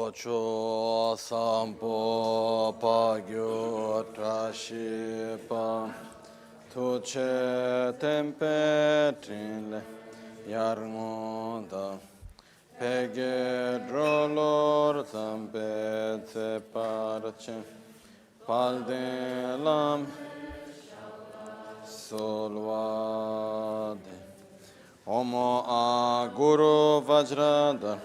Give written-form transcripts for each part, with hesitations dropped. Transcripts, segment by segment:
Locho sampo pagyo trashipa tuche tempe trinle yarngoda pege drolor zampe tse parche palde lam solvade Omo a guru vajradar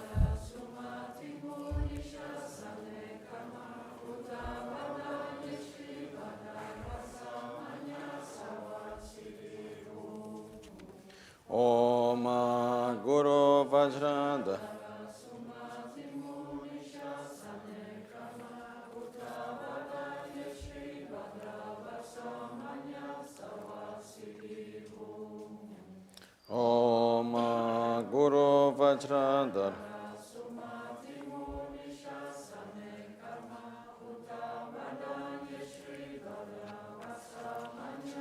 Om Guru Vajrada Om Guru Vajrada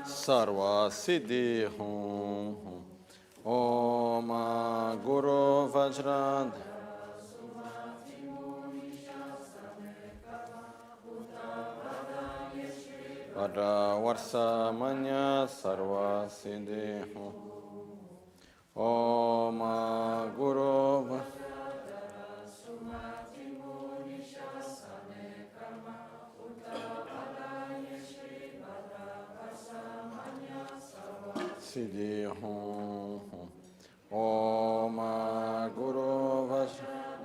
Sarva Siddhi Hum Om Guru Vajrad Vada Varsa Manya Sarva Siddhi Om Guru Siddhi Om Guru Vajrad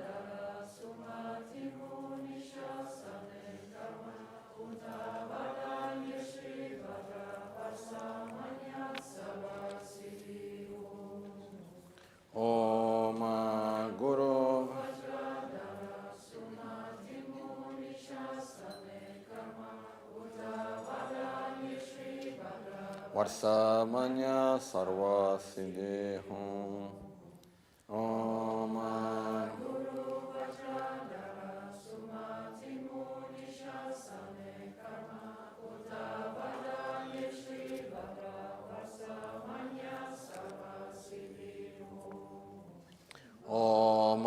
Om Guru Varsamanya Sarva Siddhi Om Om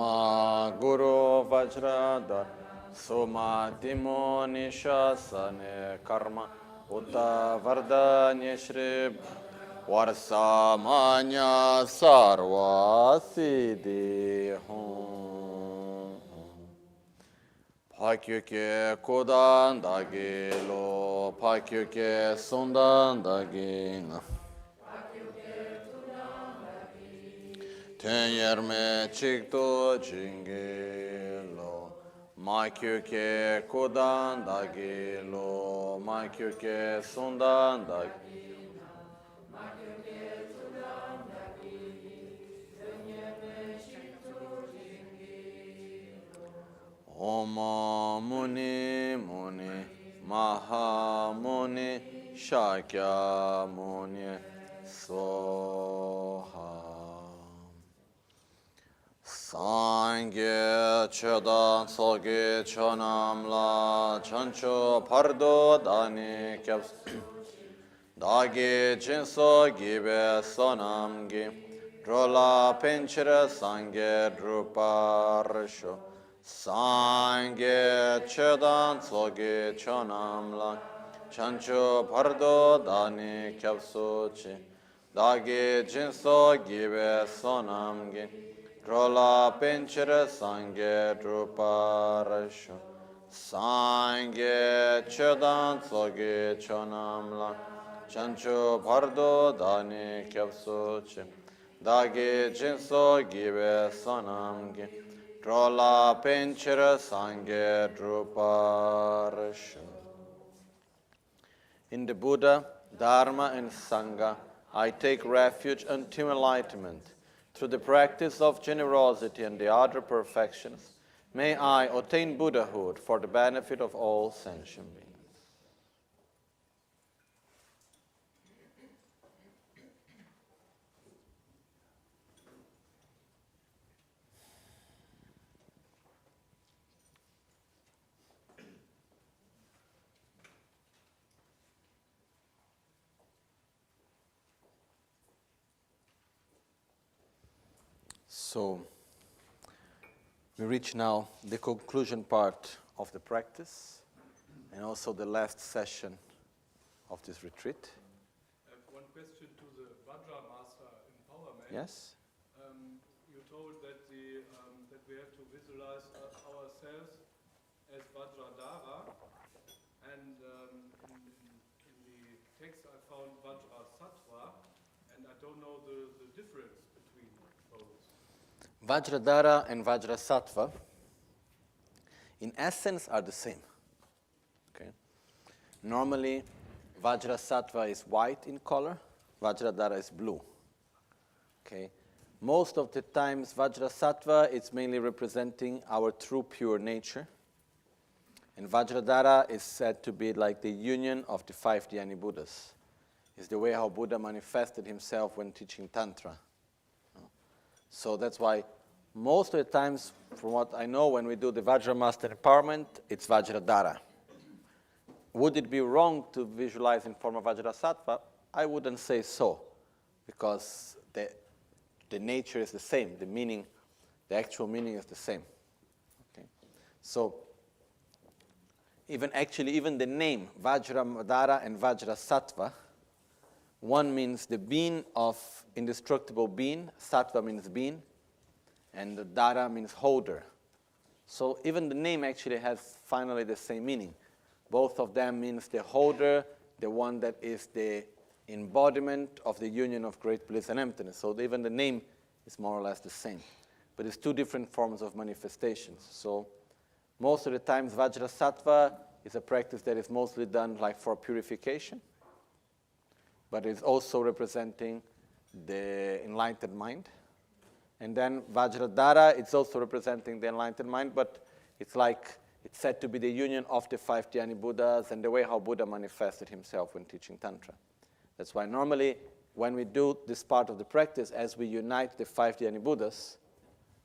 Guru Vajradar Sumatimo Nishasane Karma Uta Vardanya Shrib Varsamanya Sarva Siddhi Pakyuke Kodan Dagilo Pakyuke Sundan Dagina Tenyerme Chikto Jingilo Makyuke Kodan Dagilo Makyuke Sundan Dagilo Om Muni Muni Maha Muni Shakya Muni Soha Sangye Chedan Soge Chonam La Chancho Pardo Dani Kyaps Dagi Jinso Gibe Sonam Gi Drola Pinchira Sangye Druparsho Sangye Chedan Soge Chonam La Chancho Pardo Dani Kyapsuchi Dagi Jinso Gibe Sonam Gi Drola Pinchira Sangye Druparasho Sangye Chedan Soge Chonam La Chancho Pardo Dani Kyapsuchi Dagi Jinso Gibe Sonam Gi Drola Pinchira Sangye Druparasho. In the Buddha, Dharma and Sangha, I take refuge until enlightenment. Through the practice of generosity and the other perfections, may I attain Buddhahood for the benefit of all sentient beings. So, We reach now the conclusion part of the practice and also the last session of this retreat. I have one question to the Vajra Master Empowerment. Yes? You told that that we have to visualize ourselves as Vajradhara, and in the text I found Vajrasattva, and I don't know the difference between both. Vajradhara and Vajrasattva, in essence, are the same. Okay. Normally, Vajrasattva is white in color, Vajradhara is blue. Okay. Most of the times, Vajrasattva is mainly representing our true pure nature, and Vajradhara is said to be like the union of the 5 Dhyani Buddhas. It's the way how Buddha manifested himself when teaching Tantra. So that's why most of the times, from what I know, when we do the Vajra Master Empowerment, it's Vajradhara. Would it be wrong to visualize in form of Vajrasattva? I wouldn't say so, because the nature is the same, the meaning, the actual meaning is the same. Okay? So, even the name Vajradhara and Vajrasattva, one means the being of indestructible being, Sattva means being, and the Dhara means holder. So even the name actually has finally the same meaning. Both of them means the holder, the one that is the embodiment of the union of great bliss and emptiness. So even the name is more or less the same. But it's two different forms of manifestations. So most of the times Vajrasattva is a practice that is mostly done like for purification, but it's also representing the enlightened mind. And then Vajradhara, it's also representing the enlightened mind, but it's said to be the union of the 5 Dhyani Buddhas and the way how Buddha manifested himself when teaching Tantra. That's why normally when we do this part of the practice, as we unite the 5 Dhyani Buddhas,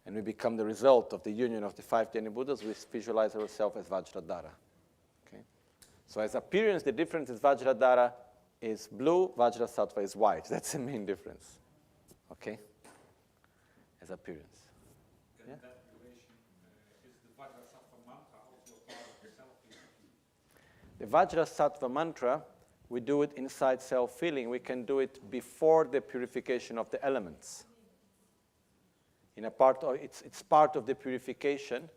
and we become the result of the union of the 5 Dhyani Buddhas, we visualize ourselves as Vajradhara. Okay? So as appearance, the difference is Vajradhara is blue, Vajrasattva is white. That's the main difference. Okay? As appearance. In Yeah? that relation, is the Vajrasattva mantra also a part of the self-healing? The Vajrasattva mantra, we do it inside self-healing. We can do it before the purification of the elements. It's part of the purification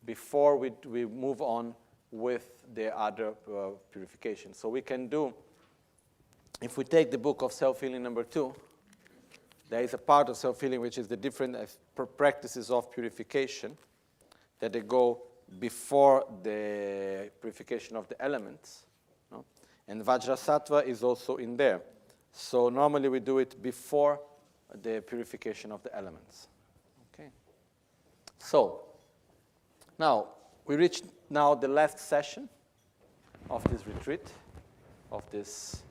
before we move on with the other purification. So we can do, if we take the book of self-healing number 2, there is a part of self-healing which is the different practices of purification that they go before the purification of the elements. No? And Vajrasattva is also in there. So normally we do it before the purification of the elements. Okay. So, now, we reached now the last session of this retreat, of these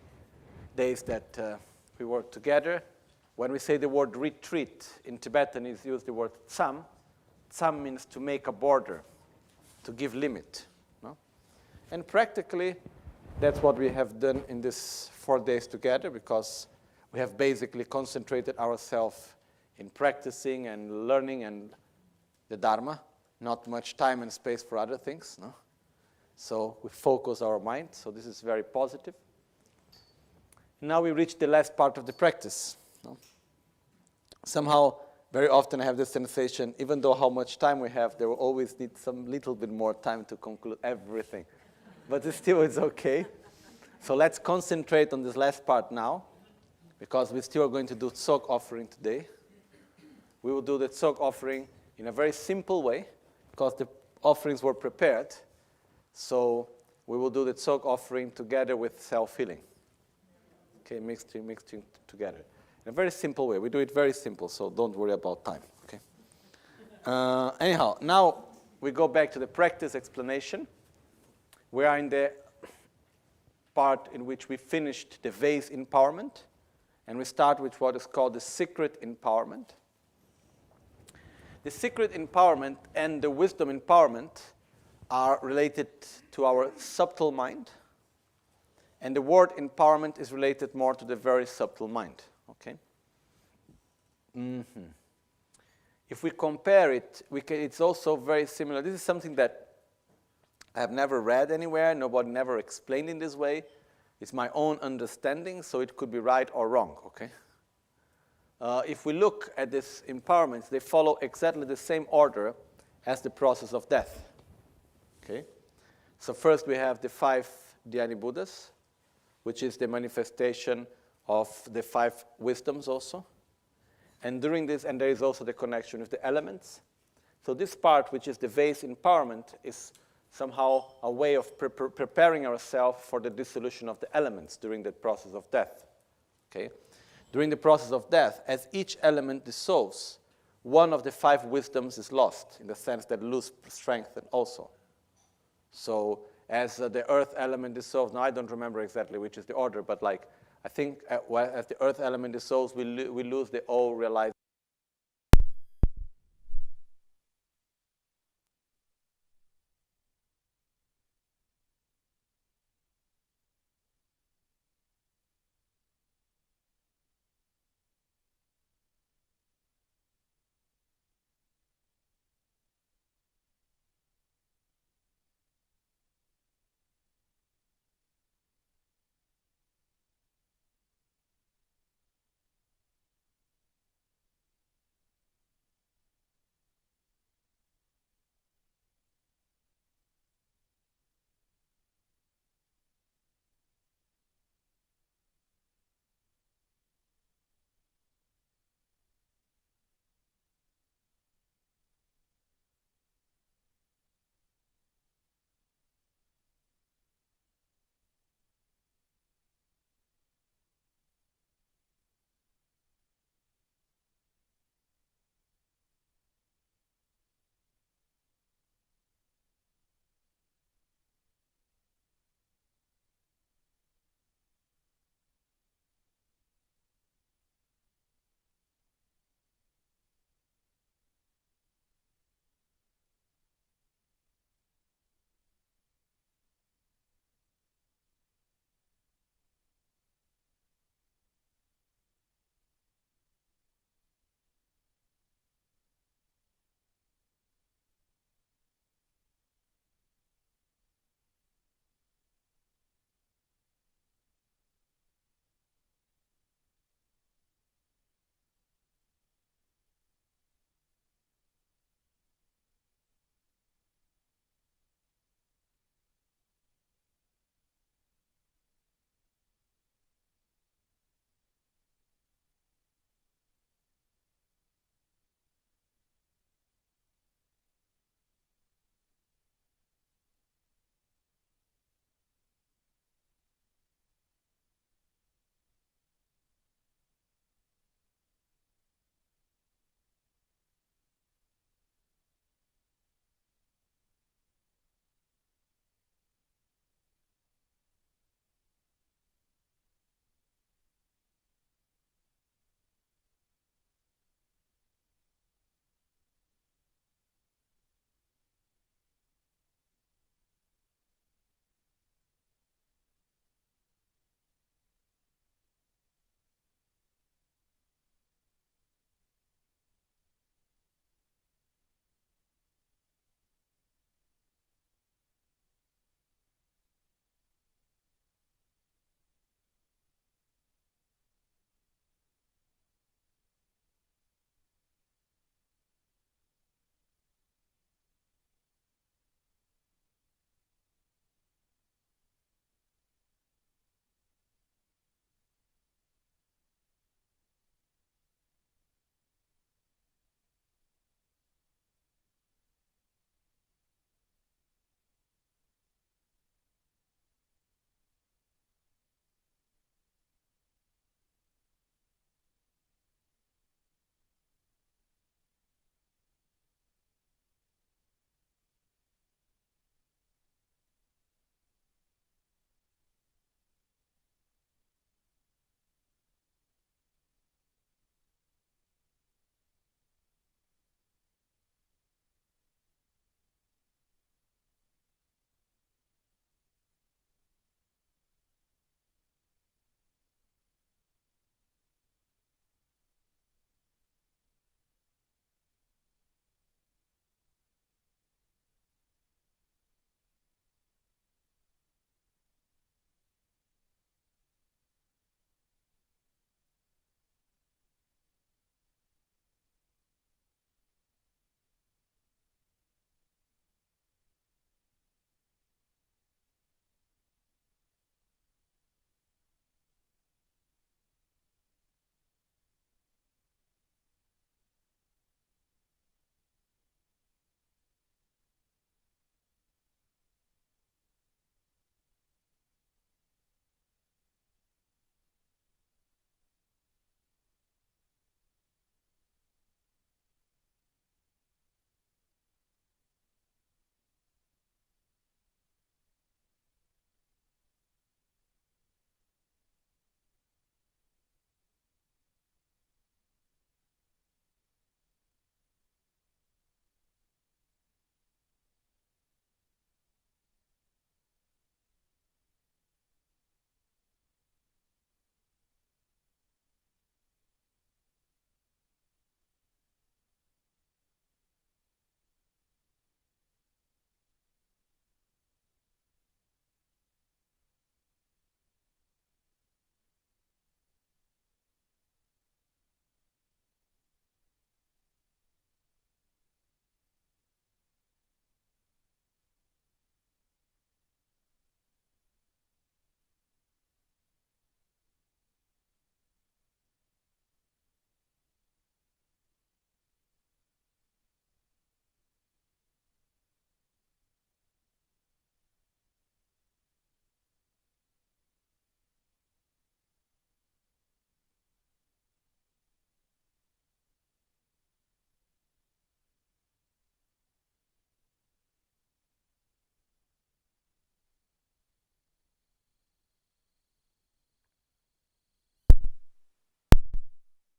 days that we work together. When we say the word retreat, in Tibetan is used the word tsam. Tsam means to make a border, to give limit. No? And practically, that's what we have done in these 4 days together, because we have basically concentrated ourselves in practicing and learning and the Dharma, not much time and space for other things. No? So we focus our mind, so this is very positive. Now we reach the last part of the practice. No? Somehow, very often I have this sensation, even though how much time we have, there will always need some little bit more time to conclude everything. But still it's okay. So let's concentrate on this last part now, because we still are going to do Tsok offering today. We will do the Tsok offering in a very simple way, because the offerings were prepared. So we will do the Tsok offering together with self-healing. Okay, mixing together. In a very simple way. We do it very simple, so don't worry about time. Okay. Anyhow, now we go back to the practice explanation. We are in the part in which we finished the vase empowerment, and we start with what is called the secret empowerment. The secret empowerment and the wisdom empowerment are related to our subtle mind, and the word empowerment is related more to the very subtle mind. Okay. if we compare it, it's also very similar. This is something that I have never read anywhere. Nobody never explained in this way. It's my own understanding, so it could be right or wrong, okay? If we look at these empowerments, they follow exactly the same order as the process of death, okay? So first we have the 5 Dhyani Buddhas, which is the manifestation of the 5 wisdoms also. And during this, and there is also the connection with the elements. So this part, which is the vase empowerment, is somehow a way of preparing ourselves for the dissolution of the elements during the process of death, okay? During the process of death, as each element dissolves, one of the 5 wisdoms is lost, in the sense that lose strength also. So as the earth element dissolves, now I don't remember exactly which is the order, but like, I think as the earth element dissolves, we lose the all realization.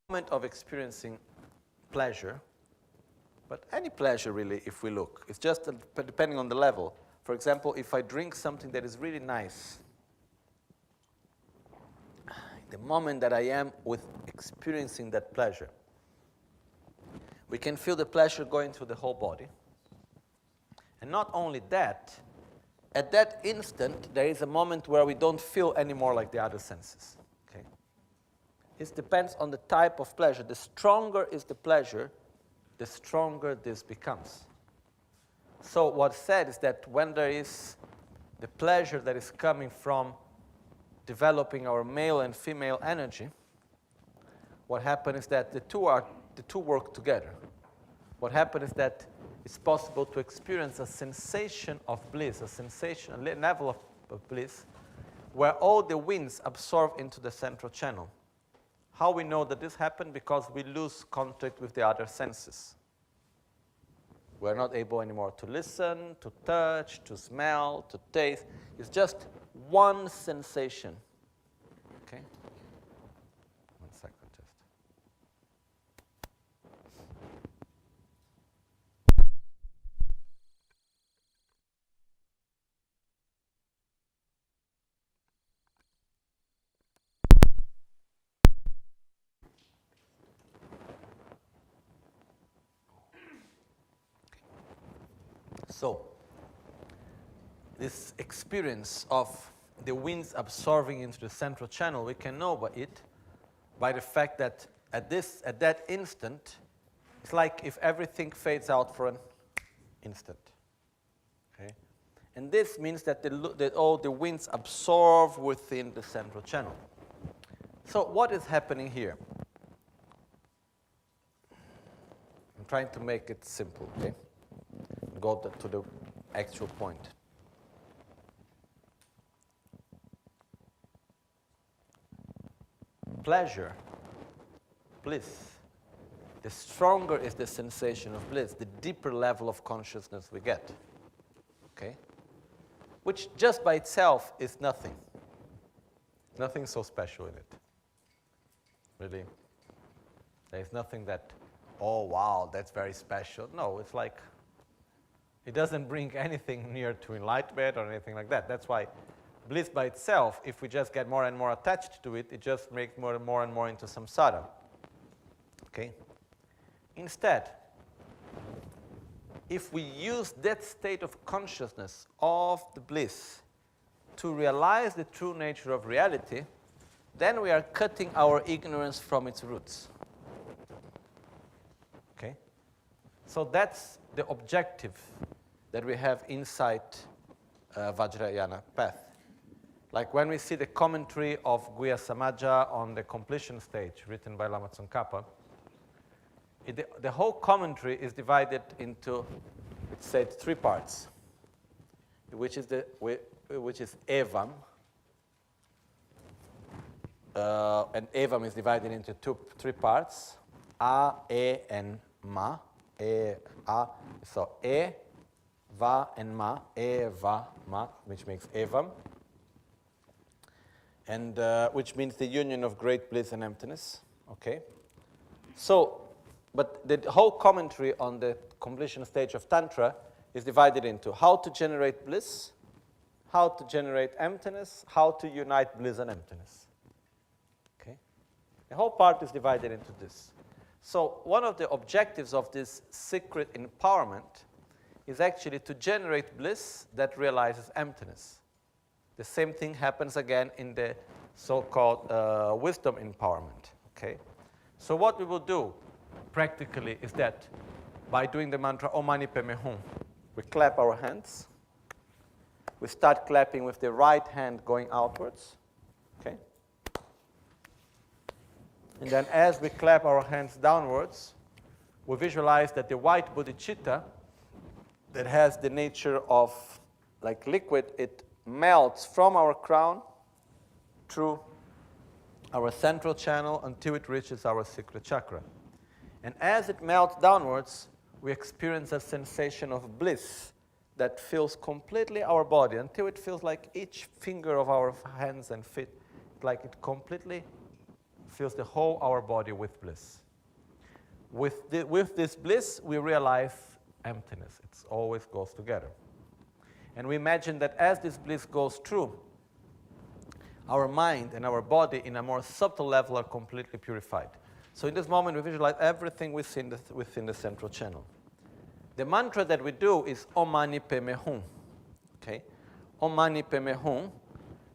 moment of experiencing pleasure, but any pleasure really, if we look, it's just depending on the level. For example, if I drink something that is really nice, the moment that I am with experiencing that pleasure, we can feel the pleasure going through the whole body. And not only that, at that instant, there is a moment where we don't feel anymore like the other senses. Okay? It depends on the type of pleasure. The stronger is the pleasure, the stronger this becomes. So what's said is that when there is the pleasure that is coming from developing our male and female energy, what happens is that the two work together. What happens is that it's possible to experience a sensation of bliss, a level of bliss, where all the winds absorb into the central channel. How we know that this happened? Because we lose contact with the other senses. We're not able anymore to listen, to touch, to smell, to taste. It's just one sensation. Okay? 1 second just. So, this experience of the winds absorbing into the central channel, we can know by it by the fact that at that instant, it's like if everything fades out for an instant. Okay? And this means that all the winds absorb within the central channel. So what is happening here? I'm trying to make it simple, okay? Go to the actual point. Pleasure, bliss, the stronger is the sensation of bliss, the deeper level of consciousness we get. Okay? Which just by itself is nothing. Nothing so special in it. Really. There's nothing that, oh wow, that's very special. No, it's like, it doesn't bring anything near to enlightenment or anything like that. That's why bliss by itself, if we just get more and more attached to it, it just makes more and more into samsara. Okay? Instead, if we use that state of consciousness of the bliss to realize the true nature of reality, then we are cutting our ignorance from its roots. Okay? So that's the objective that we have inside Vajrayana path. Like when we see the commentary of Guya Samaja on the completion stage, written by Lama Tsongkhapa, the whole commentary is divided into, it's said, 3 parts, which is Evam, and Evam is divided into 3 parts, A, E, and Ma. So E, Va, and Ma, E, Va, Ma, which makes Evam, and which means the union of great bliss and emptiness. Okay? So, but the whole commentary on the completion stage of Tantra is divided into how to generate bliss, how to generate emptiness, how to unite bliss and emptiness. Okay? The whole part is divided into this. So one of the objectives of this secret empowerment is actually to generate bliss that realizes emptiness. The same thing happens again in the so-called wisdom empowerment. Okay? So what we will do practically is that by doing the mantra Om Mani Padme Hum, we clap our hands. We start clapping with the right hand going outwards. Okay? And then as we clap our hands downwards, we visualize that the white bodhicitta that has the nature of like liquid, it melts from our crown through our central channel until it reaches our secret chakra. And as it melts downwards, we experience a sensation of bliss that fills completely our body until it feels like each finger of our hands and feet, like it completely fills the whole our body with bliss. With this bliss, we realize emptiness. It always goes together. And we imagine that as this bliss goes through, our mind and our body in a more subtle level are completely purified. So in this moment, we visualize everything within the central channel. The mantra that we do is Om Mani Padme Hum. Okay? Om Mani Padme Hum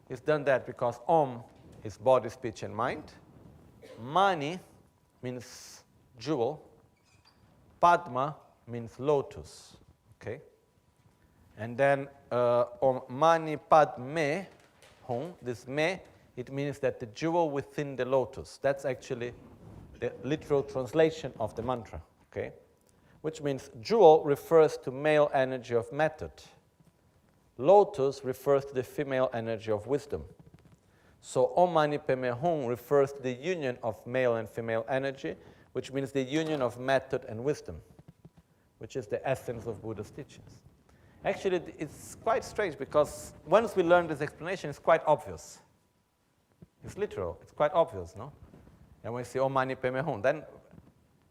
is done that because Om is body, speech, and mind. Mani means jewel. Padma means lotus. Okay? And then Om Mani Padme Hum, this me, it means that the jewel within the lotus. That's actually the literal translation of the mantra. Okay? Which means jewel refers to male energy of method. Lotus refers to the female energy of wisdom. So Om Mani Padme Hum refers to the union of male and female energy, which means the union of method and wisdom, which is the essence of Buddha's teachings. Actually, it's quite strange because once we learn this explanation, it's quite obvious. It's literal. It's quite obvious, no? And when we say Om Mani Padme Hum, then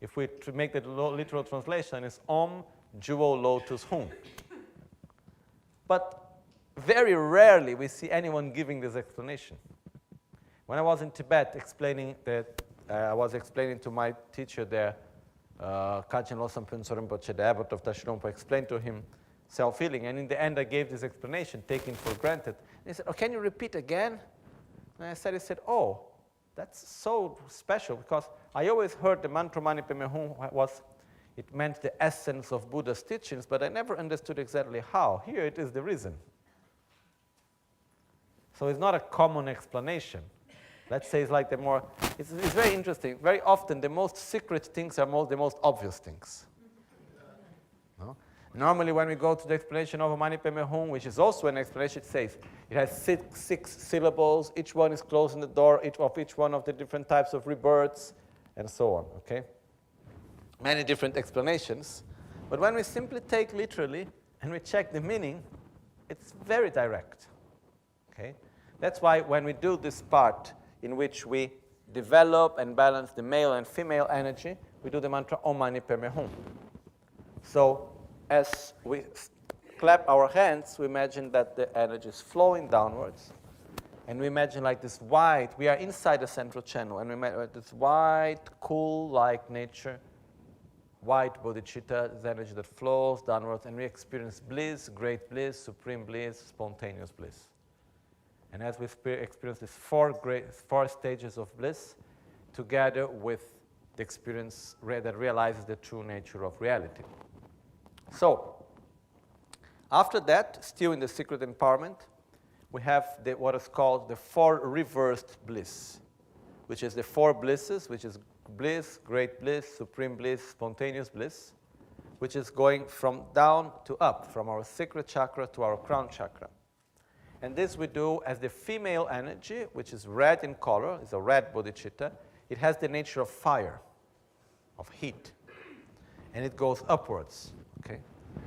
if we make the literal translation, it's Om Jewel Lotus Hum. But very rarely we see anyone giving this explanation. When I was in Tibet explaining that, I was explaining to my teacher there, Kajin Losam Phuntsho Rinpoche, the abbot of Tashilompo, explained to him self-healing. And in the end, I gave this explanation, taken for granted. And he said, oh, can you repeat again? And he said, oh, that's so special, because I always heard the mantra Mani Padme Hum it meant the essence of Buddha's teachings, but I never understood exactly how. Here it is the reason. So it's not a common explanation. Let's say it's like it's very interesting. Very often the most secret things are the most obvious things. No? Normally when we go to the explanation of Mani Padme Hum, which is also an explanation, it says it has six syllables, each one is closing the door of each one of the different types of rebirths, and so on, okay? Many different explanations. But when we simply take literally and we check the meaning, it's very direct, okay? That's why when we do this part in which we develop and balance the male and female energy, we do the mantra Om Mani Padme Hum. So as we clap our hands, we imagine that the energy is flowing downwards. And we imagine like this white, we are inside the central channel, and we imagine this white, cool, like nature, white bodhicitta, the energy that flows downwards, and we experience bliss, great bliss, supreme bliss, spontaneous bliss. And as we experience these four stages of bliss, together with the experience that realizes the true nature of reality. So, after that, still in the secret empowerment, we have what is called the four reversed bliss, which is the four blisses, which is bliss, great bliss, supreme bliss, spontaneous bliss, which is going from down to up, from our sacral chakra to our crown chakra. And this we do as the female energy, which is red in color, is a red bodhicitta. It has the nature of fire, of heat, and it goes upwards, okay?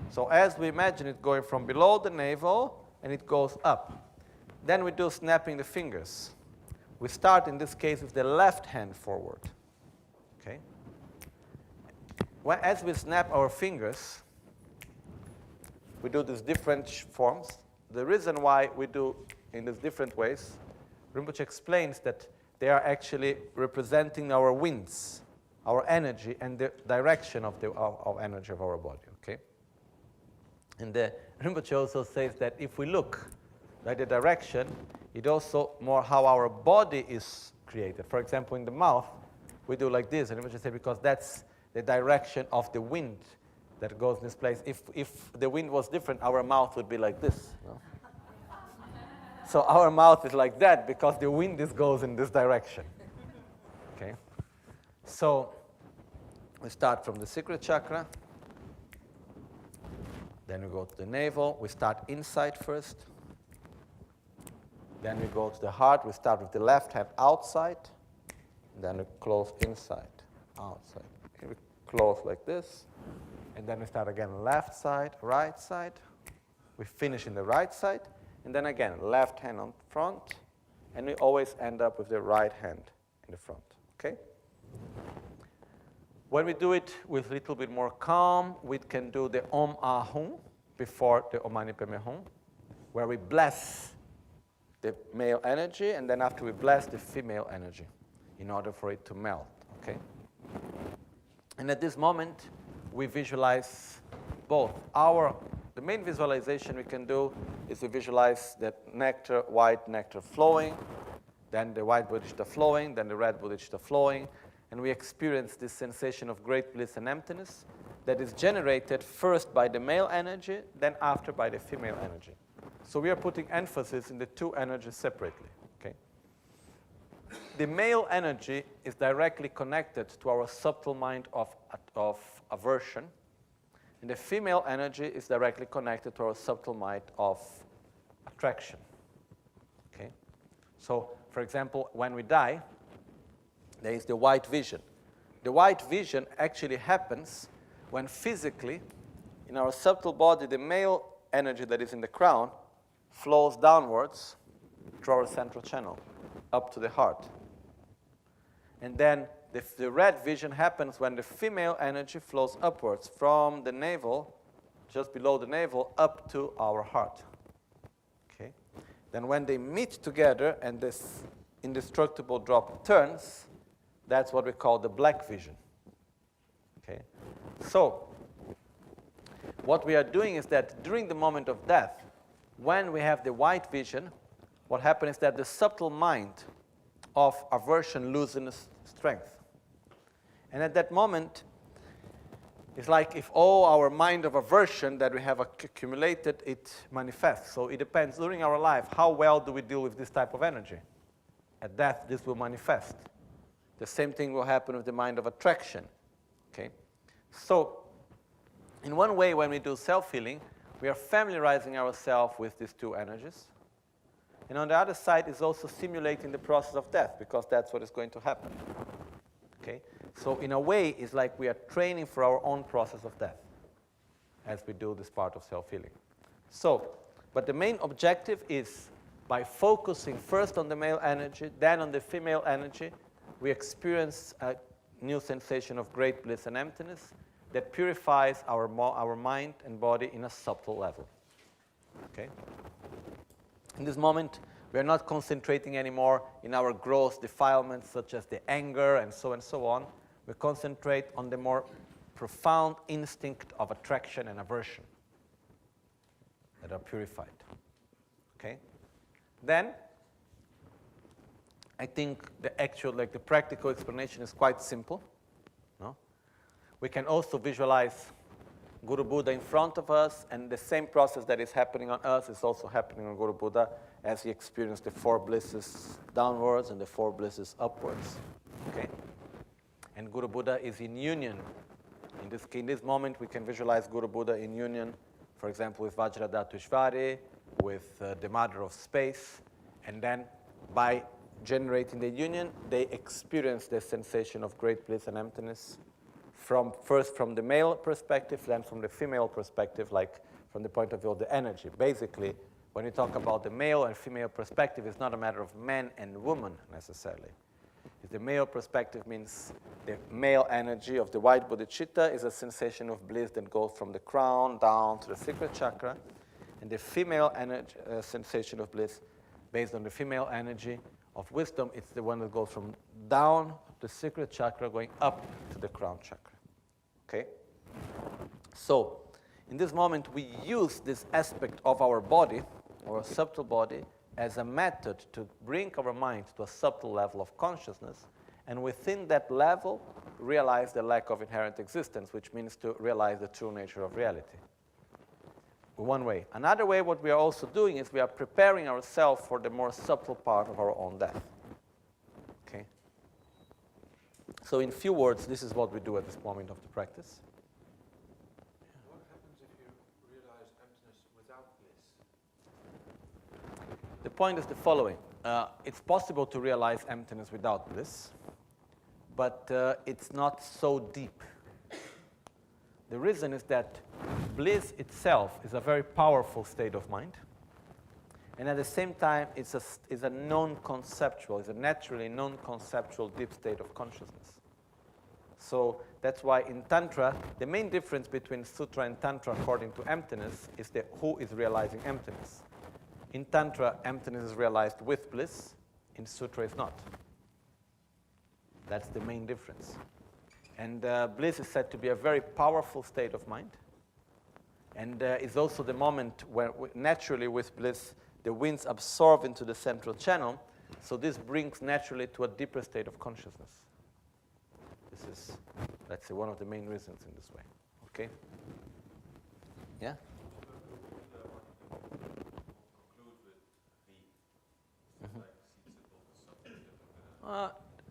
So as we imagine it going from below the navel, and it goes up. Then we do snapping the fingers. We start, in this case, with the left hand forward, okay? As we snap our fingers, we do these different forms. The reason why we do in these different ways, Rinpoche explains that they are actually representing our winds, our energy, and the direction of the energy of our body, okay? And the Rinpoche also says that if we look at the direction, it also more how our body is created. For example, in the mouth, we do like this, and Rinpoche says because that's the direction of the wind that goes in this place. If the wind was different, our mouth would be like this. No? So our mouth is like that because the wind goes in this direction. Okay? So we start from the sacral chakra. Then we go to the navel. We start inside first. Then we go to the heart. We start with the left hand outside. Then we close inside, outside. Okay, we close like this. And then we start again left side, right side. We finish in the right side. And then again, left hand on front. And we always end up with the right hand in the front. Okay? When we do it with a little bit more calm, we can do the Om Ahum before the Om Mani Padme Hum, where we bless the male energy, and then after we bless the female energy in order for it to melt. Okay? And at this moment, we visualize both. The main visualization we can do is to visualize that nectar, white nectar flowing, then the white bodhicitta flowing, then the red bodhicitta flowing, and we experience this sensation of great bliss and emptiness that is generated first by the male energy, then after by the female energy. So we are putting emphasis in the two energies separately. Okay? The male energy is directly connected to our subtle mind of aversion, and the female energy is directly connected to our subtle mind of attraction. Okay? So, for example, when we die, there is the white vision. The white vision actually happens when physically, in our subtle body, the male energy that is in the crown flows downwards through our central channel, up to the heart. And then the red vision happens when the female energy flows upwards from the navel, just below the navel, up to our heart. Okay? Then when they meet together and this indestructible drop turns, that's what we call the black vision. Okay? So, what we are doing is that during the moment of death, when we have the white vision, what happens is that the subtle mind of aversion loses strength. And at that moment, it's like if all our mind of aversion that we have accumulated, it manifests. So it depends during our life, how well do we deal with this type of energy? At death, this will manifest. The same thing will happen with the mind of attraction. Okay? So, in one way, when we do self-healing, we are familiarizing ourselves with these two energies. And on the other side is also simulating the process of death, because that's what is going to happen. Okay? So in a way, it's like we are training for our own process of death as we do this part of self-healing. So, but the main objective is by focusing first on the male energy, then on the female energy, we experience a new sensation of great bliss and emptiness that purifies our mind and body in a subtle level. Okay? In this moment, we are not concentrating anymore in our gross defilements such as the anger and so on. We concentrate on the more profound instinct of attraction and aversion that are purified. Okay? Then, I think the practical explanation is quite simple. No? We can also visualize Guru Buddha in front of us, and the same process that is happening on us is also happening on Guru Buddha as he experienced the four blisses downwards and the four blisses upwards. Okay? And Guru Buddha is in union. In this moment, we can visualize Guru Buddha in union, for example, with Vajradhatushvari, with the Mother of Space, and then by generating the union, they experience the sensation of great bliss and emptiness, first from the male perspective, then from the female perspective, like from the point of view of the energy. Basically, when you talk about the male and female perspective, it's not a matter of man and woman necessarily. If the male perspective means the male energy of the white bodhicitta is a sensation of bliss that goes from the crown down to the sacral chakra, and the female energy, sensation of bliss based on the female energy of wisdom, it's the one that goes from down the sacral chakra going up to the crown chakra. Okay? So, in this moment, we use this aspect of our body, our subtle body, as a method to bring our mind to a subtle level of consciousness, and within that level, realize the lack of inherent existence, which means to realize the true nature of reality. One way. Another way, what we are also doing is we are preparing ourselves for the more subtle part of our own death. Okay? So in few words, this is what we do at this moment of the practice. What happens if you realize emptiness without bliss? The point is the following. It's possible to realize emptiness without bliss, but it's not so deep. The reason is that bliss itself is a very powerful state of mind, And at the same time, it's a non-conceptual, it's a naturally non-conceptual deep state of consciousness. So that's why in Tantra, the main difference between Sutra and Tantra according to emptiness is that who is realizing emptiness. In Tantra, emptiness is realized with bliss. In Sutra, it's not. That's the main difference. And bliss is said to be a very powerful state of mind. And it's also the moment where, naturally with bliss, the winds absorb into the central channel. So this brings naturally to a deeper state of consciousness. This is, let's say, one of the main reasons in this way. Okay? Yeah?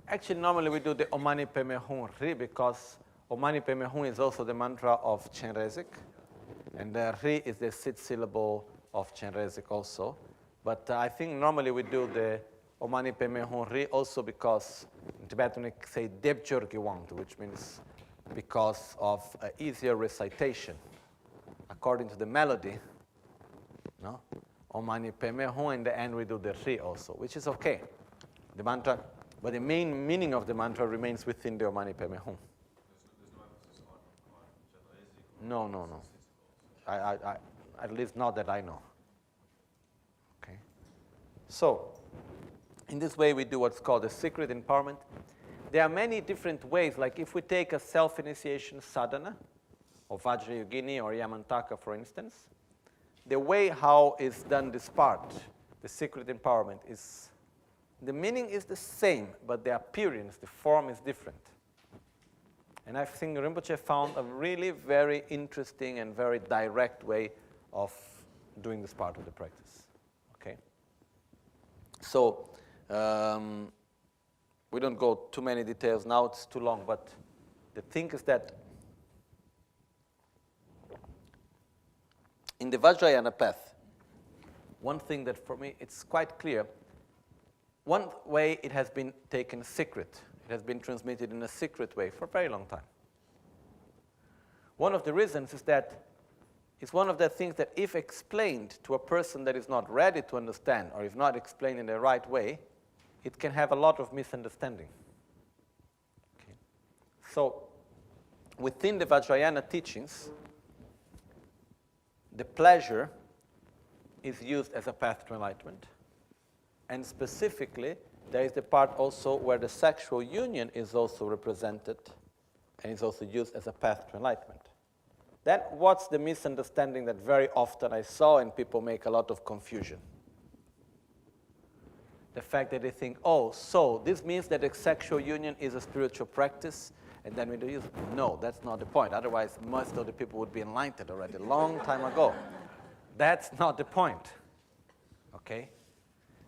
Actually, normally we do the Omani Peme Hum Ri because Omani Peme Hum is also the mantra of Chenrezig, and Ri is the sixth syllable of Chenrezig also. But I think normally we do the Omani Peme Hum Ri also because in Tibetan we say Debjor Giwang, which means because of easier recitation according to the melody. No? Omani Peme Hum, in the end we do the Ri also, which is okay. The mantra, but the main meaning of the mantra remains within the Omani Peme Hum. There's no emphasis on No, no, no. I at least not that I know. Okay. So, in this way we do what's called a secret empowerment. There are many different ways, like if we take a self-initiation sadhana, or Vajrayana or Yamantaka, for instance, the way how is done this part, the secret empowerment, is the meaning is the same, but the appearance, the form is different. And I think Rinpoche found a really very interesting and very direct way of doing this part of the practice. Okay? So, we don't go too many details now, it's too long, but the thing is that in the Vajrayana path, one thing that for me it's quite clear, one way it has been taken secret, it has been transmitted in a secret way for a very long time. One of the reasons is that it's one of the things that if explained to a person that is not ready to understand, or if not explained in the right way, it can have a lot of misunderstanding. Okay. So, within the Vajrayana teachings, the pleasure is used as a path to enlightenment. And specifically, there is the part also where the sexual union is also represented and is also used as a path to enlightenment. Then what's the misunderstanding that very often I saw and people make a lot of confusion? The fact that they think, oh, so this means that a sexual union is a spiritual practice and then we do use it. No, that's not the point. Otherwise, most of the people would be enlightened already a long time ago. That's not the point. Okay?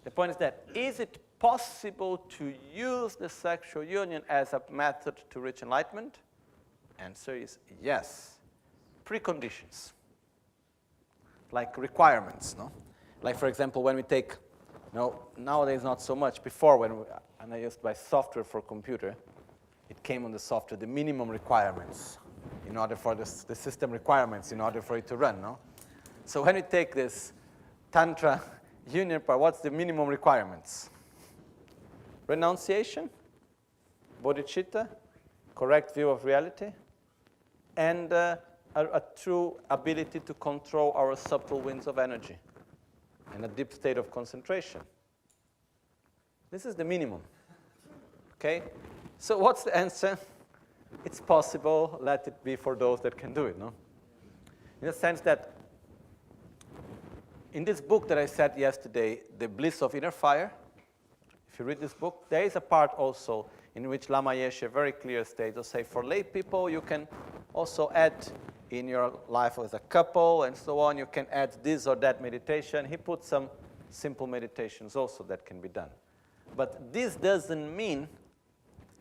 The point is that, is it possible to use the sexual union as a method to reach enlightenment? Answer is yes. Preconditions. Like requirements, no? Like, for example, when we take, nowadays not so much, before and I used to buy software for computer, it came on the software, the minimum requirements, in order for the system requirements, in order for it to run, no? So when we take this Tantra union part, what's the minimum requirements? Renunciation, bodhicitta, correct view of reality, and a true ability to control our subtle winds of energy and a deep state of concentration. This is the minimum. Okay? So what's the answer? It's possible, let it be for those that can do it, no? In the sense that in this book that I said yesterday, The Bliss of Inner Fire, if you read this book, there is a part also in which Lama Yeshe very clear states, say for lay people, you can also add in your life as a couple and so on, you can add this or that meditation. He put some simple meditations also that can be done. But this doesn't mean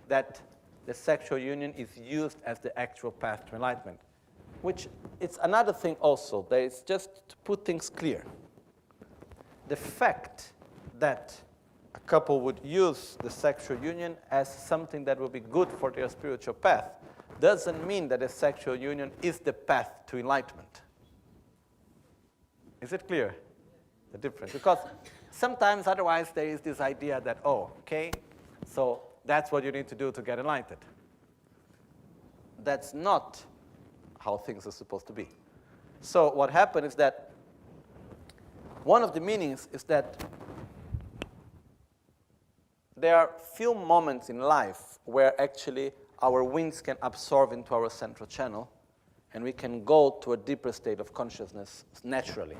that the sexual union is used as the actual path to enlightenment, which it's another thing also, that it's just to put things clear. The fact that a couple would use the sexual union as something that will be good for their spiritual path doesn't mean that a sexual union is the path to enlightenment. Is it clear? the difference. Because sometimes otherwise there is this idea that, oh, okay, so that's what you need to do to get enlightened. That's not how things are supposed to be. So what happened is that one of the meanings is that there are few moments in life where actually our winds can absorb into our central channel and we can go to a deeper state of consciousness naturally.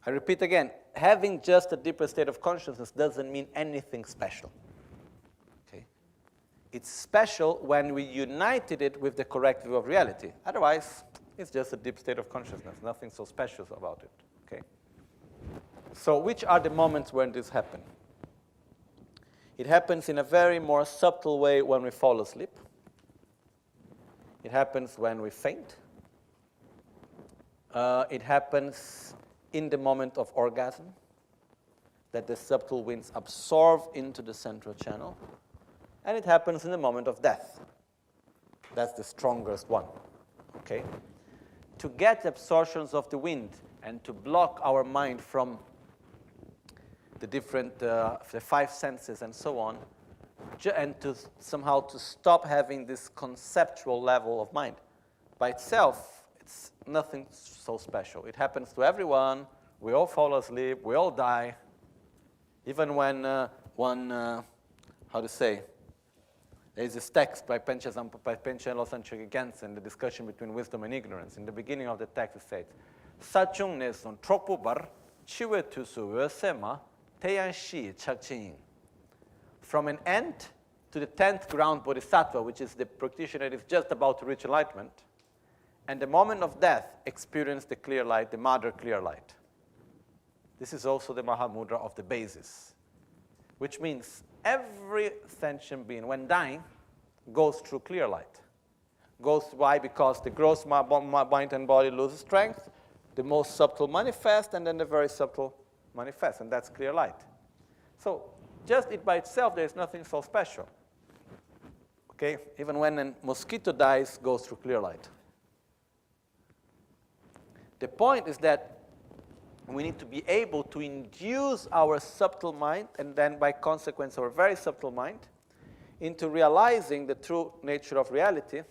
I repeat again, having just a deeper state of consciousness doesn't mean anything special. Okay? It's special when we united it with the correct view of reality. Otherwise, it's just a deep state of consciousness, nothing so special about it. Okay? So which are the moments when this happens? It happens in a very more subtle way when we fall asleep. It happens when we faint. It happens in the moment of orgasm, that the subtle winds absorb into the central channel. And it happens in the moment of death. That's the strongest one. Okay? To get absorptions of the wind and to block our mind from the different, the five senses and so on, and to somehow to stop having this conceptual level of mind. By itself, it's nothing so special. It happens to everyone. We all fall asleep. We all die. Even when how to say, there is this text by Penchen Losang Gensen, the discussion between wisdom and ignorance. In the beginning of the text it says, Sachung ne son tropu bar, chiwe tusu sema, teyan shi chakchin. From an ant to the 10th ground bodhisattva, which is the practitioner that is just about to reach enlightenment, and the moment of death experience the clear light, the mother clear light. This is also the Mahamudra of the basis, which means every sentient being, when dying, goes through clear light. Goes why? Because the gross mind and body loses strength, the most subtle manifest, and then the very subtle manifest, and that's clear light. So just it by itself, there is nothing so special. Okay? Even when a mosquito dies, goes through clear light. The point is that we need to be able to induce our subtle mind, and then by consequence our very subtle mind, into realizing the true nature of reality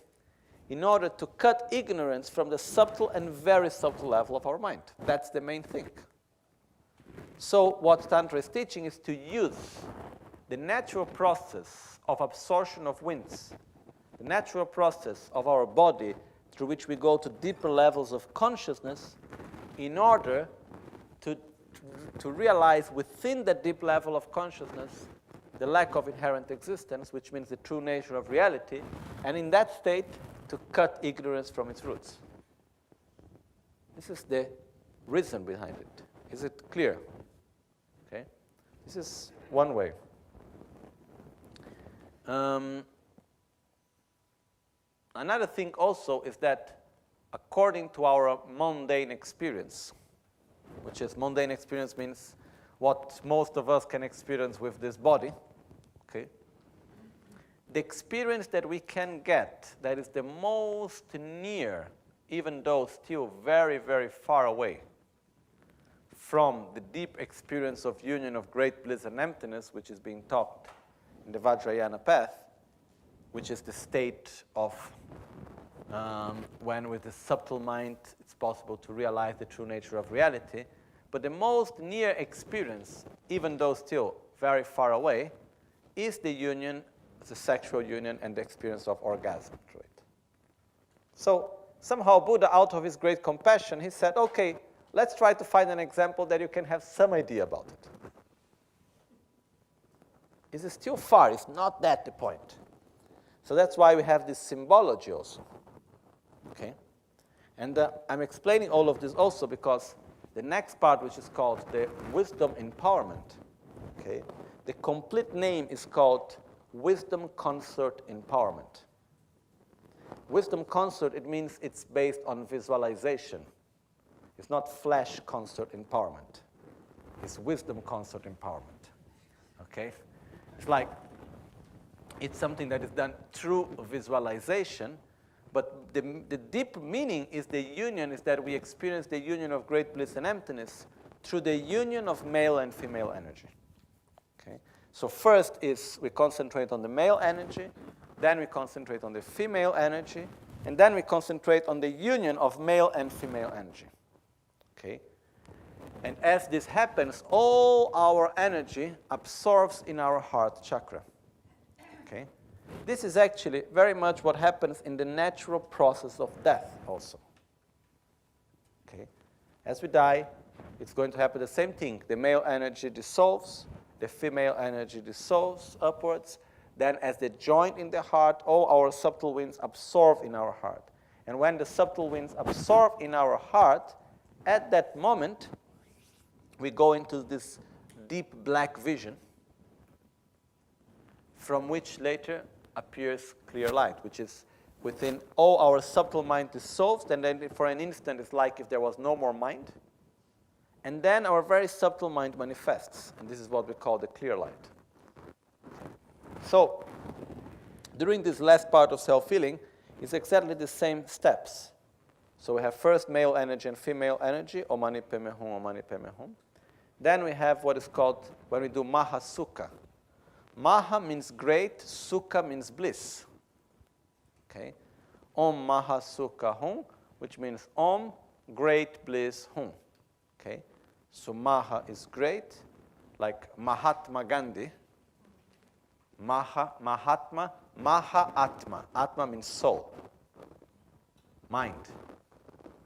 in order to cut ignorance from the subtle and very subtle level of our mind. That's the main thing. So what Tantra is teaching is to use the natural process of absorption of winds, the natural process of our body through which we go to deeper levels of consciousness in order to realize within that deep level of consciousness the lack of inherent existence, which means the true nature of reality, and in that state to cut ignorance from its roots. This is the reason behind it. Is it clear? Okay? This is one way. Another thing also is that according to our mundane experience, which is mundane experience means what most of us can experience with this body, okay? The experience that we can get that is the most near, even though still very, very far away from the deep experience of union of great bliss and emptiness, which is being taught in the Vajrayana path, which is the state of when with the subtle mind it's possible to realize the true nature of reality. But the most near experience, even though still very far away, is the union, the sexual union and the experience of orgasm through it. So somehow Buddha, out of his great compassion, he said, okay, let's try to find an example that you can have some idea about it. Is it still far? It's not that the point. So that's why we have this symbology also. Okay? And I'm explaining all of this also because the next part, which is called the wisdom empowerment, okay? The complete name is called wisdom concert empowerment. Wisdom concert, it means it's based on visualization. It's not flash concert empowerment. It's wisdom concert empowerment. Okay? It's like, it's something that is done through visualization, but the deep meaning is the union, is that we experience the union of great bliss and emptiness through the union of male and female energy. Okay? So first is we concentrate on the male energy, then we concentrate on the female energy, and then we concentrate on the union of male and female energy. Okay? And as this happens, all our energy absorbs in our heart chakra. Okay? This is actually very much what happens in the natural process of death also. Okay? As we die, it's going to happen the same thing. The male energy dissolves, the female energy dissolves upwards. Then as they join in the heart, all our subtle winds absorb in our heart. And when the subtle winds absorb in our heart, at that moment, we go into this deep black vision from which later appears clear light, which is within all our subtle mind dissolves, and then for an instant it's like if there was no more mind. And then our very subtle mind manifests, and this is what we call the clear light. So, during this last part of self-healing, it's exactly the same steps. So we have first male energy and female energy, Om Mani Padme Hum, Om Mani Padme Hum. Then we have what is called, when we do Maha Sukha. Maha means great, Sukha means bliss. Okay? Om Maha Sukha Hum, which means Om, great bliss Hum. Okay? So Maha is great, like Mahatma Gandhi. Mahatma, Maha Atma. Atma means soul, mind.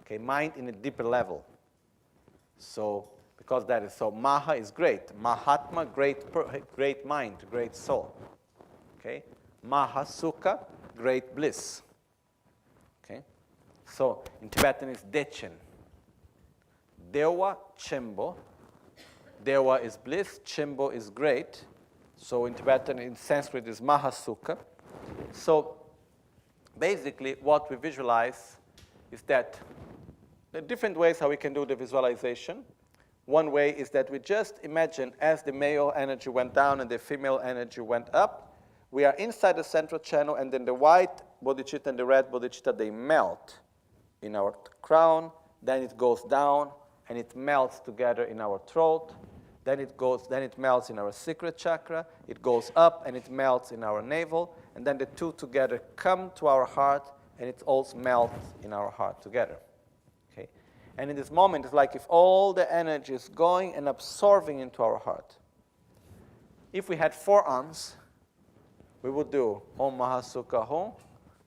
Okay, mind in a deeper level. So, because that is so, Maha is great. Mahatma, great mind, great soul. Okay, Maha Sukha, great bliss. Okay, so in Tibetan it's Dechen. Dewa, Chembo. Dewa is bliss, Chembo is great. So in Tibetan, in Sanskrit, is Mahasukha. So basically, what we visualize is that there are different ways how we can do the visualization. One way is that we just imagine as the male energy went down and the female energy went up, we are inside the central channel, and then the white bodhicitta and the red bodhicitta, they melt in our crown, then it goes down, and it melts together in our throat. Then it melts in our secret chakra, it goes up and it melts in our navel, and then the two together come to our heart, and it also melts in our heart together. Okay? And in this moment, it's like if all the energy is going and absorbing into our heart. If we had 4 arms, we would do Om Mahasukha Hum,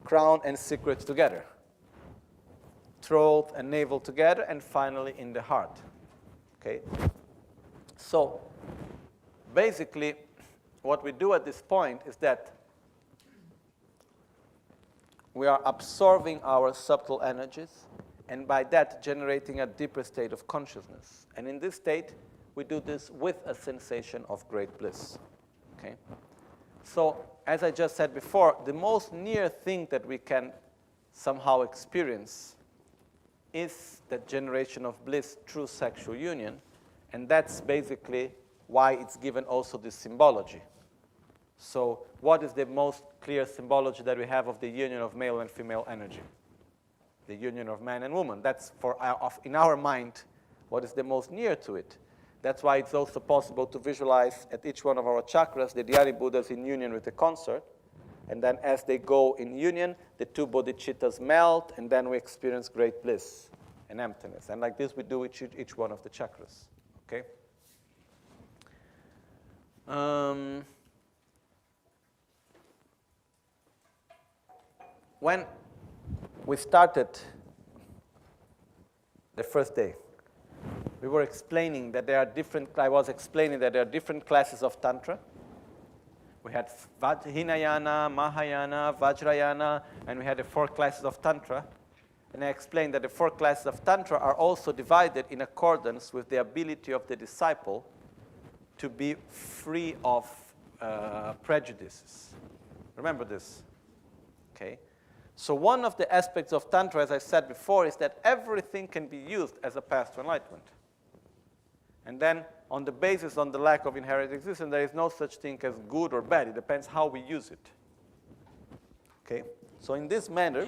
crown and secret together, throat and navel together, and finally in the heart. Okay? So, basically, what we do at this point is that we are absorbing our subtle energies, and by that generating a deeper state of consciousness. And in this state, we do this with a sensation of great bliss. Okay? So, as I just said before, the most near thing that we can somehow experience is that generation of bliss through sexual union. And that's basically why it's given also this symbology. So what is the most clear symbology that we have of the union of male and female energy? The union of man and woman. That's in our mind what is the most near to it. That's why it's also possible to visualize at each one of our chakras the Dhyani Buddhas in union with the consort. And then as they go in union, the 2 bodhicittas melt, and then we experience great bliss and emptiness. And like this we do each one of the chakras. Okay? When we started the first day, we were explaining that there are I was explaining that there are different classes of Tantra. We had Hinayana, Mahayana, Vajrayana, and we had the 4 classes of Tantra. And I explained that the 4 classes of Tantra are also divided in accordance with the ability of the disciple to be free of prejudices. Remember this. Okay? So one of the aspects of Tantra, as I said before, is that everything can be used as a path to enlightenment. And then, on the basis on the lack of inherent existence, there is no such thing as good or bad. It depends how we use it. Okay? So in this manner,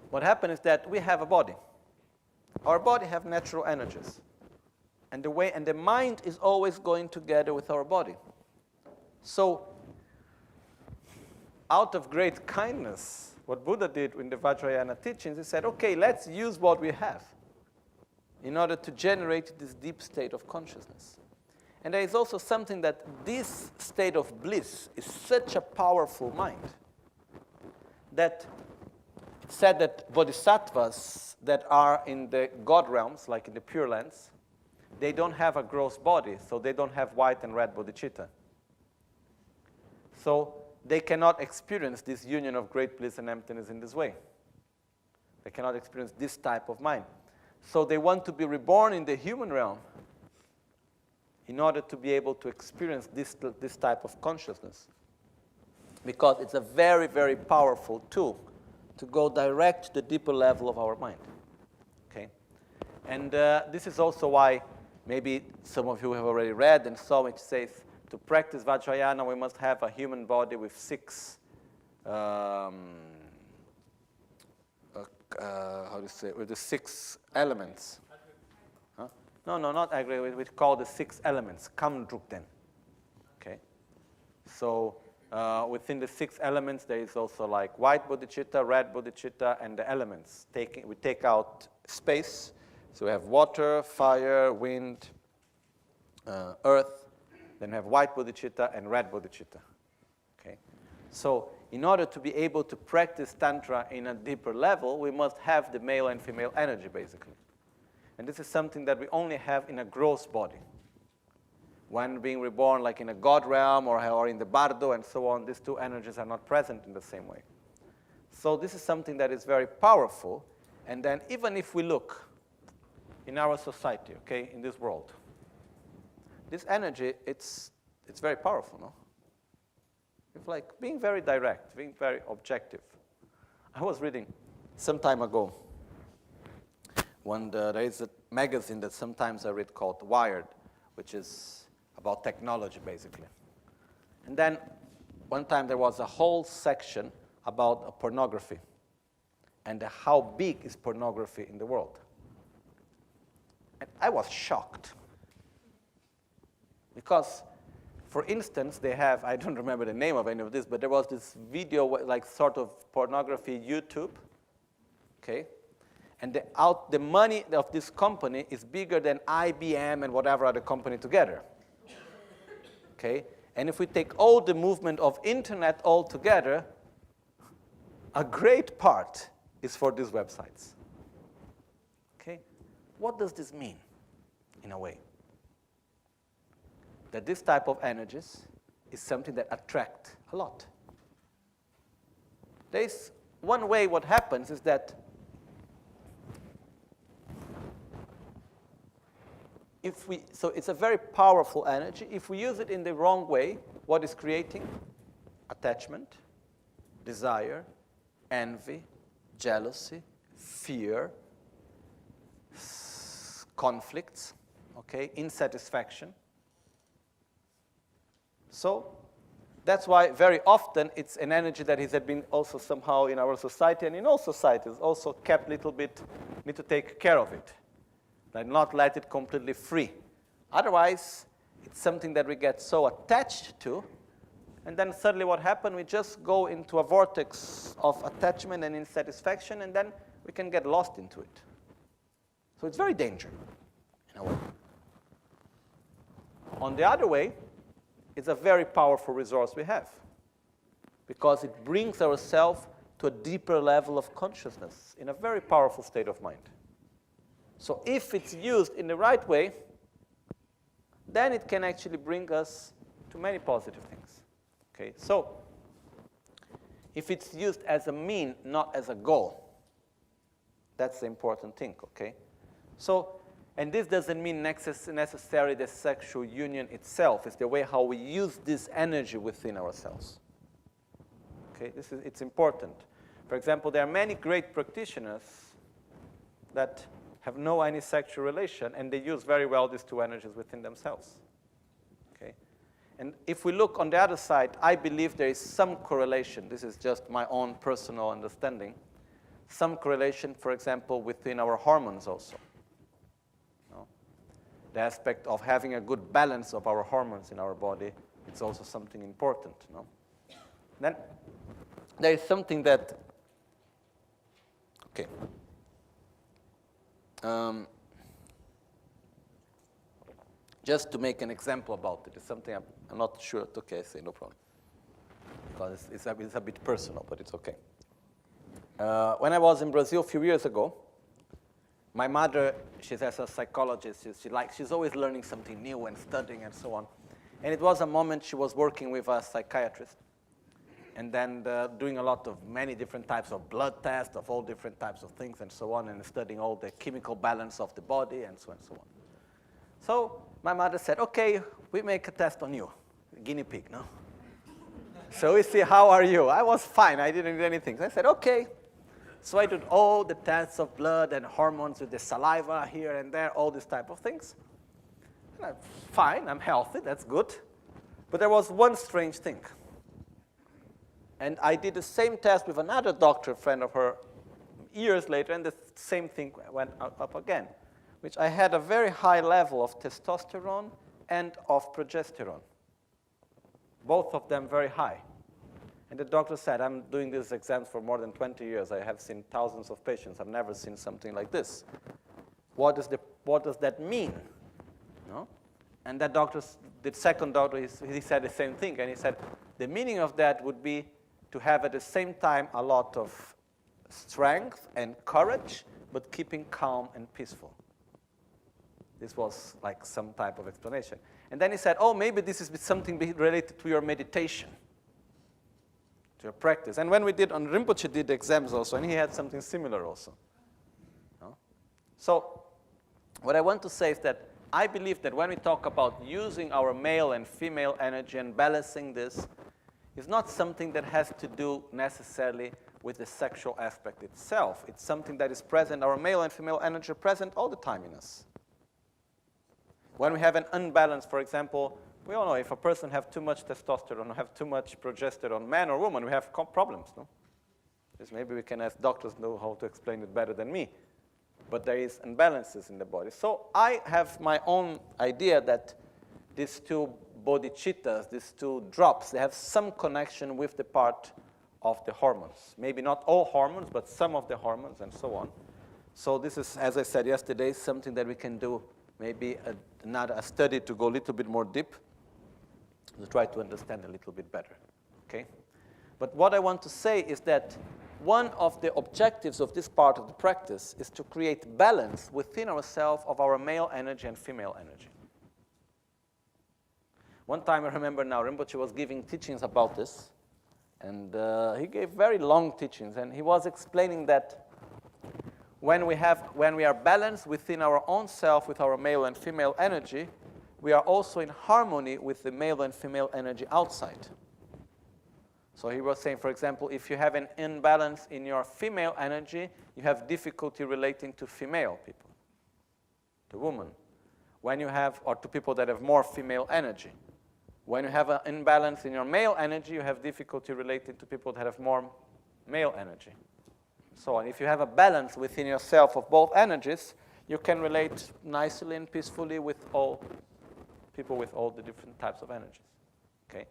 what happens is that we have a body. Our body have natural energies. And the mind is always going together with our body. So, out of great kindness, what Buddha did in the Vajrayana teachings, he said, okay, let's use what we have in order to generate this deep state of consciousness. And there is also something that this state of bliss is such a powerful mind that it's said that bodhisattvas that are in the God realms, like in the Pure Lands, they don't have a gross body, so they don't have white and red bodhicitta. So they cannot experience this union of great bliss and emptiness in this way. They cannot experience this type of mind. So they want to be reborn in the human realm in order to be able to experience this type of consciousness. Because it's a very, very powerful tool to go direct to the deeper level of our mind. Okay? And this is also why maybe some of you have already read and saw it says, to practice Vajrayana, we must have a human body with six, how do you say, with the 6 elements. Huh? No, not aggregate. We call the 6 elements, kamdrukden. Okay? So within the 6 elements, there is also like white bodhicitta, red bodhicitta, and the elements. We take out space. So we have water, fire, wind, earth. Then we have white bodhicitta and red bodhicitta. Okay? So in order to be able to practice Tantra in a deeper level, we must have the male and female energy, basically. And this is something that we only have in a gross body. When being reborn, like in a God realm or in the Bardo and so on, these 2 energies are not present in the same way. So this is something that is very powerful. And then even if we look in our society, okay, in this world, this energy, it's very powerful, no? It's like being very direct, being very objective. I was reading some time ago, there is a magazine that sometimes I read called Wired, which is about technology, basically. And then one time there was a whole section about pornography and how big is pornography in the world. And I was shocked. Because, for instance, they have, I don't remember the name of any of this, but there was this video, like sort of pornography YouTube, okay? And the money of this company is bigger than IBM and whatever other company together, okay? And if we take all the movement of internet all together, a great part is for these websites, okay? What does this mean, in a way? That this type of energies is something that attracts a lot. There is one way what happens is that so it's a very powerful energy. If we use it in the wrong way, what is creating? Attachment, desire, envy, jealousy, fear, conflicts, okay, insatisfaction. So that's why very often it's an energy that has been also somehow in our society and in all societies also kept a little bit, need to take care of it, like not let it completely free. Otherwise, it's something that we get so attached to, and then suddenly what happens, we just go into a vortex of attachment and insatisfaction, and then we can get lost into it. So it's very dangerous, in a way. On the other way, it's a very powerful resource we have, because it brings ourselves to a deeper level of consciousness in a very powerful state of mind. So if it's used in the right way, then it can actually bring us to many positive things. Okay, so if it's used as a mean, not as a goal, that's the important thing, okay? So, and this doesn't mean necessarily the sexual union itself. It's the way how we use this energy within ourselves. Okay, it's important. For example, there are many great practitioners that have no any sexual relation, and they use very well these 2 energies within themselves. Okay, and if we look on the other side, I believe there is some correlation. This is just my own personal understanding. some correlation, for example, within our hormones also. No? The aspect of having a good balance of our hormones in our body, it's also something important. No? Then there is something that, okay. Just to make an example about it, it's something I'm not sure. Okay, I say no problem. Because it's a bit personal, but it's okay. When I was in Brazil a few years ago, my mother, she's as a psychologist, she's always learning something new and studying and so on. And it was a moment she was working with a psychiatrist, and then doing a lot of many different types of blood tests of all different types of things and so on, and studying all the chemical balance of the body and so on. So my mother said, okay, we make a test on you, guinea pig, no? So we see, how are you? I was fine, I didn't do anything. So I said, okay. So I did all the tests of blood and hormones with the saliva here and there, all these type of things. And I'm fine, I'm healthy, that's good. But there was one strange thing. And I did the same test with another doctor, friend of her, years later, and the same thing went up again, which I had a very high level of testosterone and of progesterone. Both of them very high. And the doctor said, I'm doing these exams for more than 20 years. I have seen thousands of patients. I've never seen something like this. What does that mean? No? And that doctor, the second doctor, he said the same thing. And he said, the meaning of that would be to have at the same time a lot of strength and courage, but keeping calm and peaceful. This was like some type of explanation. And then he said, oh, maybe this is something related to your meditation, to your practice. And when we did, on Rinpoche did the exams also, and he had something similar also. No? So what I want to say is that I believe that when we talk about using our male and female energy and balancing this, it's not something that has to do necessarily with the sexual aspect itself. It's something that is present, our male and female energy are present all the time in us. When we have an unbalance, for example, we all know if a person has too much testosterone or have too much progesterone, man or woman, we have problems, no? Because maybe we can ask doctors know how to explain it better than me. But there is imbalances in the body. So I have my own idea that these two bodhicittas, these two drops, they have some connection with the part of the hormones. Maybe not all hormones, but some of the hormones and so on. So this is, as I said yesterday, something that we can do, maybe a study to go a little bit more deep, to try to understand a little bit better, okay? But what I want to say is that one of the objectives of this part of the practice is to create balance within ourselves of our male energy and female energy. One time, I remember now, Rinpoche was giving teachings about this, and he gave very long teachings, and he was explaining that when we are balanced within our own self with our male and female energy, we are also in harmony with the male and female energy outside. So he was saying, for example, if you have an imbalance in your female energy, you have difficulty relating to female people, to women. When you have, or to people that have more female energy. When you have an imbalance in your male energy, you have difficulty relating to people that have more male energy. So if you have a balance within yourself of both energies, you can relate nicely and peacefully with all people with all the different types of energies. Okay?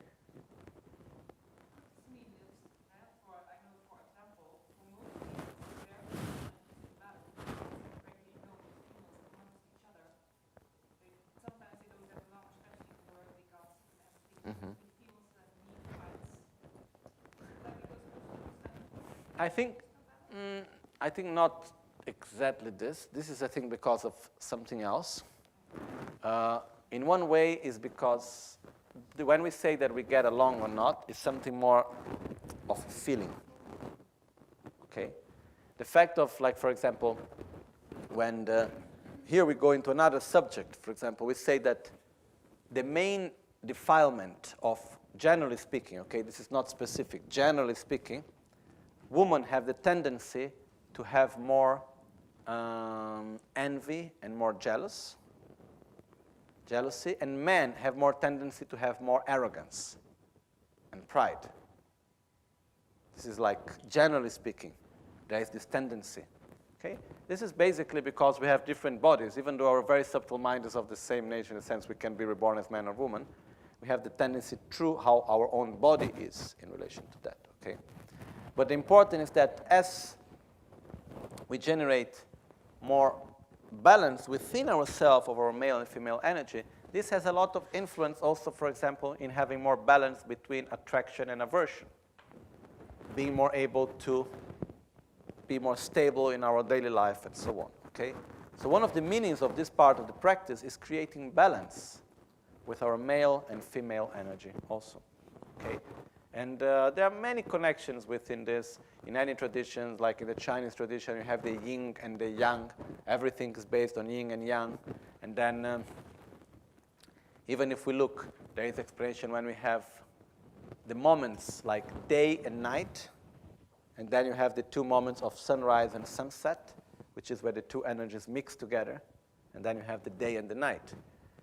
I think not exactly this. This is, I think, because of something else. In one way is because when we say that we get along or not, it's something more of a feeling. Okay? The fact of, like, for example, when here we go into another subject, for example, we say that the main defilement of, generally speaking, okay, this is not specific, generally speaking, women have the tendency to have more envy and more jealousy, and men have more tendency to have more arrogance and pride. This is like, generally speaking. there is this tendency. Okay? This is basically because we have different bodies. Even though our very subtle mind is of the same nature, in the sense we can be reborn as man or woman, we have the tendency through how our own body is in relation to that. Okay? But the important is that as we generate more balance within ourselves of our male and female energy, this has a lot of influence also, for example, in having more balance between attraction and aversion, being more able to be more stable in our daily life and so on. Okay? So one of the meanings of this part of the practice is creating balance with our male and female energy also. Okay? And there are many connections within this. In any traditions, like in the Chinese tradition, you have the yin and the yang. Everything is based on yin and yang. And then even if we look, there is explanation when we have the moments like day and night, and then you have the two moments of sunrise and sunset, which is where the two energies mix together, and then you have the day and the night.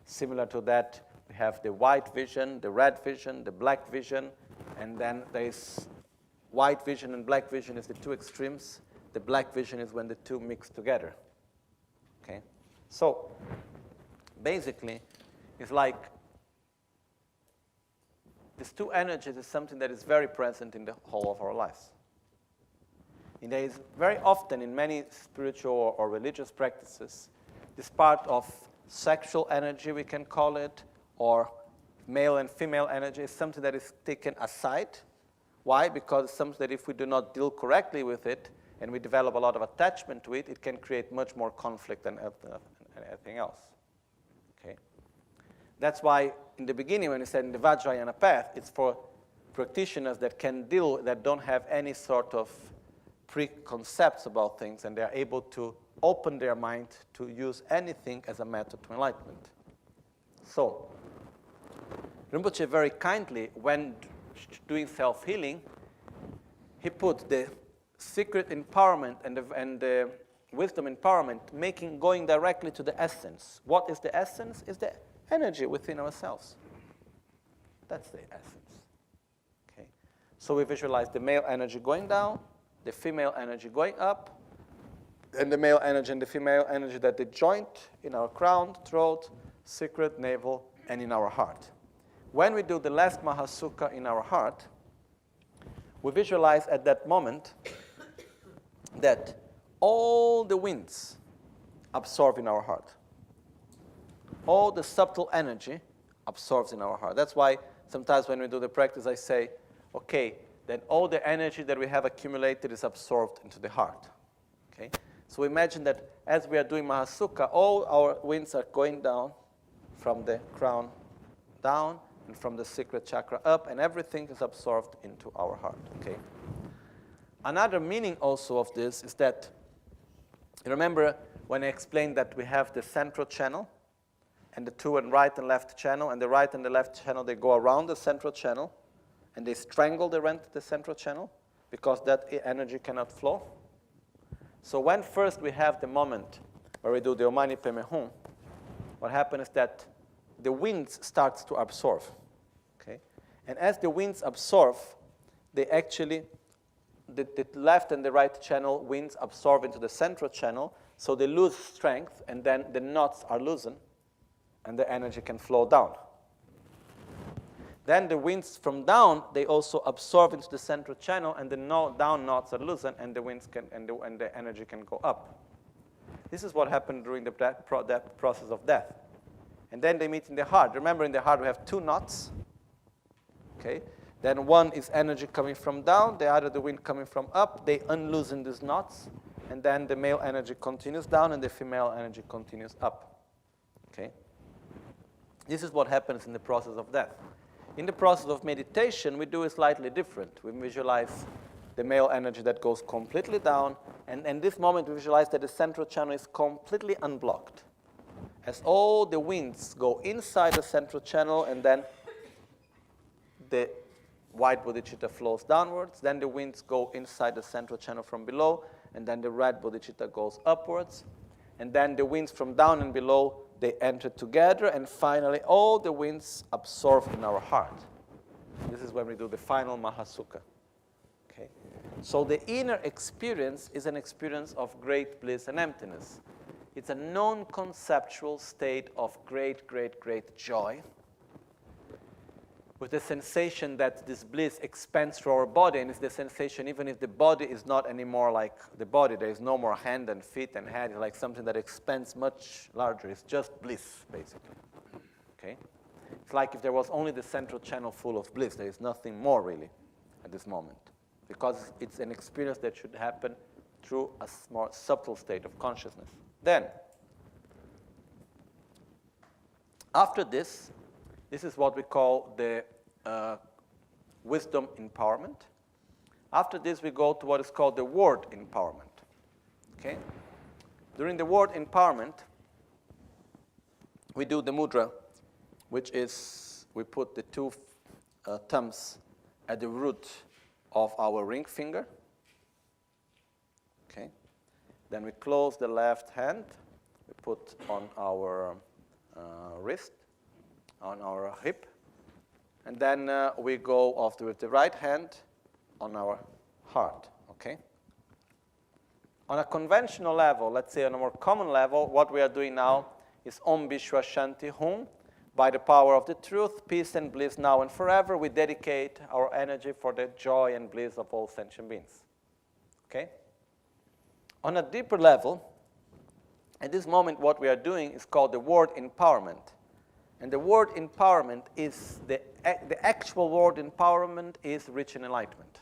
Similar to that, we have the white vision, the red vision, the black vision, and then there is white vision and black vision is the two extremes. The black vision is when the two mix together. Okay? So basically, it's like these two energies is something that is very present in the whole of our lives. And there is very often in many spiritual or religious practices, this part of sexual energy, we can call it, or male and female energy is something that is taken aside. Why? Because it's something that if we do not deal correctly with it and we develop a lot of attachment to it, it can create much more conflict than anything else. Okay? That's why in the beginning when we said in the Vajrayana path, it's for practitioners that can deal, that don't have any sort of preconcepts about things, and they are able to open their mind to use anything as a method to enlightenment. So, Rinpoche very kindly, when doing self-healing, he put the secret empowerment and the wisdom empowerment, going directly to the essence. What is the essence? Is the energy within ourselves. That's the essence. Okay. So we visualize the male energy going down, the female energy going up, and the male energy and the female energy that they joint in our crown, throat, secret, navel, and in our heart. When we do the last Mahasukha in our heart, we visualize at that moment that all the winds absorb in our heart. All the subtle energy absorbs in our heart. That's why sometimes when we do the practice, I say, okay, then all the energy that we have accumulated is absorbed into the heart. Okay? So imagine that as we are doing Mahasukha, all our winds are going down from the crown down and from the secret chakra up, and everything is absorbed into our heart. Okay? Another meaning also of this is that, you remember when I explained that we have the central channel and the two and right and left channel, and the right and the left channel, they go around the central channel, and they strangle the central channel because that energy cannot flow. So when first we have the moment where we do the Omani Peme Hum, what happens is that the winds starts to absorb. Okay? And as the winds absorb, they actually, the left and the right channel winds absorb into the central channel, so they lose strength, and then the knots are loosened, and the energy can flow down. Then the winds from down, they also absorb into the central channel, and the down knots are loosened, and the winds can and the energy can go up. This is what happened during the process of death. And then they meet in the heart. Remember, in the heart we have two knots. Okay. Then one is energy coming from down, the other the wind coming from up. They unloosen these knots, and then the male energy continues down, and the female energy continues up. Okay. This is what happens in the process of death. In the process of meditation, we do it slightly different. We visualize the male energy that goes completely down, and in this moment we visualize that the central channel is completely unblocked. As all the winds go inside the central channel, and then the white bodhicitta flows downwards, then the winds go inside the central channel from below, and then the red bodhicitta goes upwards, and then the winds from down and below, they enter together, and finally all the winds absorb in our heart. This is when we do the final Mahasukha. Okay? So the inner experience is an experience of great bliss and emptiness. It's a non-conceptual state of great, great, great joy, with the sensation that this bliss expands through our body, and it's the sensation even if the body is not anymore like the body, there is no more hand and feet and head, it's like something that expands much larger. It's just bliss, basically. Okay? It's like if there was only the central channel full of bliss. There is nothing more, really, at this moment, because it's an experience that should happen through a more subtle state of consciousness. Then, after this is what we call the wisdom empowerment. After this, we go to what is called the word empowerment. Okay? During the word empowerment, we do the mudra, which is we put the two thumbs at the root of our ring finger. Okay? Then we close the left hand. We put on our wrist, on our hip, and then we go off with the right hand on our heart, okay? On a conventional level, let's say on a more common level, what we are doing now is Om Vishwa Shanti Hum. By the power of the truth, peace and bliss now and forever, we dedicate our energy for the joy and bliss of all sentient beings, okay? On a deeper level, at this moment what we are doing is called the word empowerment. And the word empowerment is, the actual word empowerment is rich in enlightenment.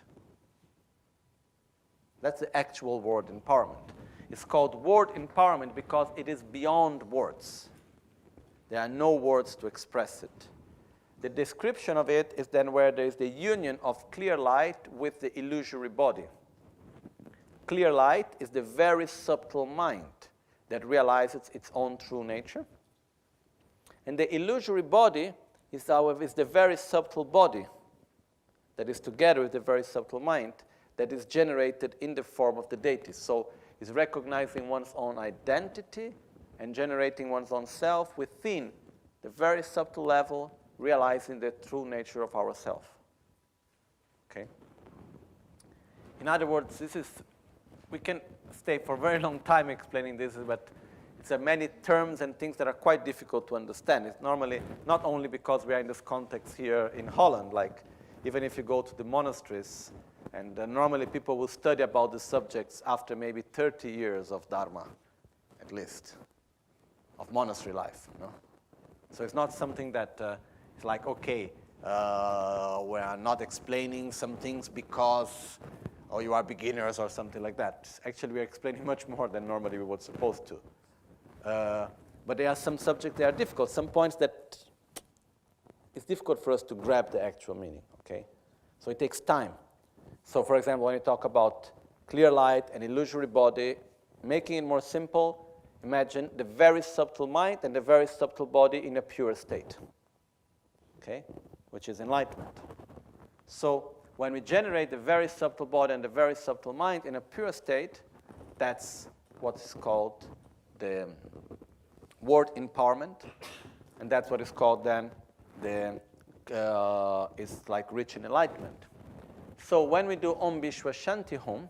That's the actual word empowerment. It's called word empowerment because it is beyond words. There are no words to express it. The description of it is then where there is the union of clear light with the illusory body. Clear light is the very subtle mind that realizes its own true nature. And the illusory body is the very subtle body that is together with the very subtle mind that is generated in the form of the deity. So it's recognizing one's own identity and generating one's own self within the very subtle level, realizing the true nature of ourself. Okay? In other words, we can stay for a very long time explaining this, but there are many terms and things that are quite difficult to understand. It's normally not only because we are in this context here in Holland, like even if you go to the monasteries, and normally people will study about the subjects after maybe 30 years of Dharma, at least, of monastery life. You know? So it's not something that it's like, okay, we are not explaining some things because you are beginners or something like that. Actually, we are explaining much more than normally we were supposed to. But there are some subjects that are difficult, some points that it's difficult for us to grab the actual meaning, okay? So it takes time. So for example, when you talk about clear light and illusory body, making it more simple, imagine the very subtle mind and the very subtle body in a pure state, okay? Which is enlightenment. So when we generate the very subtle body and the very subtle mind in a pure state, that's what's called the word empowerment, and that's what is called then is like rich in enlightenment. So when we do Om Vishwa Shanti Hum,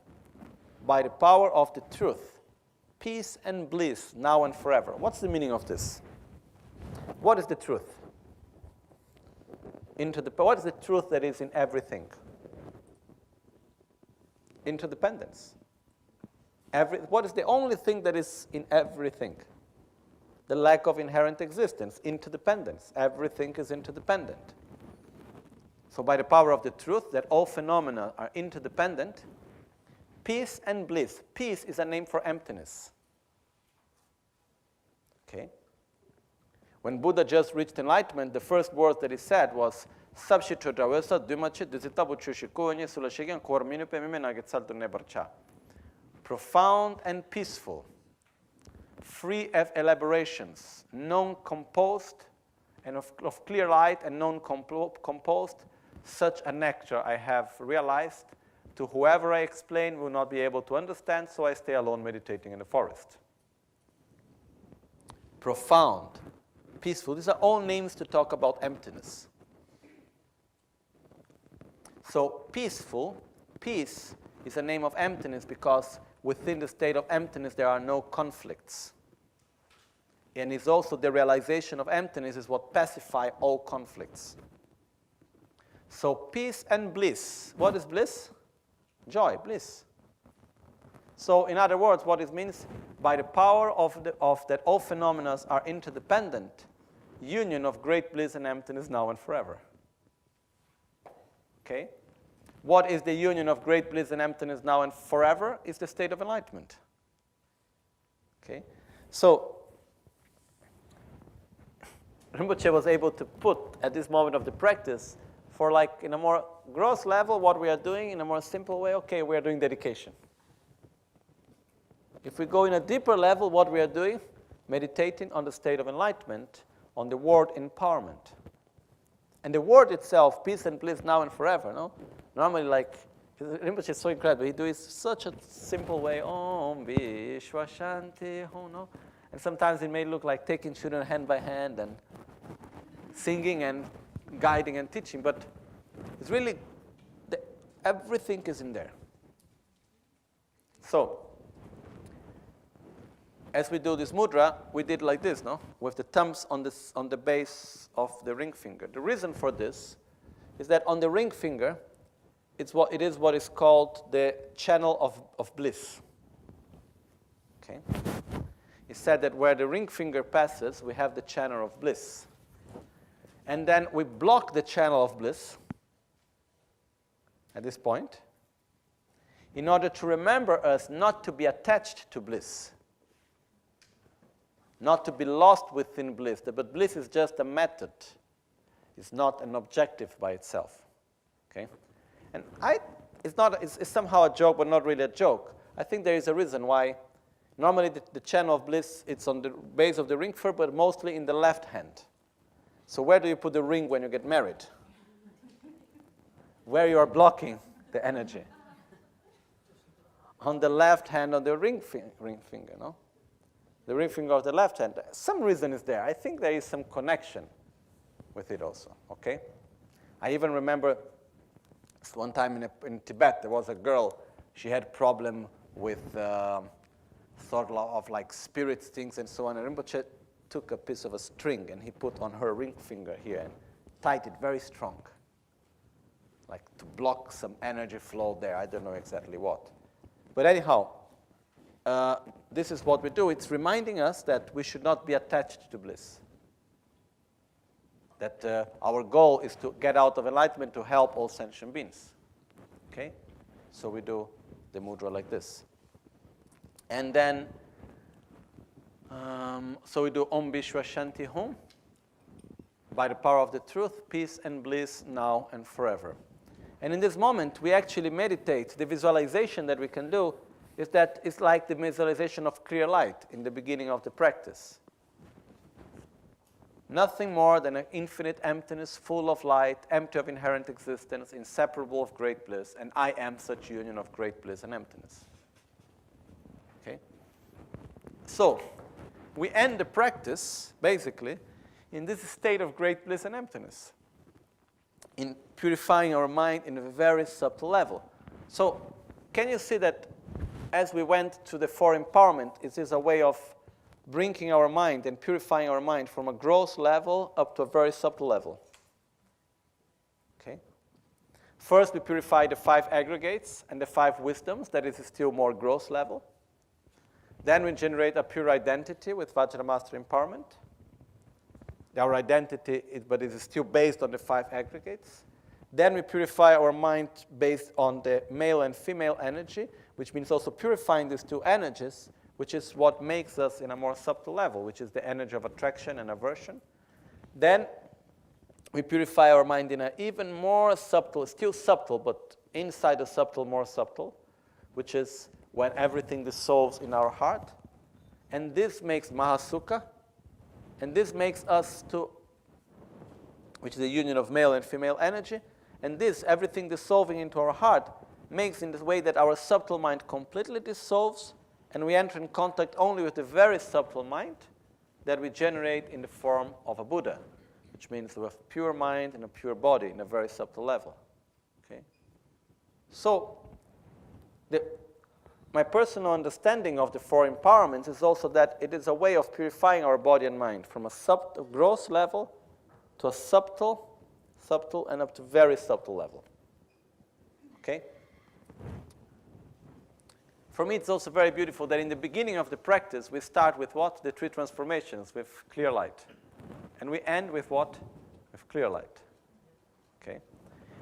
by the power of the truth, peace and bliss now and forever. What's the meaning of this? What is the truth? What is the truth that is in everything? Interdependence. What is the only thing that is in everything? The lack of inherent existence, interdependence. Everything is interdependent. So by the power of the truth that all phenomena are interdependent, peace and bliss. Peace is a name for emptiness. Okay? When Buddha just reached enlightenment, the first word that he said was profound and peaceful, free of elaborations, non-composed, and of clear light and non-composed, such a nectar I have realized, to whoever I explain will not be able to understand, so I stay alone meditating in the forest. Profound, peaceful, these are all names to talk about emptiness. So peaceful, peace is a name of emptiness because within the state of emptiness there are no conflicts. And it's also the realization of emptiness is what pacifies all conflicts. So peace and bliss. What is bliss? Joy, bliss. So in other words, what it means, by the power of that all phenomena are interdependent, union of great bliss and emptiness now and forever. Okay? What is the union of great bliss and emptiness now and forever? Is the state of enlightenment. Okay? So Rinpoche was able to put at this moment of the practice, for like in a more gross level, what we are doing in a more simple way, okay, we are doing dedication. If we go in a deeper level, what we are doing, meditating on the state of enlightenment, on the word empowerment. And the word itself, peace and bliss now and forever, no? Normally, like, Rinpoche is so incredible. He does it such a simple way, Om Vishwa Shanti, Om, no? And sometimes it may look like taking children hand by hand and singing and guiding and teaching, but it's really, everything is in there. So, as we do this mudra, we did like this, no? With the thumbs on the base of the ring finger. The reason for this is that on the ring finger, it is what is called the channel of bliss. Okay? It's said that where the ring finger passes, we have the channel of bliss. And then we block the channel of bliss at this point in order to remember us not to be attached to bliss. Not to be lost within bliss. But bliss is just a method. It's not an objective by itself. Okay? And it's somehow a joke, but not really a joke. I think there is a reason why normally the channel of bliss, it's on the base of the ring finger, but mostly in the left hand. So where do you put the ring when you get married? Where you are blocking the energy. On the left hand on the ring finger, no? The ring finger of the left hand. Some reason is there. I think there is some connection with it also, okay? I even remember one time in Tibet, there was a girl, she had problem with sort of like spirits things and so on, and Rinpoche took a piece of a string and he put on her ring finger here and tied it very strong, like to block some energy flow there. I don't know exactly what. But anyhow, this is what we do. It's reminding us that we should not be attached to bliss. That our goal is to get out of enlightenment to help all sentient beings. Okay? So we do the mudra like this. And then, so we do Om Vishwa Shanti Hum. By the power of the truth, peace and bliss now and forever. And in this moment, we actually meditate. The visualization that we can do is that it's like the visualization of clear light in the beginning of the practice. Nothing more than an infinite emptiness, full of light, empty of inherent existence, inseparable of great bliss, and I am such union of great bliss and emptiness. Okay? So, we end the practice, basically, in this state of great bliss and emptiness, in purifying our mind in a very subtle level. So, can you see that as we went to the four empowerment, it is a way of bringing our mind and purifying our mind from a gross level up to a very subtle level. Okay? First, we purify the 5 aggregates and the 5 wisdoms, that is still more gross level. Then we generate a pure identity with Vajrayana Master Empowerment. Our identity, but it is still based on the 5 aggregates. Then we purify our mind based on the male and female energy, which means also purifying these 2 energies, which is what makes us in a more subtle level, which is the energy of attraction and aversion. Then we purify our mind in an even more subtle, still subtle, but inside the subtle, more subtle, which is when everything dissolves in our heart. And this makes Mahasukha, and this makes us to, which is the union of male and female energy, and this, everything dissolving into our heart, makes in this way that our subtle mind completely dissolves, and we enter in contact only with the very subtle mind that we generate in the form of a Buddha, which means we have pure mind and a pure body in a very subtle level. Okay? So, my personal understanding of the four empowerments is also that it is a way of purifying our body and mind from a gross level to a subtle, and up to very subtle level. Okay? For me, it's also very beautiful that in the beginning of the practice, we start with what? The three transformations, with clear light. And we end with what? With clear light. Okay?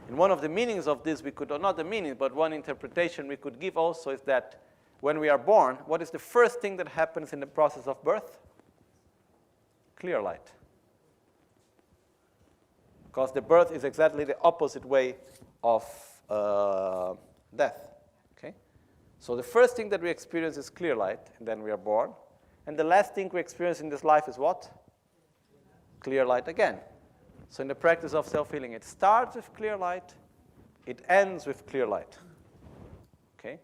And one of the meanings of this, or not the meaning, but one interpretation we could give also is that when we are born, what is the first thing that happens in the process of birth? Clear light. Because the birth is exactly the opposite way of death. Okay? So the first thing that we experience is clear light, and then we are born. And the last thing we experience in this life is what? Clear light again. So in the practice of self-healing, it starts with clear light, it ends with clear light. Okay?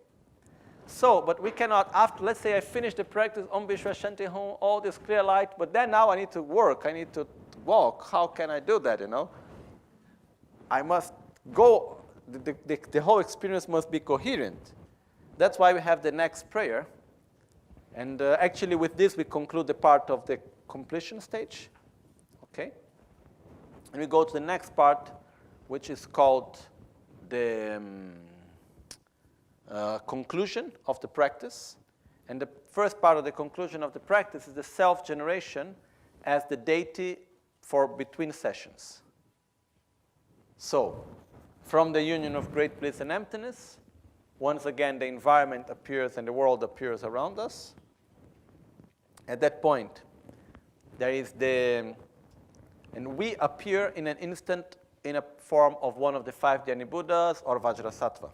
So, but we cannot, after, let's say I finish the practice, Om Vishwa Shanti Hum, all this clear light, but then now I need to work, I need to walk. How can I do that, I must go, the whole experience must be coherent. That's why we have the next prayer. And actually with this we conclude the part of the completion stage. Okay? And we go to the next part, which is called the conclusion of the practice. And the first part of the conclusion of the practice is the self-generation as the deity for between sessions. So, from the union of great bliss and emptiness, once again the environment appears and the world appears around us. At that point, there is and we appear in an instant in a form of one of the 5 Dhyani Buddhas or Vajrasattva,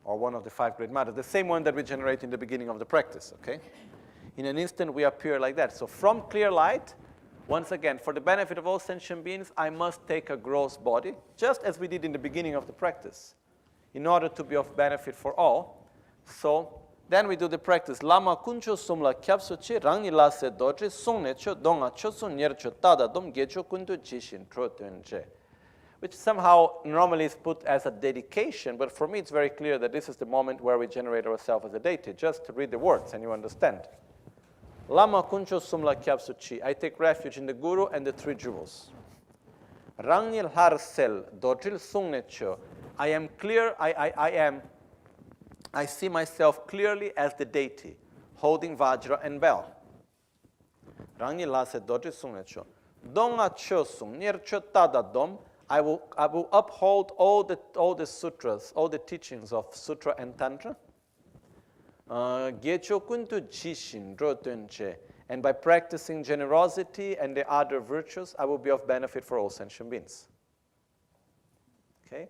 or one of the 5 great masters, the same one that we generate in the beginning of the practice, okay? In an instant, we appear like that. So from clear light, once again, for the benefit of all sentient beings, I must take a gross body, just as we did in the beginning of the practice, in order to be of benefit for all. So then we do the practice. Lama kuncho sumla kyapsuchi rangi lase doji sungne cho donga cho sun nyer cho tada dom gecho kuntu jishin trotunje. Which somehow normally is put as a dedication, but for me it's very clear that this is the moment where we generate ourselves as a deity. Just to read the words and you understand. Lama kuncho sumla kyapsuchi. I take refuge in the Guru and the 3 jewels. Rangi harsel dojil sungne cho. I am clear, I see myself clearly as the deity, holding Vajra and bell. Rangi lase doji sungnecho. Donga cho sung nyer cho tada dom. I will uphold all the sutras, all the teachings of Sutra and Tantra. Gecho kuntu jishin rotunche. And by practicing generosity and the other virtues, I will be of benefit for all sentient beings. Okay?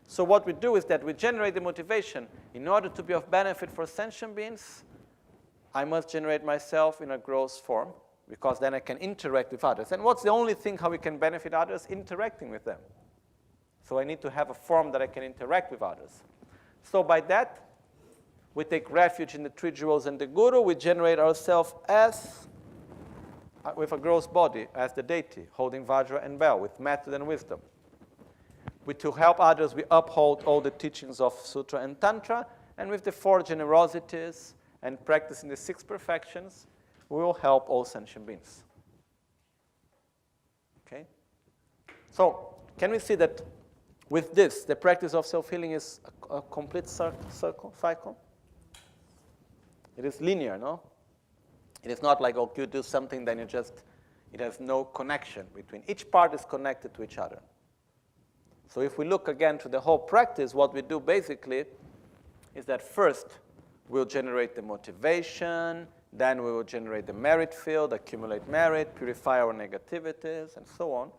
So what we do is that we generate the motivation. In order to be of benefit for sentient beings, I must generate myself in a gross form, because then I can interact with others. And what's the only thing how we can benefit others? Interacting with them. So I need to have a form that I can interact with others. So by that, we take refuge in the 3 jewels and the Guru. We generate ourselves as, with a gross body, as the deity, holding Vajra and bell, with method and wisdom. To help others, we uphold all the teachings of Sutra and Tantra, and with the 4 generosities and practicing the 6 perfections, we will help all sentient beings. Okay? So, can we see that with this, the practice of self-healing is a complete cycle? It is linear, no? It is not like, okay, you do something, then it has no connection between. Each part is connected to each other. So if we look again to the whole practice, what we do basically is that first we'll generate the motivation, then we will generate the merit field, accumulate merit, purify our negativities, and so on.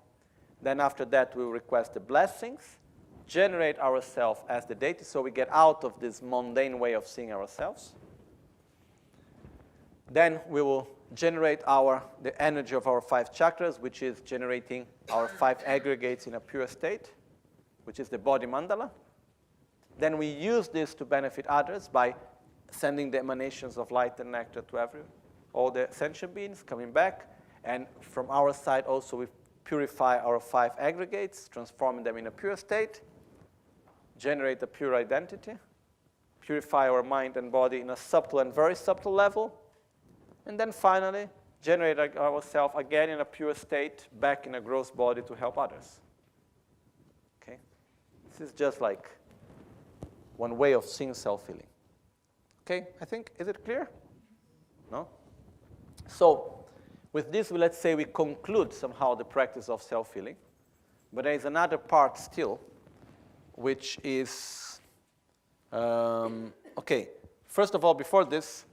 Then after that, we will request the blessings, generate ourselves as the deity, so we get out of this mundane way of seeing ourselves. Then we will generate the energy of our 5 chakras, which is generating our 5 aggregates in a pure state, which is the body mandala. Then we use this to benefit others by sending the emanations of light and nectar to all the sentient beings coming back. And from our side also, we purify our 5 aggregates, transforming them in a pure state, generate a pure identity, purify our mind and body in a subtle and very subtle level, and then finally generate ourselves again in a pure state, back in a gross body to help others. Okay? This is just like one way of seeing self-healing. Okay, I think, is it clear? No? So, with this, let's say we conclude somehow the practice of self-healing, but there is another part still, which is, okay, first of all, before this,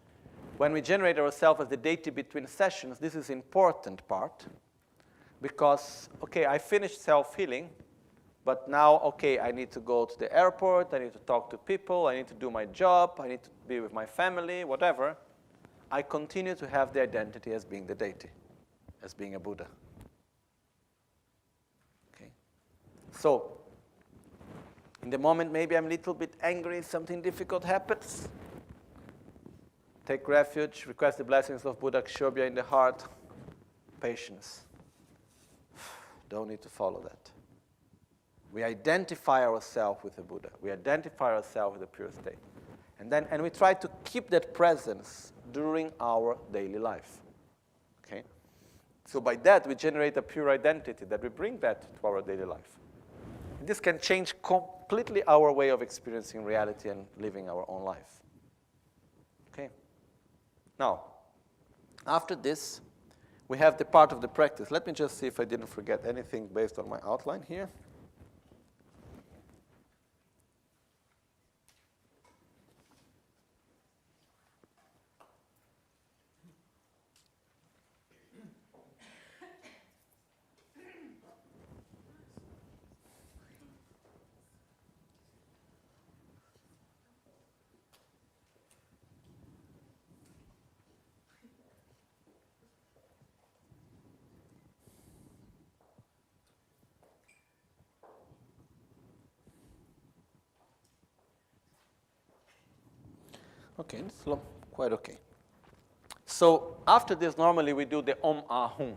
when we generate ourselves as the deity between sessions, this is important part, because, okay, I finished self-healing, but now, okay, I need to go to the airport, I need to talk to people, I need to do my job, I need to be with my family, whatever. I continue to have the identity as being the deity, as being a Buddha. Okay? So, in the moment maybe I'm a little bit angry, something difficult happens. Take refuge, request the blessings of Buddha Kshobhya in the heart. Patience. Don't need to follow that. We identify ourselves with the Buddha. We identify ourselves with the pure state. And we try to keep that presence during our daily life. Okay? So by that, we generate a pure identity that we bring that to our daily life. And this can change completely our way of experiencing reality and living our own life. Okay? Now, after this, we have the part of the practice. Let me just see if I didn't forget anything based on my outline here. Okay, it's quite okay. So after this, normally we do the Om Ah Hum,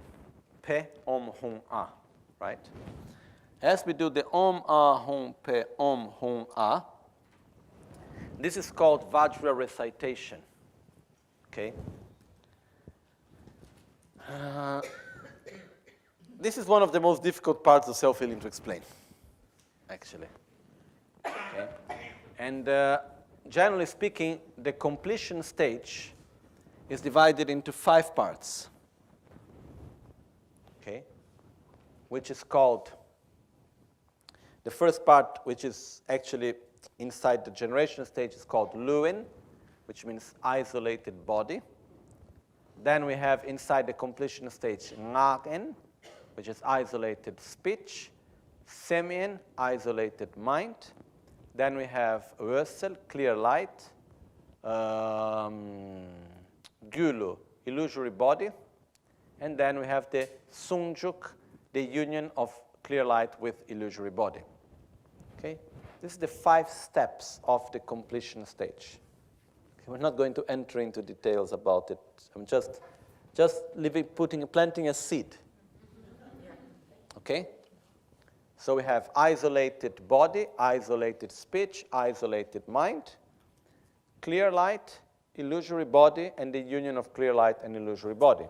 Pe Om Hum Ah, right? As we do the Om Ah Hum Pe Om Hum Ah, this is called Vajra recitation. Okay. This is one of the most difficult parts of self-healing to explain, actually. Okay. And generally speaking, the completion stage is divided into 5 parts, okay, which is called, the first part, which is actually inside the generation stage, is called Luin, which means isolated body. Then we have inside the completion stage Ngaken, which is isolated speech, Semien, isolated mind. Then we have Ursel, clear light, Gulu, illusory body, and then we have the Sungjuk, the union of clear light with illusory body. Okay? This is the 5 steps of the completion stage. Okay, we're not going to enter into details about it. I'm just planting a seed. Okay? So we have isolated body, isolated speech, isolated mind, clear light, illusory body, and the union of clear light and illusory body.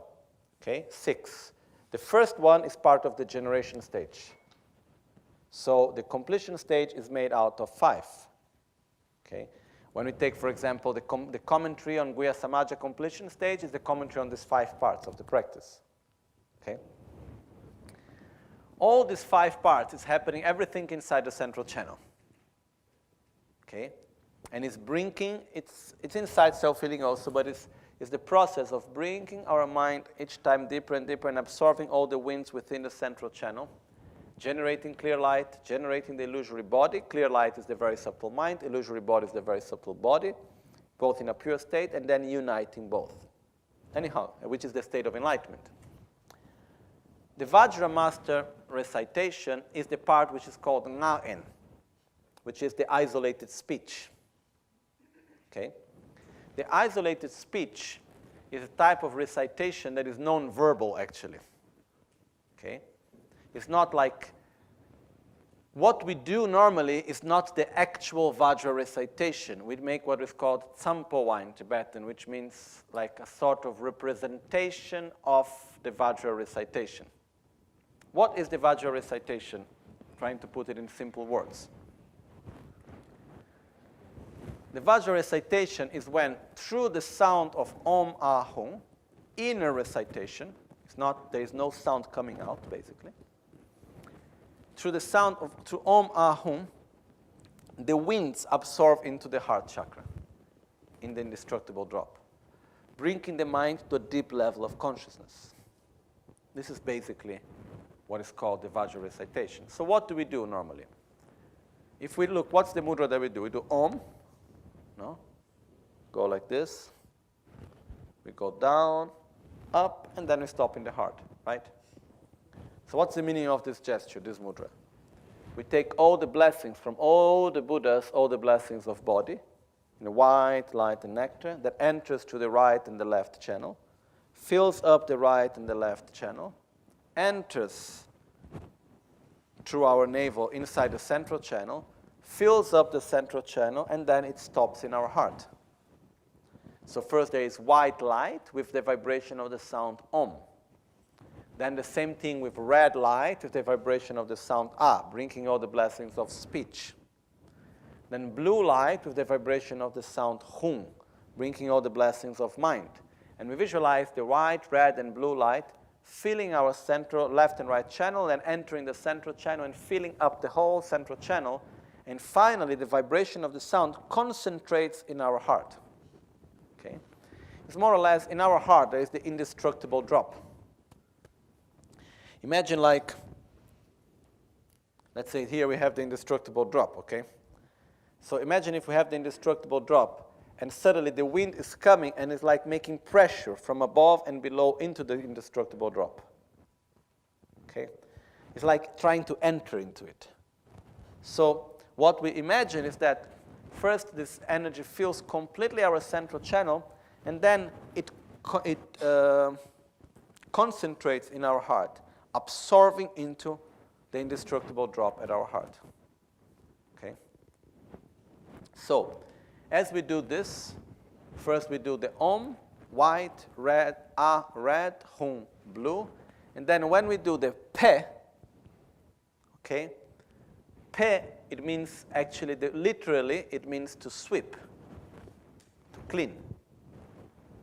Okay, 6. The first one is part of the generation stage. So the completion stage is made out of 5. Okay, when we take, for example, the commentary on Guhya Samaja completion stage is the commentary on these 5 parts of the practice. Okay. All these 5 parts is happening, everything inside the central channel. Okay? And it's inside self-healing also, but it's the process of bringing our mind each time deeper and deeper and absorbing all the winds within the central channel, generating clear light, generating the illusory body. Clear light is the very subtle mind, illusory body is the very subtle body, both in a pure state, and then uniting both. Anyhow, which is the state of enlightenment. The Vajra Master recitation is the part which is called Ngaen, which is the isolated speech. Okay? The isolated speech is a type of recitation that is non-verbal, actually. Okay? It's not like What we do normally is not the actual Vajra recitation. We make what is called Tsampowa in Tibetan, which means like a sort of representation of the Vajra recitation. What is the Vajra recitation? Trying to put it in simple words. The Vajra recitation is when, through the sound of Om Ahum, inner recitation, there is no sound coming out, basically. Through the sound of Om Ahum, the winds absorb into the heart chakra, in the indestructible drop, bringing the mind to a deep level of consciousness. This is basically what is called the Vajra recitation. So what do we do normally? If we look, what's the mudra that we do? We do Om, no? Go like this. We go down, up, and then we stop in the heart, right? So what's the meaning of this gesture, this mudra? We take all the blessings from all the Buddhas, all the blessings of body, the white, light, and nectar, that enters through the right and the left channel, fills up the right and the left channel, enters through our navel inside the central channel, fills up the central channel, and then it stops in our heart. So first there is white light with the vibration of the sound Om. Then the same thing with red light with the vibration of the sound A, bringing all the blessings of speech. Then blue light with the vibration of the sound Hum, bringing all the blessings of mind. And we visualize the white, red, and blue light filling our central left and right channel and entering the central channel and filling up the whole central channel. And finally, the vibration of the sound concentrates in our heart. Okay? It's more or less, in our heart, there is the indestructible drop. Imagine like, let's say here we have the indestructible drop, okay? So imagine if we have the indestructible drop, and suddenly the wind is coming and it's like making pressure from above and below into the indestructible drop. Okay? It's like trying to enter into it. So what we imagine is that first this energy fills completely our central channel, and then it concentrates in our heart, absorbing into the indestructible drop at our heart. Okay? So, as we do this, first we do the Om, white, red, A, red, Hum, blue. And then when we do the Pe, okay, Pe, it means actually, literally, it means to sweep, to clean.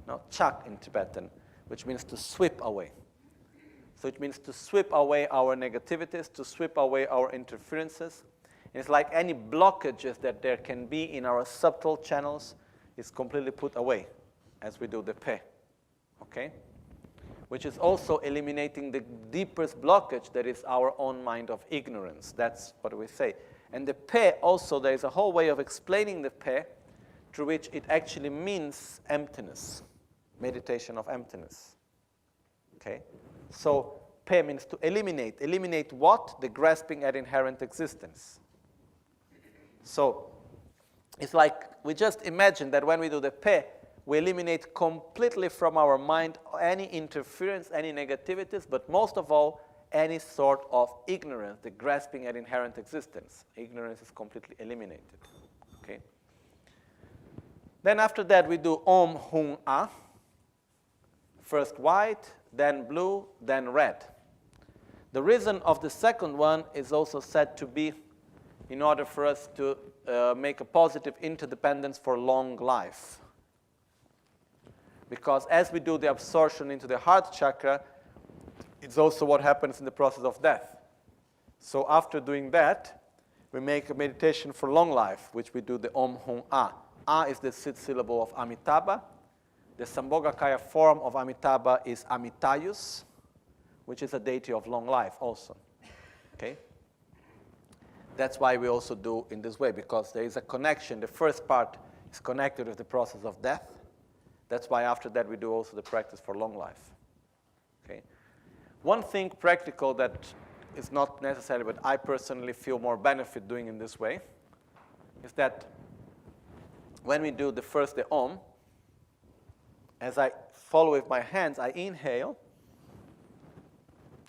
Now, Chak in Tibetan, which means to sweep away. So it means to sweep away our negativities, to sweep away our interferences. And it's like any blockages that there can be in our subtle channels is completely put away as we do the Pe. Okay? Which is also eliminating the deepest blockage that is our own mind of ignorance. That's what we say. And the Pe also, there is a whole way of explaining the Pe through which it actually means emptiness, meditation of emptiness. Okay? So, Pe means to eliminate. Eliminate what? The grasping at inherent existence. So, it's like we just imagine that when we do the Pe, we eliminate completely from our mind any interference, any negativities, but most of all, any sort of ignorance, the grasping at inherent existence. Ignorance is completely eliminated. Okay? Then after that, we do Om, Hum, A. First white, then blue, then red. The reason of the second one is also said to be in order for us to make a positive interdependence for long life. Because as we do the absorption into the heart chakra, it's also what happens in the process of death. So after doing that, we make a meditation for long life, which we do the Om Hum A. A is the 6th syllable of Amitabha. The Sambhogakaya form of Amitabha is Amitayus, which is a deity of long life also. Okay? That's why we also do in this way, because there is a connection. The first part is connected with the process of death. That's why after that we do also the practice for long life. Okay? One thing practical that is not necessary, but I personally feel more benefit doing in this way, is that when we do the Om, as I follow with my hands, I inhale,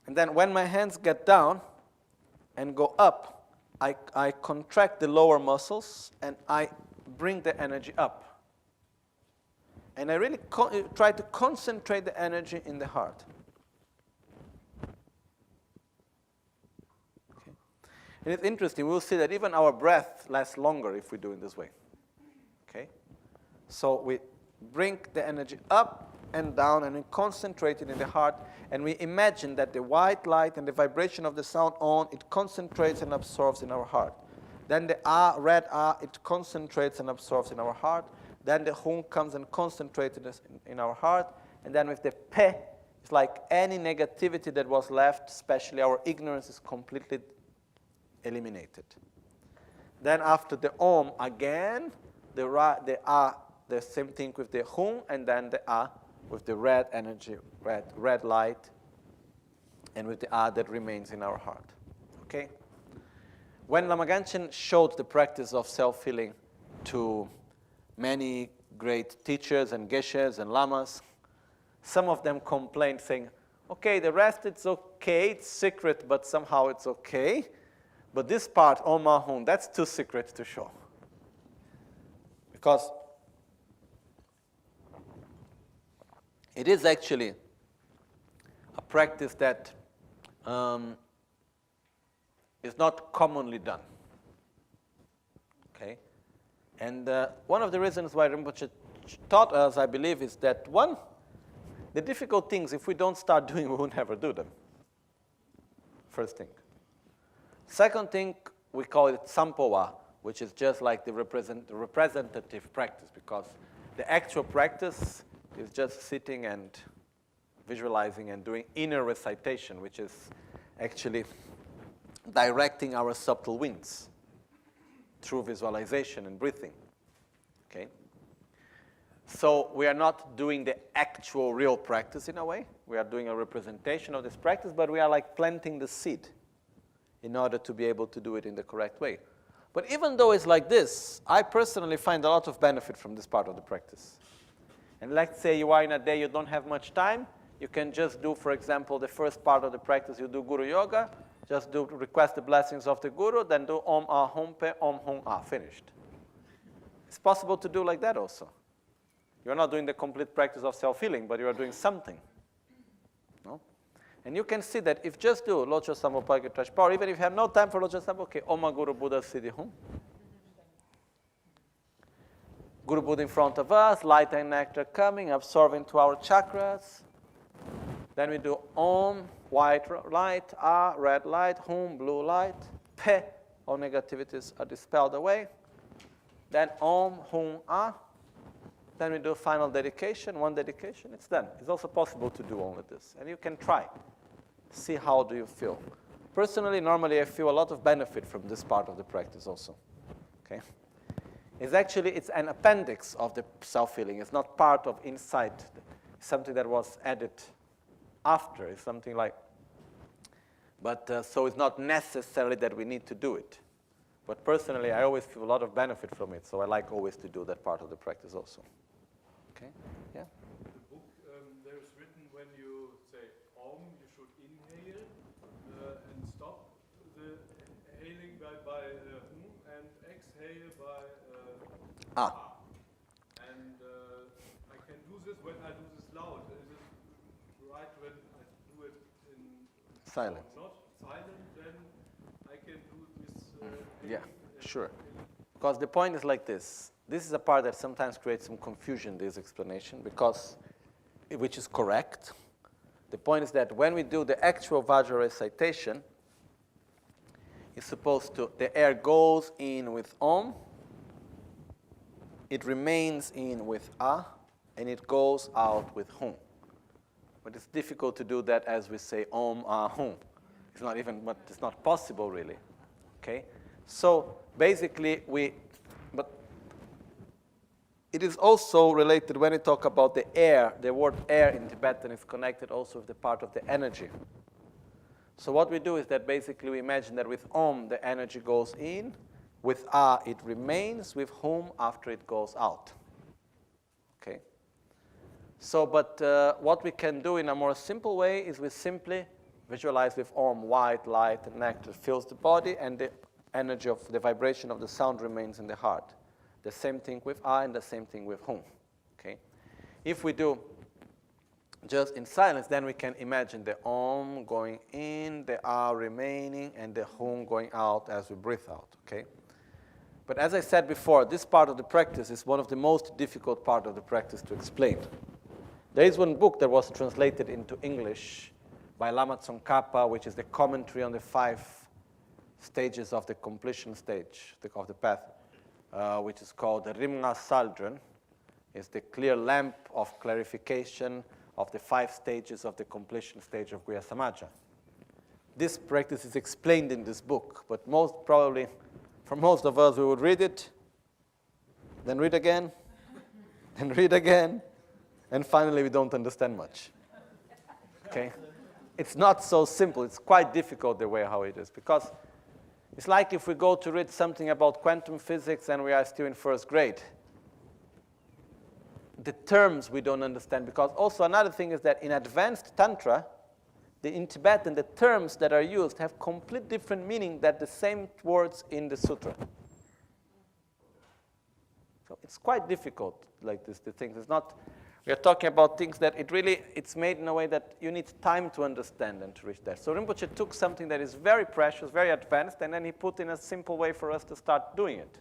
and then when my hands get down and go up, I contract the lower muscles and I bring the energy up. And I really try to concentrate the energy in the heart. Okay. And it's interesting, we'll see that even our breath lasts longer if we do it this way. Okay? So we bring the energy up and down and we concentrate it in the heart, and we imagine that the white light and the vibration of the sound on, it concentrates and absorbs in our heart. Then the red it concentrates and absorbs in our heart. Then the hum comes and concentrates in our heart. And then with the pe, it's like any negativity that was left, especially our ignorance, is completely eliminated. Then after the om again, the same thing with the hum, and then the a with the red energy, red light, and with the a that remains in our heart. Okay? When Lama Gangchen showed the practice of self-healing to many great teachers and geshes and lamas, some of them complained saying, okay, the rest it's okay, it's secret, but somehow it's okay. But this part, Om Ahum, that's too secret to show. Because it is actually a practice that is not commonly done. Okay? And one of the reasons why Rinpoche taught us, I believe, is that one, the difficult things, if we don't start doing, we won't ever do them. First thing. Second thing, we call it Sampowa, which is just like the representative practice, because the actual practice is just sitting and visualizing and doing inner recitation, which is actually directing our subtle winds through visualization and breathing. Okay? So we are not doing the actual real practice in a way. We are doing a representation of this practice, but we are like planting the seed in order to be able to do it in the correct way. But even though it's like this, I personally find a lot of benefit from this part of the practice. And let's say you are in a day you don't have much time, you can just do, for example, the first part of the practice, you do Guru Yoga, just do request the blessings of the Guru, then do Om Ahum Pe Om Hum Ah, finished. It's possible to do like that also. You're not doing the complete practice of self-healing, but you are doing something. No? And you can see that if just do Locho Sampo Pagi Trash Power, even if you have no time for Locho Sampo, okay, Om Guru Buddha Siddhi Hum. Guru Buddha in front of us, light and nectar coming, absorbing to our chakras. Then we do Om, white light, Ah, red light, Hum, blue light, Pe, all negativities are dispelled away. Then Om, Hum, Ah. Then we do final dedication, one dedication, it's done. It's also possible to do only this. And you can try. See how do you feel. Personally, normally I feel a lot of benefit from this part of the practice also. Okay? It's an appendix of the self-healing. It's not part of inside. It's something that was added after. It's something like, but so it's not necessarily that we need to do it. But personally, I always feel a lot of benefit from it, so I like always to do that part of the practice also. Okay? Yeah? The book, there is written when you say Om, you should inhale and stop the hailing by Hum, and exhale by Ah. And I can do this when I do this loud. Is it right when I do it in Silent. Not silent, then I can do this. Yeah, sure. Because the point is like this. This is a part that sometimes creates some confusion, this explanation, because, which is correct. The point is that when we do the actual Vajra recitation, it's supposed to, the air goes in with Om, it remains in with Ah, and it goes out with Hum. But it's difficult to do that as we say Om, Ah, Hum. It's not even, but it's not possible really. Okay? So basically but it is also related when we talk about the air. The word air in Tibetan is connected also with the part of the energy. So what we do is that basically we imagine that with Om the energy goes in, with Ah it remains, with Hum after it goes out. Okay? So, but what we can do in a more simple way is we simply visualize with Om, white light and nectar fills the body, and the energy of the vibration of the sound remains in the heart. The same thing with I and the same thing with hum. Okay? If we do just in silence, then we can imagine the Om going in, the Ah remaining, and the Hum going out as we breathe out, okay? But as I said before, this part of the practice is one of the most difficult part of the practice to explain. There is one book that was translated into English by Lama Tsongkhapa, which is the commentary on the 5 stages of the completion stage of the path, which is called the Rimna Saldron. It's the clear lamp of clarification of the 5 stages of the completion stage of Guhya Samaja. This practice is explained in this book, but most probably, for most of us, we would read it, then read again, then read again, and finally we don't understand much. Okay? It's not so simple. It's quite difficult the way how it is, because it's like if we go to read something about quantum physics and we are still in 1st grade. The terms we don't understand, because also another thing is that in advanced Tantra, in Tibetan, the terms that are used have complete different meaning than the same words in the sutra. So it's quite difficult like this, the things. It's not, we are talking about things that it's made in a way that you need time to understand and to reach there. So Rinpoche took something that is very precious, very advanced, and then he put in a simple way for us to start doing it.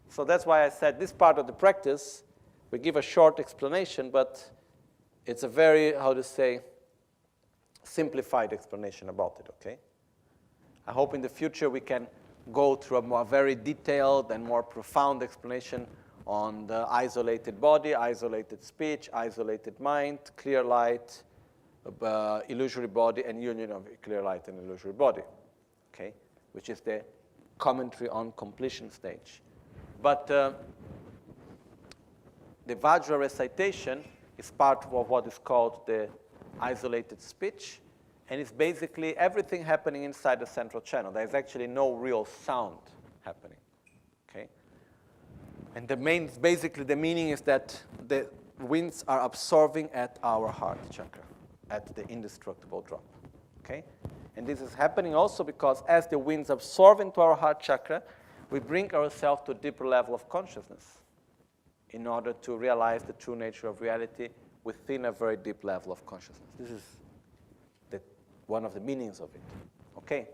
So that's why I said this part of the practice, we give a short explanation, but it's a very, how to say, simplified explanation about it, okay? I hope in the future we can go through a more very detailed and more profound explanation on the isolated body, isolated speech, isolated mind, clear light, illusory body, and union of clear light and illusory body, okay? Which is the commentary on completion stage. But the Vajra recitation is part of what is called the isolated speech, and it's basically everything happening inside the central channel. There's actually no real sound happening, okay? And basically the meaning is that the winds are absorbing at our heart chakra, at the indestructible drop, okay? And this is happening also because as the winds absorb into our heart chakra, we bring ourselves to a deeper level of consciousness in order to realize the true nature of reality within a very deep level of consciousness. This is one of the meanings of it, okay?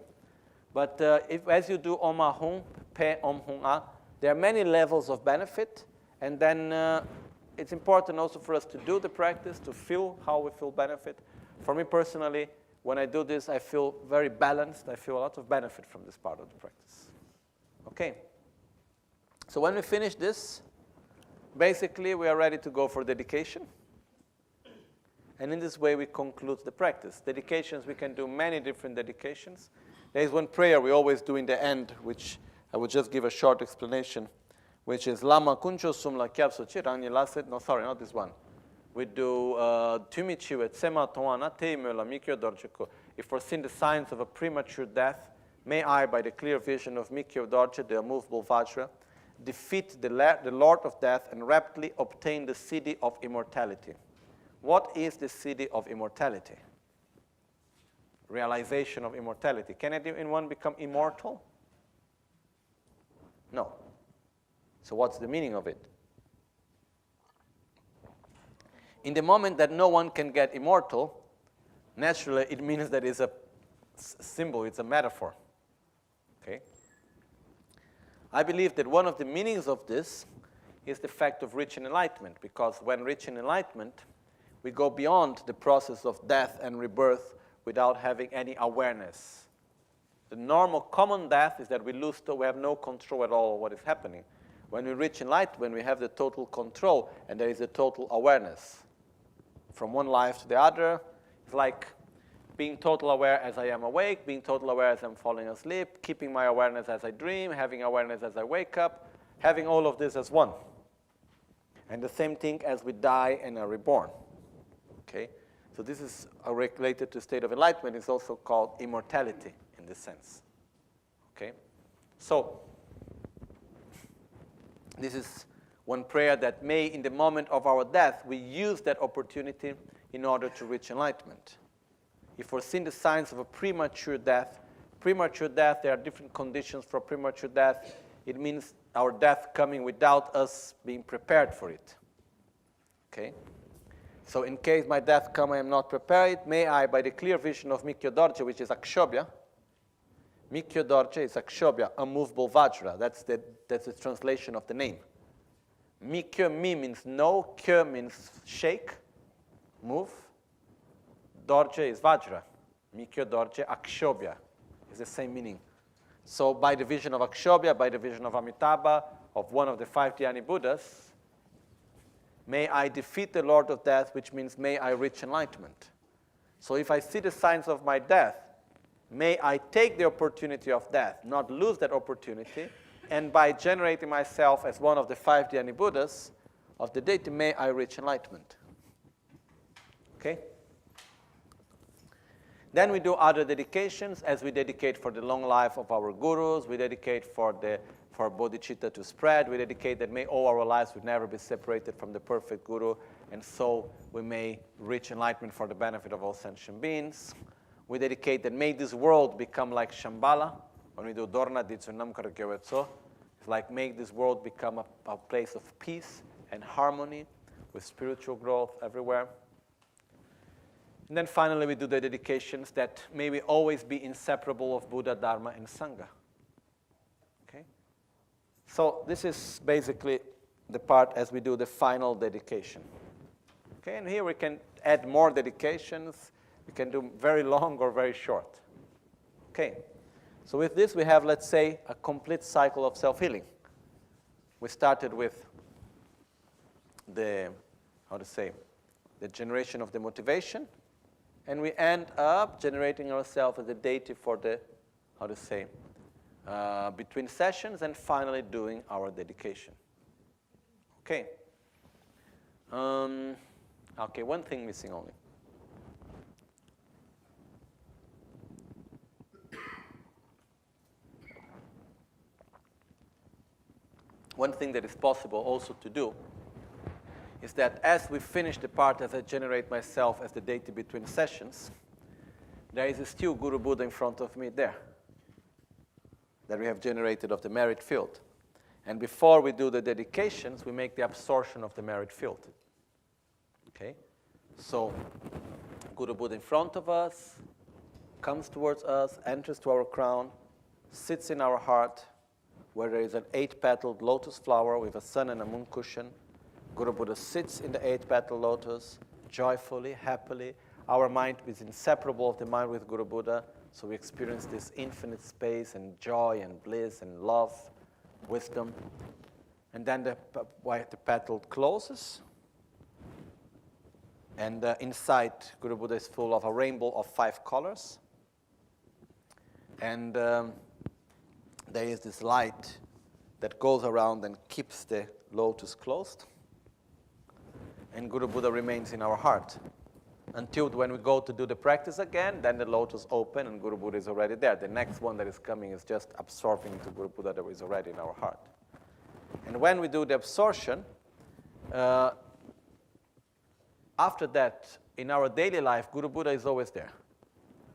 But as you do Om Ahum, Pe Om Hum Ah, there are many levels of benefit, and then it's important also for us to do the practice, to feel how we feel benefit. For me personally, when I do this, I feel very balanced. I feel a lot of benefit from this part of the practice. Okay, so when we finish this, basically we are ready to go for dedication. And in this way we conclude the practice. Dedications, we can do many different dedications. There is one prayer we always do in the end, which I will just give a short explanation, which is Lama Kuncho Sumla Kyabso Chirang Lasit. No, sorry, not this one. We do Tumichiwe Tsema Toana Teimela Mikyo Dorjiko. If foreseen the signs of a premature death, may I, by the clear vision of Mikyo Dorje, the immovable Vajra, defeat the Lord of Death and rapidly obtain the city of immortality. What is the city of immortality? Realization of immortality. Can anyone become immortal? No. So what's the meaning of it? In the moment that no one can get immortal, naturally it means that it's a symbol, it's a metaphor. Okay? I believe that one of the meanings of this is the fact of reaching enlightenment, because when reaching enlightenment, we go beyond the process of death and rebirth without having any awareness. The normal common death is that we have no control at all of what is happening. When we reach enlightenment, we have the total control, and there is a total awareness. From one life to the other, it's like being total aware as I am awake, being total aware as I'm falling asleep, keeping my awareness as I dream, having awareness as I wake up, having all of this as one. And the same thing as we die and are reborn. Okay? So this is related to state of enlightenment. It's also called immortality in this sense. Okay? So this is one prayer that may, in the moment of our death, we use that opportunity in order to reach enlightenment. If foreseen the signs of a premature death, Premature death, there are different conditions for premature death. It means our death coming without us being prepared for it. Okay? So in case my death come, I am not prepared, may I, by the clear vision of Mikyo Dorje, which is Akshobhya, Mikyo Dorje is Akshobhya, unmovable Vajra. That's the translation of the name. Mikyo, mi means no, kyo means shake, move. Dorje is Vajra. Mikyo Dorje, Akshobhya. It's the same meaning. So by the vision of Akshobhya, by the vision of Amitabha, of one of the 5 Dhyani Buddhas, may I defeat the Lord of Death, which means may I reach enlightenment. So if I see the signs of my death, may I take the opportunity of death, not lose that opportunity, and by generating myself as one of the 5 Dhyani Buddhas of the deity, may I reach enlightenment. Okay? Then we do other dedications, as we dedicate for the long life of our gurus, we dedicate for bodhicitta to spread, we dedicate that may all our lives would never be separated from the perfect guru, and so we may reach enlightenment for the benefit of all sentient beings. We dedicate that may this world become like Shambhala. When we do Dorna Ditsunam Karagyovetso, it's like make this world become a place of peace and harmony with spiritual growth everywhere. And then finally, we do the dedications that may we always be inseparable of Buddha, Dharma, and Sangha. Okay? So this is basically the part as we do the final dedication. Okay, and here we can add more dedications. We can do very long or very short. Okay, so with this we have, let's say, a complete cycle of self-healing. We started with the generation of the motivation, and we end up generating ourselves as a deity for the, between sessions, and finally doing our dedication. Okay. Okay, one thing missing only. One thing that is possible also to do is that as we finish the part, as I generate myself as the deity between sessions, there is still Guru Buddha in front of me there that we have generated of the merit field. And before we do the dedications, we make the absorption of the merit field. Okay? So, Guru Buddha in front of us, comes towards us, enters to our crown, sits in our heart, where there is an 8-petaled lotus flower with a sun and a moon cushion. Guru Buddha sits in the 8-petaled lotus, joyfully, happily. Our mind is inseparable of the mind with Guru Buddha, so we experience this infinite space and joy and bliss and love, wisdom. And then the petal closes, and inside Guru Buddha is full of a rainbow of 5 colors. And there is this light that goes around and keeps the lotus closed. And Guru Buddha remains in our heart until when we go to do the practice again, then the lotus open and Guru Buddha is already there. The next one that is coming is just absorbing into Guru Buddha that is already in our heart. And when we do the absorption, after that, in our daily life, Guru Buddha is always there.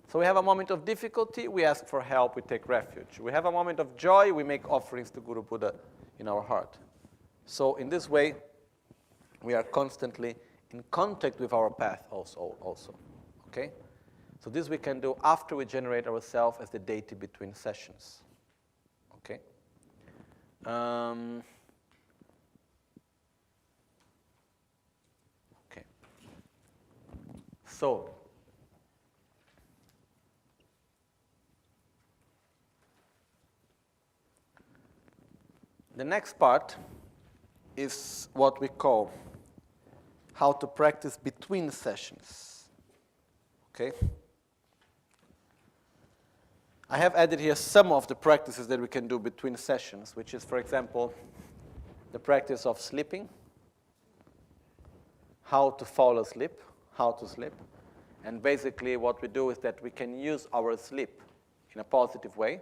So we have a moment of difficulty, we ask for help, we take refuge. We have a moment of joy, we make offerings to Guru Buddha in our heart. So in this way, we are constantly in contact with our path also. Okay? So this we can do after we generate ourselves as the deity between sessions. Okay? Okay. So, the next part is what we call how to practice between sessions. Okay? I have added here some of the practices that we can do between sessions, which is, for example, the practice of sleeping, how to fall asleep, how to sleep. And basically what we do is that we can use our sleep in a positive way.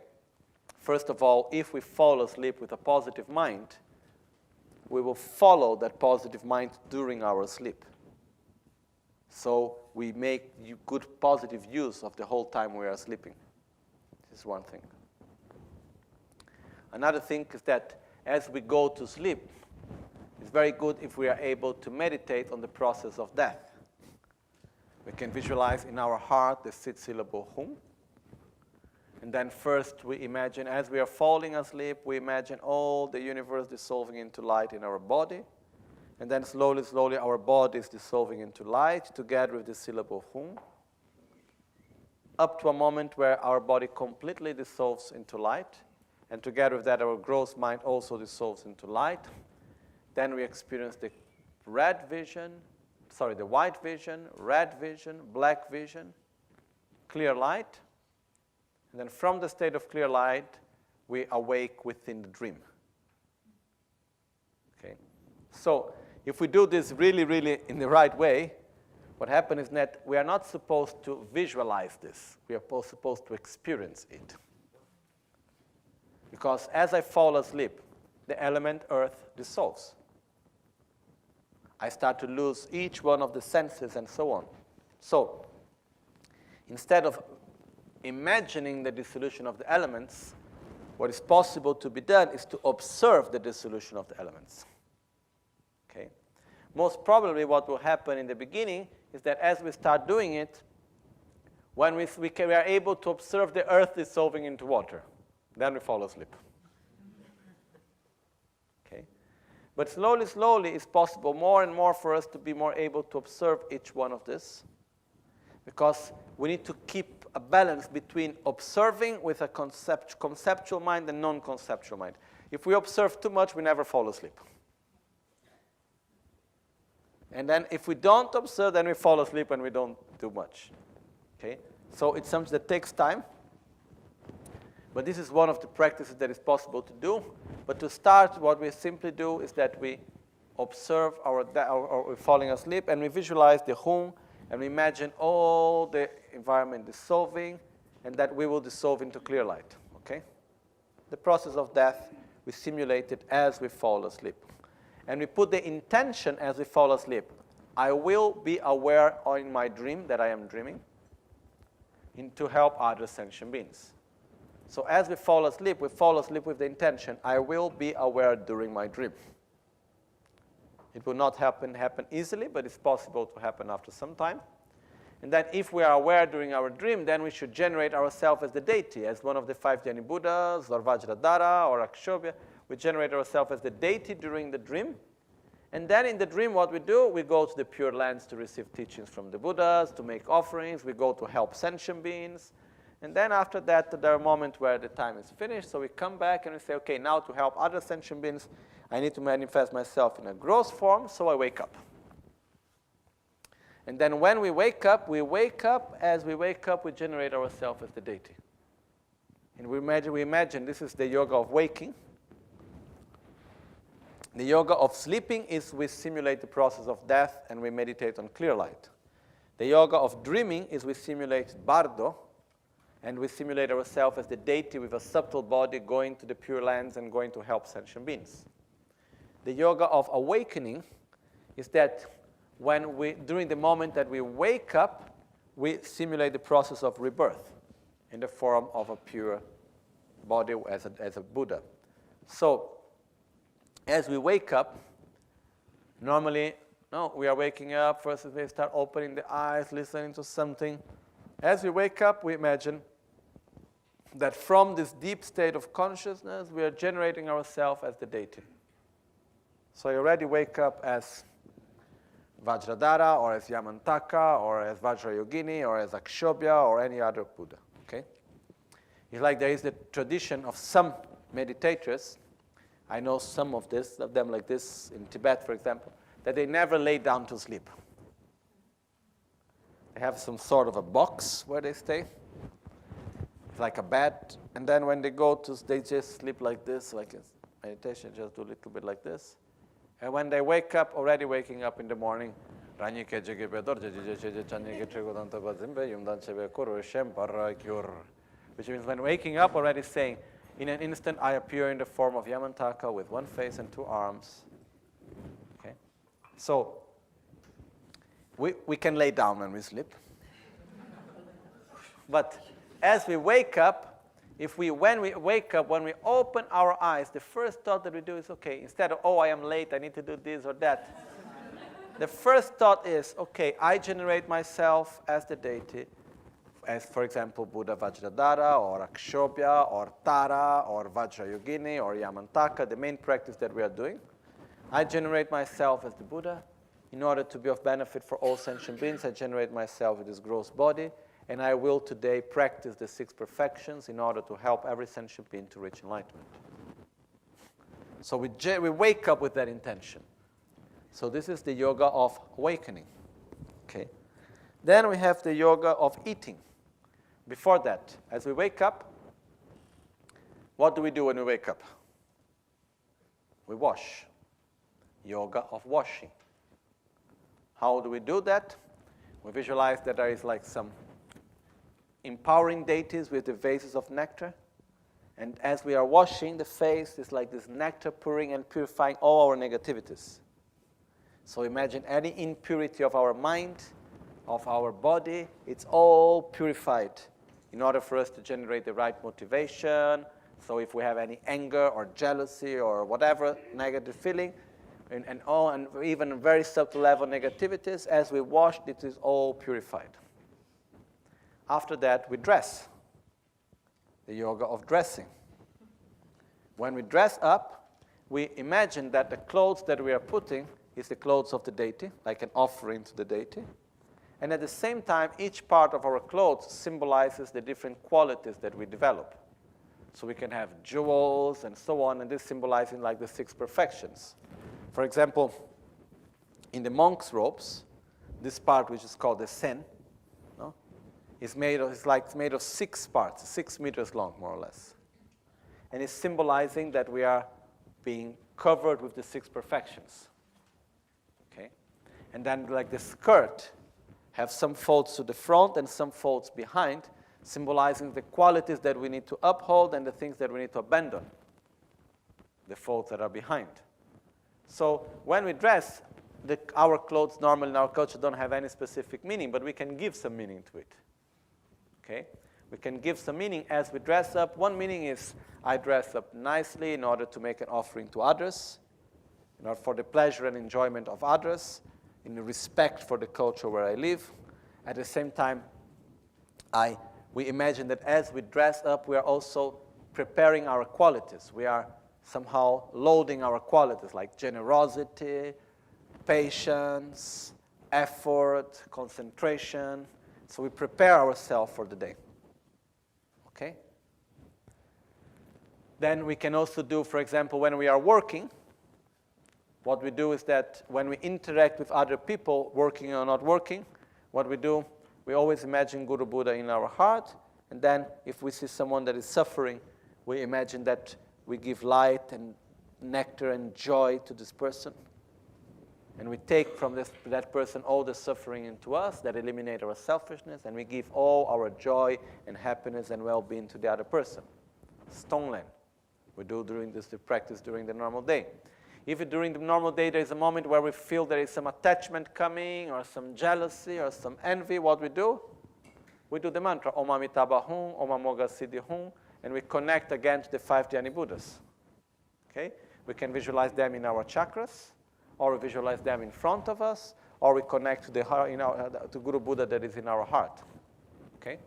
First of all, if we fall asleep with a positive mind, we will follow that positive mind during our sleep. So we make good positive use of the whole time we are sleeping. This is one thing. Another thing is that as we go to sleep, it's very good if we are able to meditate on the process of death. We can visualize in our heart the 6-syllable hum. And then first we imagine, as we are falling asleep, we imagine all the universe dissolving into light in our body. And then slowly, slowly, our body is dissolving into light together with the syllable hum, up to a moment where our body completely dissolves into light. And together with that, our gross mind also dissolves into light. Then we experience the white vision, red vision, black vision, clear light. And then from the state of clear light, we awake within the dream. Okay? So if we do this really, really in the right way, what happens is that we are not supposed to visualize this. We are supposed to experience it. Because as I fall asleep, the element earth dissolves. I start to lose each one of the senses and so on. So instead of imagining the dissolution of the elements, what is possible to be done is to observe the dissolution of the elements. Okay? Most probably what will happen in the beginning is that as we start doing it, when we are able to observe the earth dissolving into water, then we fall asleep. Okay? But slowly, slowly, it's possible more and more for us to be more able to observe each one of this, because we need to keep a balance between observing with a conceptual mind and non-conceptual mind. If we observe too much, we never fall asleep. And then if we don't observe, then we fall asleep and we don't do much. Okay? So it's something that takes time. But this is one of the practices that is possible to do. But to start, what we simply do is that we observe our falling asleep, and we visualize the hum, and we imagine all the environment dissolving, and that we will dissolve into clear light. Okay? The process of death, we simulate it as we fall asleep. And we put the intention as we fall asleep. I will be aware in my dream that I am dreaming, to help other sentient beings. So as we fall asleep with the intention, I will be aware during my dream. It will not happen easily, but it's possible to happen after some time. And then if we are aware during our dream, then we should generate ourselves as the deity, as one of the 5 Jnani Buddhas, or Vajradhara, or Akshobhya. We generate ourselves as the deity during the dream. And then in the dream, what we do, we go to the Pure Lands to receive teachings from the Buddhas, to make offerings. We go to help sentient beings. And then after that, there are moments where the time is finished. So we come back and we say, okay, now to help other sentient beings, I need to manifest myself in a gross form, so I wake up. And then when we wake up, as we wake up, we generate ourselves as the deity. And we imagine this is the yoga of waking. The yoga of sleeping is we simulate the process of death and we meditate on clear light. The yoga of dreaming is we simulate bardo, and we simulate ourselves as the deity with a subtle body going to the Pure Lands and going to help sentient beings. The yoga of awakening is that during the moment that we wake up, we simulate the process of rebirth in the form of a pure body as a Buddha. So, as we wake up, normally, we are waking up, first we start opening the eyes, listening to something. As we wake up, we imagine that from this deep state of consciousness, we are generating ourselves as the deity. So you already wake up as Vajradhara, or as Yamantaka, or as Vajrayogini, or as Akshobhya, or any other Buddha. Okay? It's like there is the tradition of some meditators. I know some of them like this in Tibet, for example, that they never lay down to sleep. They have some sort of a box where they stay. It's like a bed. And then when they they just sleep like this, like meditation, just do a little bit like this. And when they wake up, already waking up in the morning, which means when waking up, already saying, in an instant, I appear in the form of Yamantaka with 1 face and 2 arms. Okay? So, we can lay down when we sleep. But as we wake up, when we wake up, when we open our eyes, the first thought that we do is, okay, instead of, oh, I am late, I need to do this or that. The first thought is, okay, I generate myself as the deity, as, for example, Buddha Vajradhara, or Akshobhya, or Tara, or Vajrayogini, or Yamantaka, the main practice that we are doing. I generate myself as the Buddha. In order to be of benefit for all sentient beings, I generate myself with this gross body, and I will today practice the 6 perfections in order to help every sentient being to reach enlightenment. So we wake up with that intention. So this is the yoga of awakening. Okay. Then we have the yoga of eating. Before that, as we wake up, what do we do when we wake up? We wash. Yoga of washing. How do we do that? We visualize that there is like some empowering deities with the vases of nectar. And as we are washing the face, it's like this nectar pouring and purifying all our negativities. So imagine any impurity of our mind, of our body, it's all purified in order for us to generate the right motivation. So if we have any anger or jealousy or whatever negative feeling, and even very subtle level negativities, as we wash, it is all purified. After that, we dress. The yoga of dressing. When we dress up, we imagine that the clothes that we are putting is the clothes of the deity, like an offering to the deity. And at the same time, each part of our clothes symbolizes the different qualities that we develop. So we can have jewels and so on, and this symbolizing like the 6 perfections. For example, in the monk's robes, this part which is called the sen, no, is made of 6 parts, 6 meters long, more or less. And it's symbolizing that we are being covered with the 6 perfections. Okay? And then like the skirt have some folds to the front and some folds behind, symbolizing the qualities that we need to uphold and the things that we need to abandon, the folds that are behind. So when we dress, our clothes normally in our culture don't have any specific meaning, but we can give some meaning to it. Okay? We can give some meaning as we dress up. One meaning is I dress up nicely in order to make an offering to others, in order for the pleasure and enjoyment of others, in respect for the culture where I live. At the same time, we imagine that as we dress up, we are also preparing our qualities. We are somehow loading our qualities like generosity, patience, effort, concentration. So we prepare ourselves for the day. Okay? Then we can also do, for example, when we are working, what we do is that when we interact with other people, working or not working, what we do, we always imagine Guru Buddha in our heart, and then if we see someone that is suffering, we imagine that we give light and nectar and joy to this person. And we take from that person all the suffering into us, that eliminate our selfishness, and we give all our joy and happiness and well-being to the other person. Stoneland. We do the practice during the normal day. If during the normal day there is a moment where we feel there is some attachment coming, or some jealousy, or some envy, what we do? We do the mantra, Om Amitabha Hum, Om Amoga Siddhi Hum, and we connect again to the 5 Dhyani Buddhas. Okay? We can visualize them in our chakras, or we visualize them in front of us, or we connect to to Guru Buddha that is in our heart. Okay?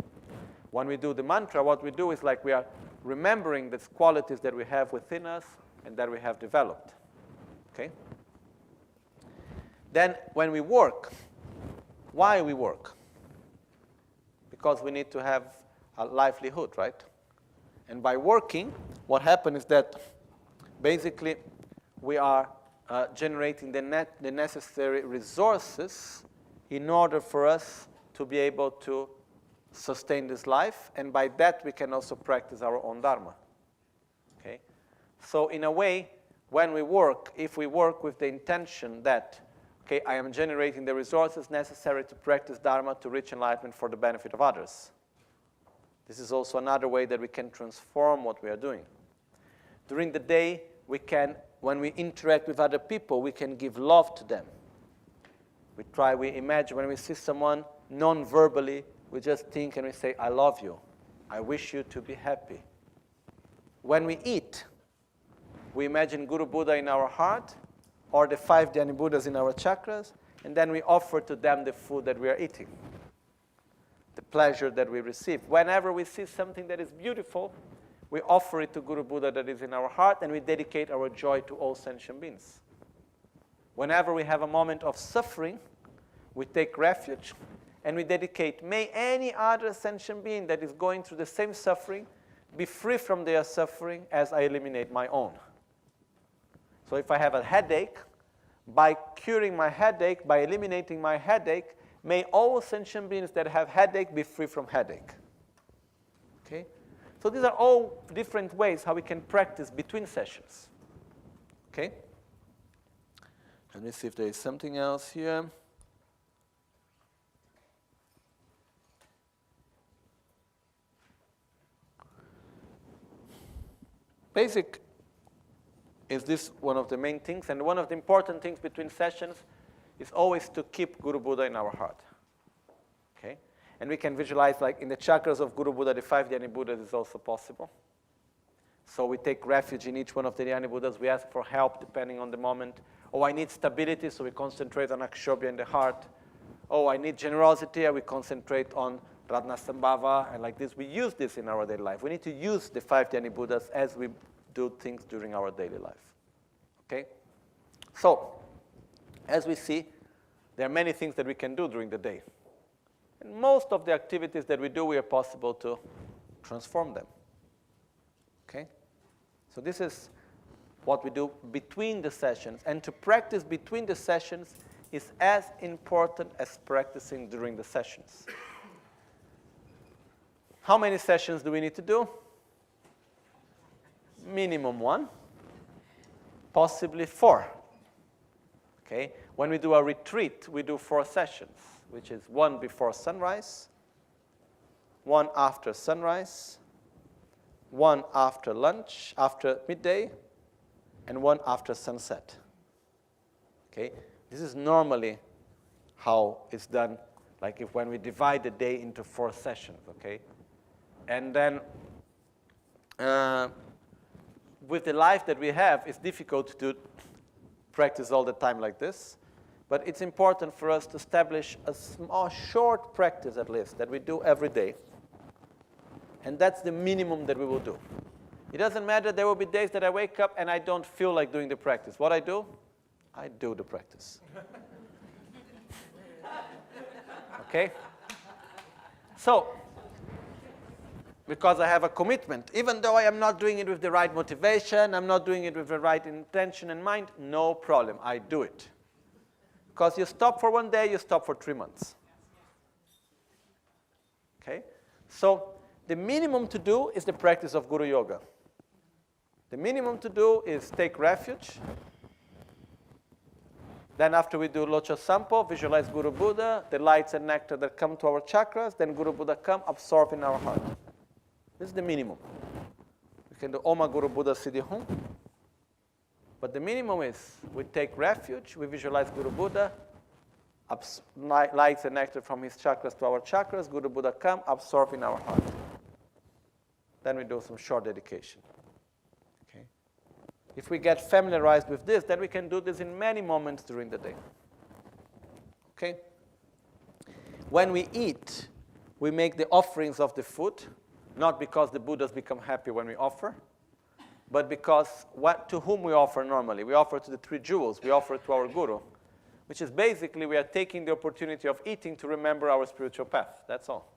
When we do the mantra, what we do is like we are remembering the qualities that we have within us and that we have developed. Okay? Then when we work, why we work? Because we need to have a livelihood, right? And by working, what happens is that basically we are generating the necessary resources in order for us to be able to sustain this life, and by that we can also practice our own Dharma. Okay? So in a way, when we work, if we work with the intention that, okay, I am generating the resources necessary to practice Dharma to reach enlightenment for the benefit of others. This is also another way that we can transform what we are doing. During the day, when we interact with other people, we can give love to them. We imagine when we see someone non-verbally, we just think and we say, I love you. I wish you to be happy. When we eat, we imagine Guru Buddha in our heart, or the 5 Dhyani Buddhas in our chakras, and then we offer to them the food that we are eating, the pleasure that we receive. Whenever we see something that is beautiful, we offer it to Guru Buddha that is in our heart, and we dedicate our joy to all sentient beings. Whenever we have a moment of suffering, we take refuge, and we dedicate, may any other sentient being that is going through the same suffering be free from their suffering as I eliminate my own. So if I have a headache, by curing my headache, by eliminating my headache, may all sentient beings that have headache be free from headache. Okay? So these are all different ways how we can practice between sessions. Okay? Let me see if there is something else here. Basic is this one of the main things, and one of the important things between sessions is always to keep Guru Buddha in our heart. Okay? And we can visualize, like in the chakras of Guru Buddha, the 5 Dhyani Buddhas is also possible. So we take refuge in each one of the Dhyani Buddhas. We ask for help depending on the moment. Oh, I need stability, so we concentrate on Akshobhya in the heart. Oh, I need generosity, and we concentrate on Ratnasambhava, and like this. We use this in our daily life. We need to use the 5 Dhyani Buddhas as we do things during our daily life. Okay? So, as we see, there are many things that we can do during the day. And most of the activities that we do, we are possible to transform them. Okay? So this is what we do between the sessions. And to practice between the sessions is as important as practicing during the sessions. How many sessions do we need to do? Minimum 1, possibly 4. Okay? When we do a retreat, we do 4 sessions, which is 1 before sunrise, 1 after sunrise, 1 after lunch, after midday, and 1 after sunset. Okay? This is normally how it's done, like if when we divide the day into 4 sessions, okay? And then with the life that we have, it's difficult to practice all the time like this. But it's important for us to establish a small, short practice at least that we do every day. And that's the minimum that we will do. It doesn't matter. There will be days that I wake up and I don't feel like doing the practice. What I do? I do the practice. Okay? So, because I have a commitment. Even though I am not doing it with the right motivation, I'm not doing it with the right intention in mind, no problem, I do it. Because you stop for 1 day, you stop for 3 months. Okay? So the minimum to do is the practice of Guru Yoga. The minimum to do is take refuge. Then after we do Locha Sampo, visualize Guru Buddha, the lights and nectar that come to our chakras, then Guru Buddha come, absorb in our heart. This is the minimum. We can do Oma Guru Buddha Siddhi Hum. But the minimum is we take refuge, we visualize Guru Buddha, lights and nectar from his chakras to our chakras, Guru Buddha come, absorb in our heart. Then we do some short dedication. Okay? If we get familiarized with this, then we can do this in many moments during the day. Okay? When we eat, we make the offerings of the food, not because the Buddhas become happy when we offer, but because to whom we offer normally. We offer to the 3 jewels. We offer to our Guru, which is basically we are taking the opportunity of eating to remember our spiritual path. That's all.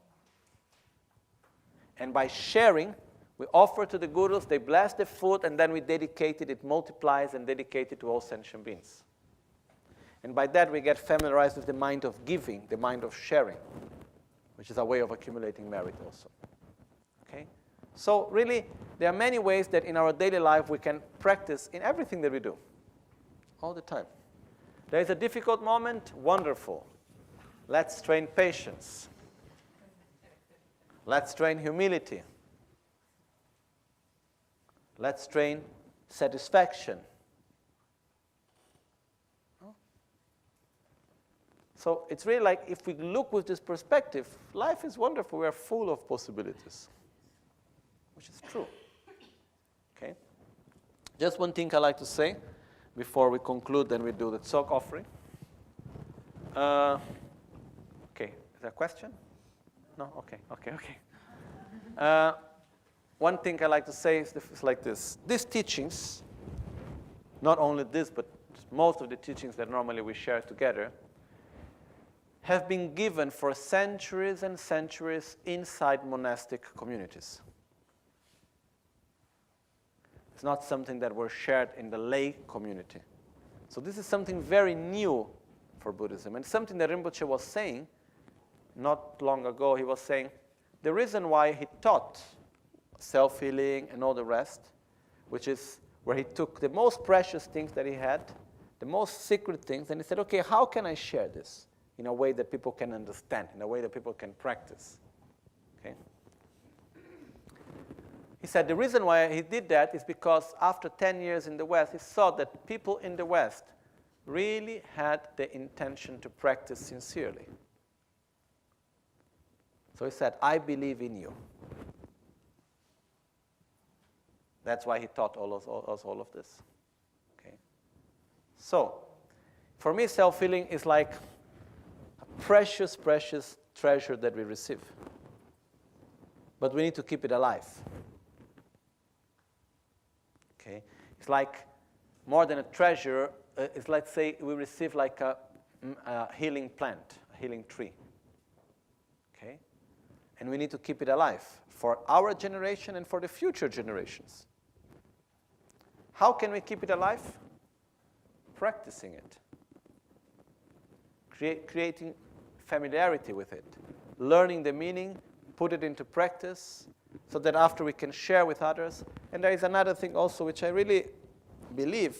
And by sharing, we offer to the Gurus, they bless the food, and then we dedicate it. It multiplies and dedicate it to all sentient beings. And by that, we get familiarized with the mind of giving, the mind of sharing, which is a way of accumulating merit also. Okay? So really, there are many ways that in our daily life we can practice in everything that we do, all the time. There is a difficult moment, wonderful. Let's train patience. Let's train humility. Let's train satisfaction. So it's really like if we look with this perspective, life is wonderful. We are full of possibilities, which is true. Just one thing I like to say before we conclude, then we do the tzok offering. Okay, is there a question? No? Okay. One thing I like to say is like this. These teachings, not only this, but most of the teachings that normally we share together, have been given for centuries and centuries inside monastic communities. It's not something that were shared in the lay community. So this is something very new for Buddhism, and something that Rinpoche was saying not long ago. He was saying the reason why he taught self-healing and all the rest, which is where he took the most precious things that he had, the most secret things, and he said, okay, how can I share this in a way that people can understand, in a way that people can practice? Okay. He said the reason why he did that is because after 10 years in the West, he saw that people in the West really had the intention to practice sincerely. So he said, I believe in you. That's why he taught all of this. Okay. So, for me, self-healing is like a precious, precious treasure that we receive. But we need to keep it alive. Okay. It's like more than a treasure. It's like, say, we receive like a healing plant, a healing tree. Okay. And we need to keep it alive for our generation and for the future generations. How can we keep it alive? Practicing it. Creating familiarity with it. Learning the meaning, put it into practice, so that after we can share with others. And there is another thing also which I really believe,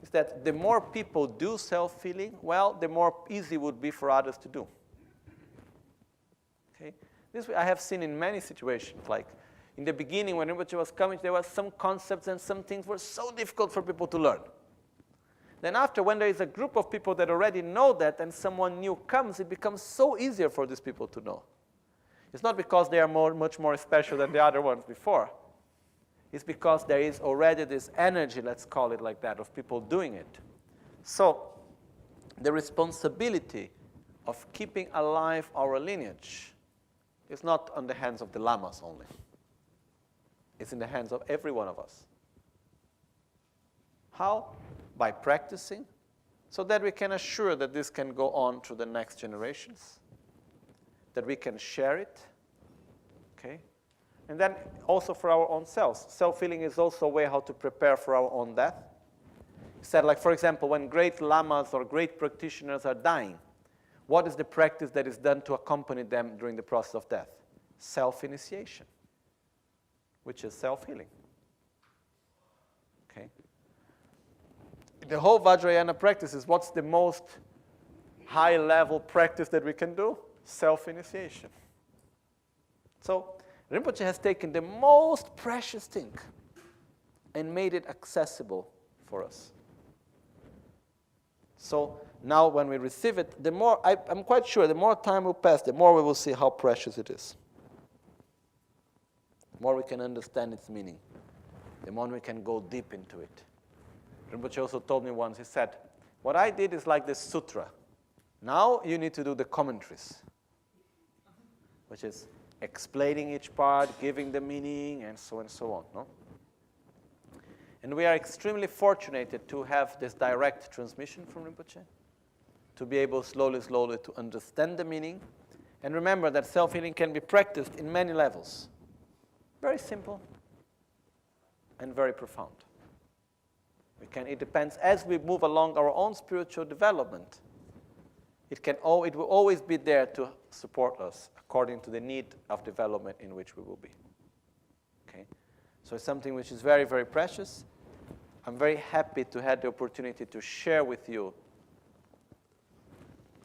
is that the more people do self-healing, well, the more easy it would be for others to do. Okay? This I have seen in many situations, like in the beginning when Rinpoche was coming, there were some concepts and some things were so difficult for people to learn. Then after, when there is a group of people that already know that and someone new comes, it becomes so easier for these people to know. It's not because they are much more special than the other ones before. It's because there is already this energy, let's call it like that, of people doing it. So the responsibility of keeping alive our lineage is not on the hands of the Lamas only. It's in the hands of every one of us. How? By practicing, so that we can assure that this can go on to the next generations, that we can share it, okay? And then also for our own selves. Self-healing is also a way how to prepare for our own death. He said, like, for example, when great lamas or great practitioners are dying, what is the practice that is done to accompany them during the process of death? Self-initiation, which is self-healing. Okay? The whole Vajrayana practice is what's the most high-level practice that we can do? Self-initiation. So Rinpoche has taken the most precious thing and made it accessible for us. So now when we receive it, the more, I'm quite sure, the more time will pass, the more we will see how precious it is. The more we can understand its meaning, the more we can go deep into it. Rinpoche also told me once, he said, what I did is like this sutra. Now you need to do the commentaries, which is explaining each part, giving the meaning, and so on. No? And we are extremely fortunate to have this direct transmission from Rinpoche, to be able slowly to understand the meaning. And remember that self-healing can be practiced in many levels. Very simple and very profound. It depends, as we move along our own spiritual development, it will always be there to support us according to the need of development in which we will be. Okay? So it's something which is very, very precious. I'm very happy to have the opportunity to share with you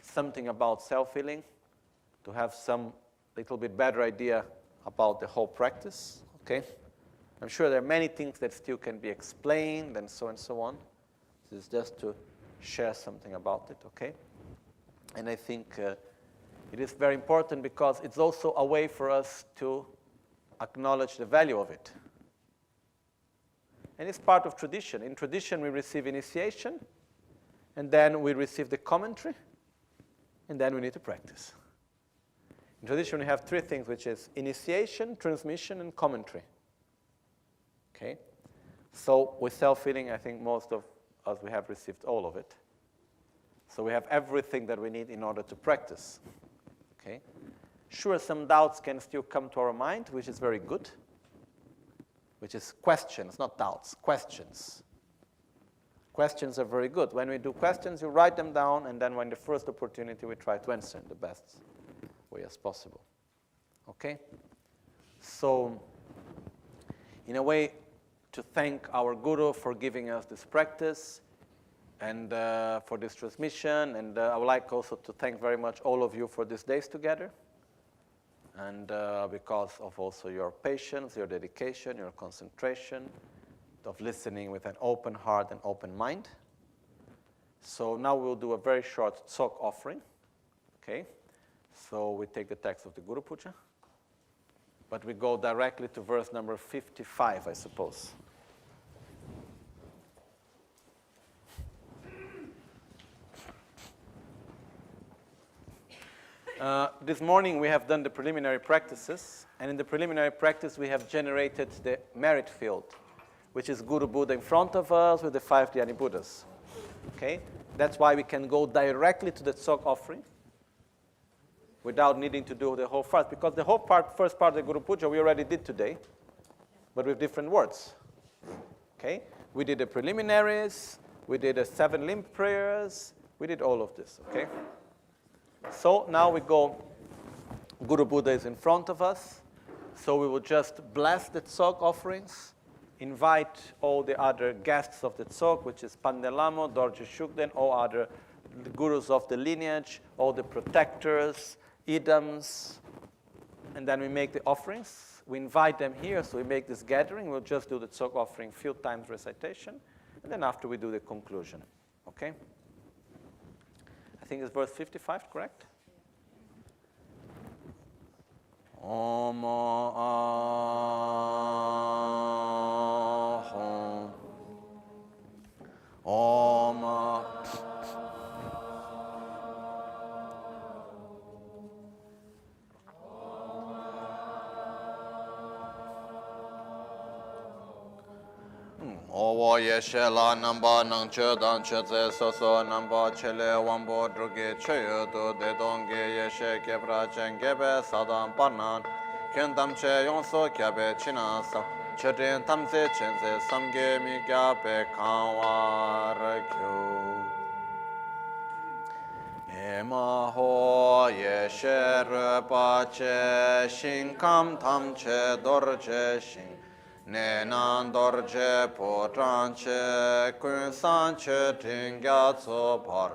something about self-healing, to have some little bit better idea about the whole practice. Okay? I'm sure there are many things that still can be explained and so on. This is just to share something about it, okay? And I think it is very important because it's also a way for us to acknowledge the value of it. And it's part of tradition. In tradition, we receive initiation, and then we receive the commentary, and then we need to practice. In tradition, we have three things, which is initiation, transmission, and commentary. Okay? So with self-healing, I think most of us, we have received all of it. So we have everything that we need in order to practice. Okay? Sure, some doubts can still come to our mind, which is very good, which is questions, not doubts, questions. Questions are very good. When we do questions, you write them down, and then when the first opportunity, we try to answer in the best way as possible. Okay? So, in a way, to thank our Guru for giving us this practice and for this transmission, and I would like also to thank very much all of you for these days together, and because of also your patience, your dedication, your concentration, of listening with an open heart and open mind. So now we'll do a very short Tsok offering. Okay? So we take the text of the Guru Puja, but we go directly to verse number 55, I suppose. This morning we have done the preliminary practices, and in the preliminary practice we have generated the merit field, which is Guru Buddha in front of us with the 5 Dhyani Buddhas. Okay? That's why we can go directly to the Tsok offering without needing to do the whole fast, because the whole first part of the Guru Puja we already did today, but with different words. Okay? We did the preliminaries, we did the 7 limb prayers, we did all of this. Okay? So now we go, Guru Buddha is in front of us, so we will just bless the Tsok offerings, invite all the other guests of the Tsok, which is Pandey Lama, Dorje Shukden, all other gurus of the lineage, all the protectors, idams, and then we make the offerings. We invite them here, so we make this gathering. We'll just do the Tsok offering few times recitation, and then after we do the conclusion. Okay? I think it's verse 55, correct? Om Ahom Om Owo yeshe la namba nang che dan che ze so so namba chele wambo druge che yodo de donge yeshe kebra chen gebe sadam panan ken tam che yong so kyabe china sa che den tam se chen se samge mi kyabe kanwar kyo ema ho yeshe repa che shin kam tam che dor che shin ne nan dorje potranche kun sanche NgalSo par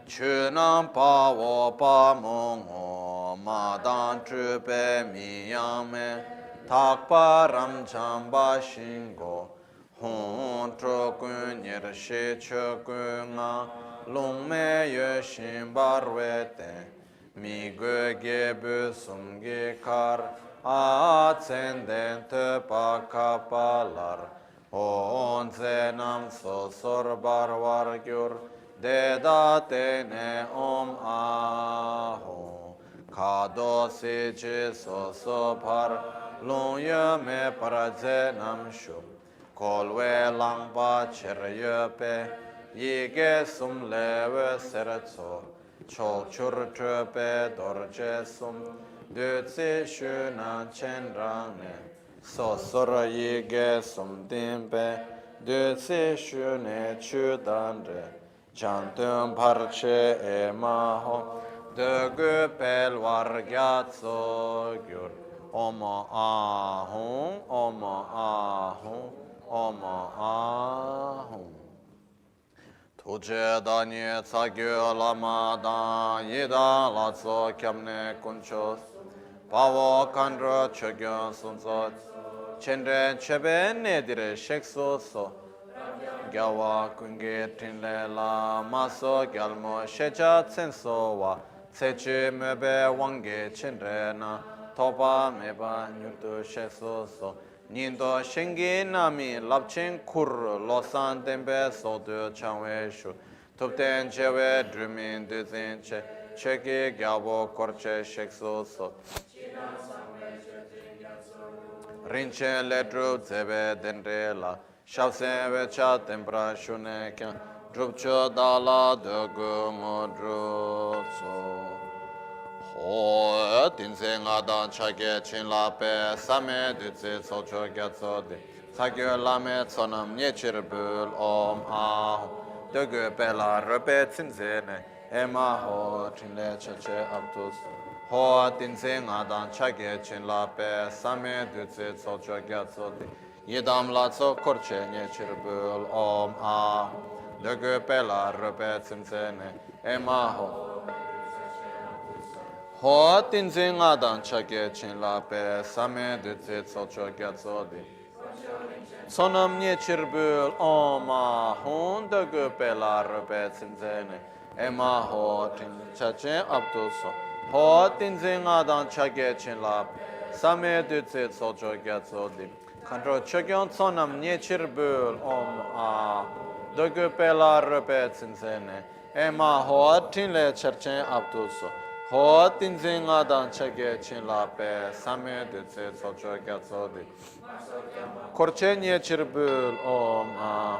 chunan pa wo pa mo ma dan chu pe mi yang me tak pa ram cham ba shin go hon tro kun yer she che kun na long me ye shin bar we te mi gue ge bu sum ge kar a tsen den te pa ka pa lar on ze nam so sor bar war gyur de da te ne om a ho ka do se je so so par long ye me para ze nam shu kol we lang pa cher ye pe ye ge sum le we ser so chok chur trepe dorje sum de tse shu na chen rang ne so sor yi ge sum dimpe de tse shu ne chu dan re chan tum par che e ma ho de gu pel war gyat so gyur om a hum om a hum om a hum Tuje danye tsagyo lama dan yida latso kyamne kunchos Pavo kandra chogyon sunzot Chenren cheben nedire shekso so Gyawa kunge tinle la maso gyalmo shecha tsenso wa Tseche mebe wange chenrena topa meba nyurtu shekso so nindo shingi nami lapchen kur losan tembe sodu changwe shu tupten chewe drumin duzin che cheki gyabo korche shekso so rinche letru zebe dendre la shavsen vecha tempra shune kya drupcho dala dogu modru so ho tinse nga dan chage chin la pe same dutse socho gyatso de sagyo lame tsonam nyechir bul om ah dogu pela repe tsinze ne ema ho chinle chache abtus ho tinse nga dan chage chin la pe same dutse socho gyatso de yedam la tso korche nyechir bul om ah dogu pela repe tsinze ne ema ho tinze nga dan chage chin la pe same dutse socho gyatso de sonam nyechir bul om ah dogu pela repe tsinze ne ema ho tin chache abtus ho tinze nga dan chage chin la same dutse socho gyatso de Kandro chogyon sonam nyechir bul om ah dogu pela repe tsinzene ema ho tinle cherchen abtus ho tinze nga dan chage chin la pe same dutse socho gyatso de korche nyechir bul om ah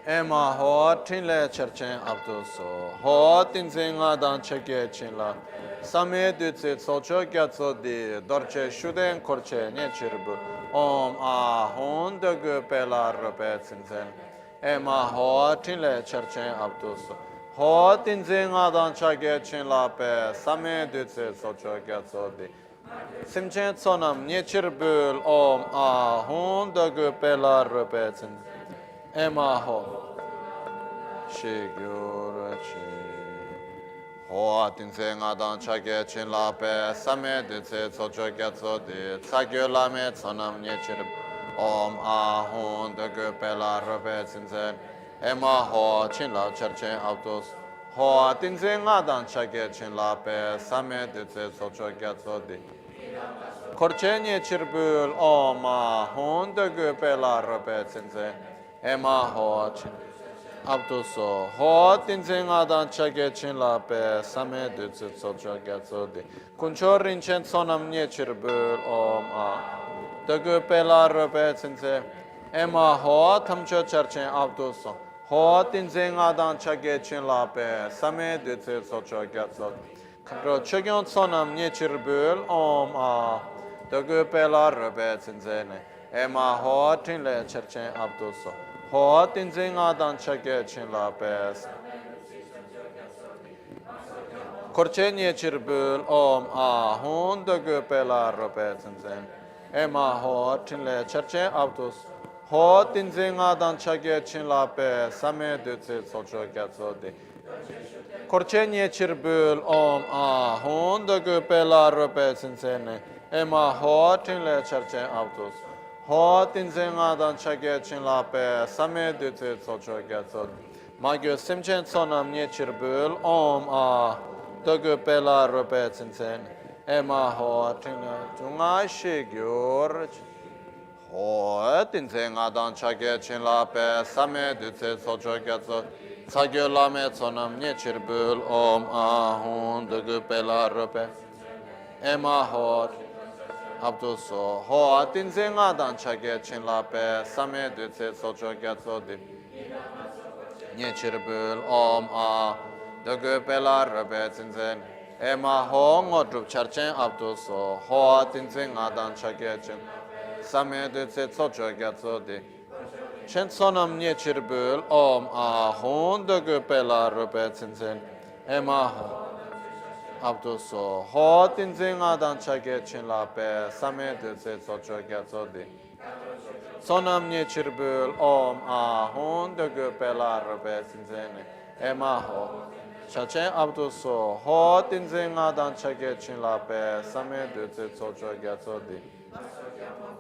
ema ho tinle cherchen abtus ho tinze nga dan chage chin la same dutse socho gyatso de dorche shuden korche nyechir bul om ah dogu pela repe tsinzen ema ho tinle cherchen abtus ho tinze nga dan chage chin la pe same dutse socho gyatso de simchen tsonam nyechir bul om ah dogu pela repe tsinzen ema ho shigyur chi ho tinse nga dan chage chin la pe same dutse socho gyatso de tsagyo lame tsonam nyechir om ah dogu pela repe tsinzen ema ho chin la cherchen abtus ho tinse nga dan chage chin la pe same dutse socho gyatso de korche nyechir bul om ah dogu pela repe tsinzen ema ho chin abtus ho tinse nga dan chage chin la pe same dutse socho gyatso de kuncho rinchen sonam nyechir bul om ah dogu pela repe tsinzen ema ho tamcho cherchen abtus ho tinse nga dan chage chin la pe same dutse socho gyatso kandro chogyon sonam nyechir bul om ah dogu pela repe tsinzene ema ho tinle cherchen abtus ho tinse nga dan chage chin la pe korche nyechir bul om ah dogu pela repe tsinzene ema ho tinle cherchen abtus ho tinse nga dan chage chin la pe same dutse socho gyatso de korche nyechir bul om ah dogu pela repe tsinzene ema ho tinle cherchen abtus ho tinse nga dan chage chin la pe same dutse socho gyatso de magyo simchen sonam nyechir bul om ah dogu pela repe tsinzene ema ho tinle tunga shigyur ho tinse nga dan chage chin la pe same dutse socho gyatso tsagyo lame tsonam nyechir bul om ah dogu pela repe ema ho abtus ho tinse nga dan chage chin la pe same dutse socho gyatso de nyechir bul om ah dogu pela repe tsinzen ema ho ngodrup cherchen abtus ho tinse nga dan chage chin same dutse socho gyatso de chen sonam nyechir bul om ah dogu pela repe tsinzen ema ho abtus ho tinse nga dan chage chin la pe same dutse socho gyatso de sonam nyechir bul om ah dogu pela repe tsinzen ema ho chache abtus ho tinse nga dan chage chin la pe same dutse socho gyatso de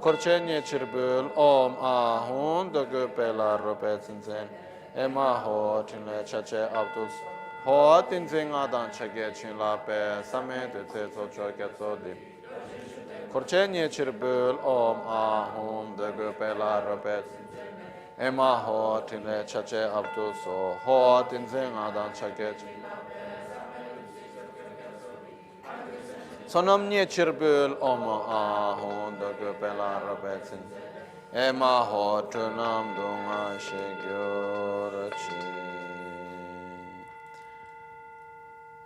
korche nyechir bul om ah dogu pela repe tsinzen ema ho tinle chache abtus Ho tin zing adan chage chin la pe same de tse so cho ke so di. Korche nye chirbul om ahum de gu pe la robet. Ema ho tin le chache abdu so. Ho tin zing adan chage chin. Sonam nye chirbul om ahum de gu pe la robet. Ema ho tunam dunga shigyor chi.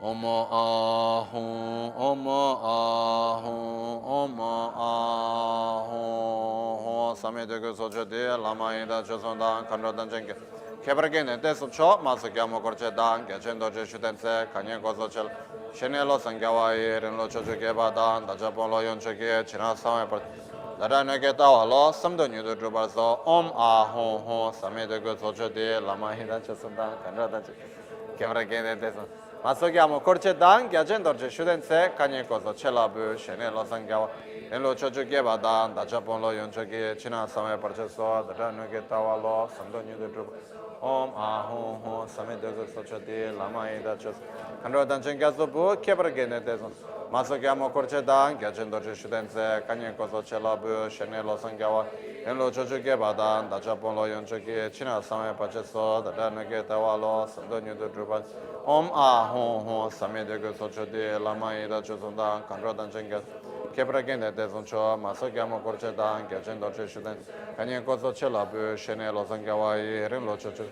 Omo ahum, omo ahum, omo ahum. Same de gu socho di lama ida choson dan kanro dan jenge. Kebrage ne desu cho masu gyamo korche dan ke chendo je shutense kanye gozo chel. Shene lo sangyawa i rin lo chocho geba dan da japon lo yon choki china same par. Dara ne ke tawa lo samdo nyudu drubar so om ahum. Same de gu socho di lama ida choson dan kanro dan jenge. Kebrage ne desu. Masogyamo korche dan gyacen dorje shudense kanye koso chelabu shene lo sangyawa en lo chocho gyeba dan da japon lo yoncho ki china same parche so dara nuke tawa lo samdo nyudu drupa om ahum hum same dego socho di lama ida chos kanro dan chen gyaso bu kebar gene deson Masogyamo korche dan gyacen dorje shudense kanye koso chelabu shene lo sangyawa en lo chocho gyeba dan da japon lo yoncho ki china same parche so dara nuke tawa lo samdo nyudu drupa Om ahum hum same de gu socho di lama ida choson dan kanro dan chenga kepra gende de son cho maso gyamo korche dan gyachen dorche shuden kanyen koso che la bu shene lo sangya wa yi rin lo chocho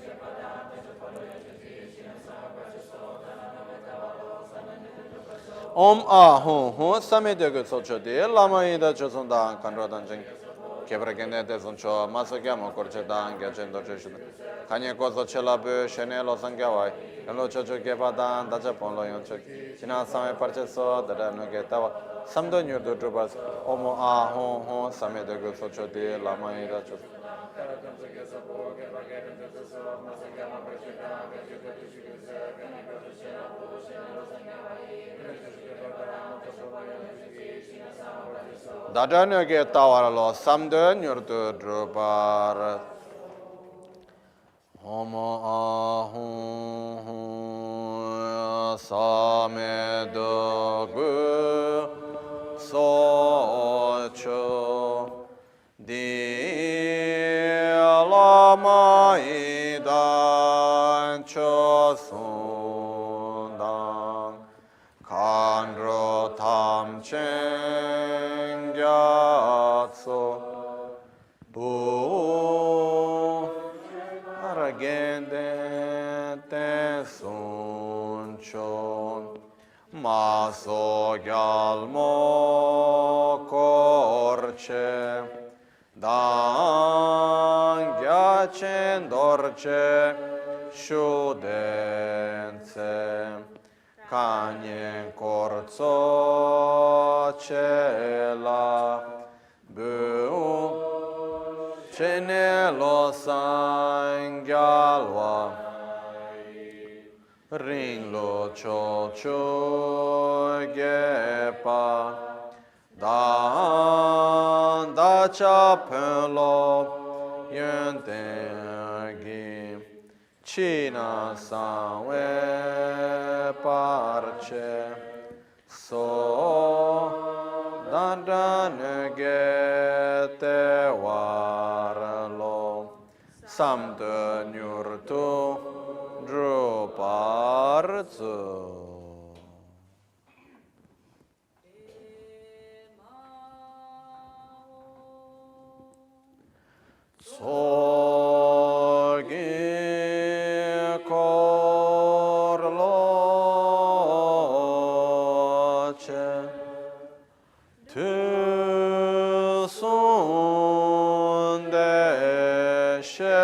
Om ahum hum same de gu socho di lama ida choson dan kanro dan chenga kepra gende de son cho maso gyamo korche dan gyachen dorche shuden kanyen koso che la bu shene lo sangya wa yi lo chocho geba dan da japon lo yon choki china same parche so da no ge tawa samdo nyu do drubas omo ahum hum same de go socho di lama ida chos da no ge tawa lo samdo nyu do drubar Omo ahum hum same do gu socho di lama idan chosundan kanro tam chen gyatso Gende te sunchon maso gyalmo korche dan gyacen dorche shudense kanyen korzo cela bu Cene lo sangyalwa ring lo cho cho gepa dan da cha pen lo yun gi china sanwe parche so dan dan ge te warlo sam de nyur tu dru par zu Sogi kor lo che tu sun de she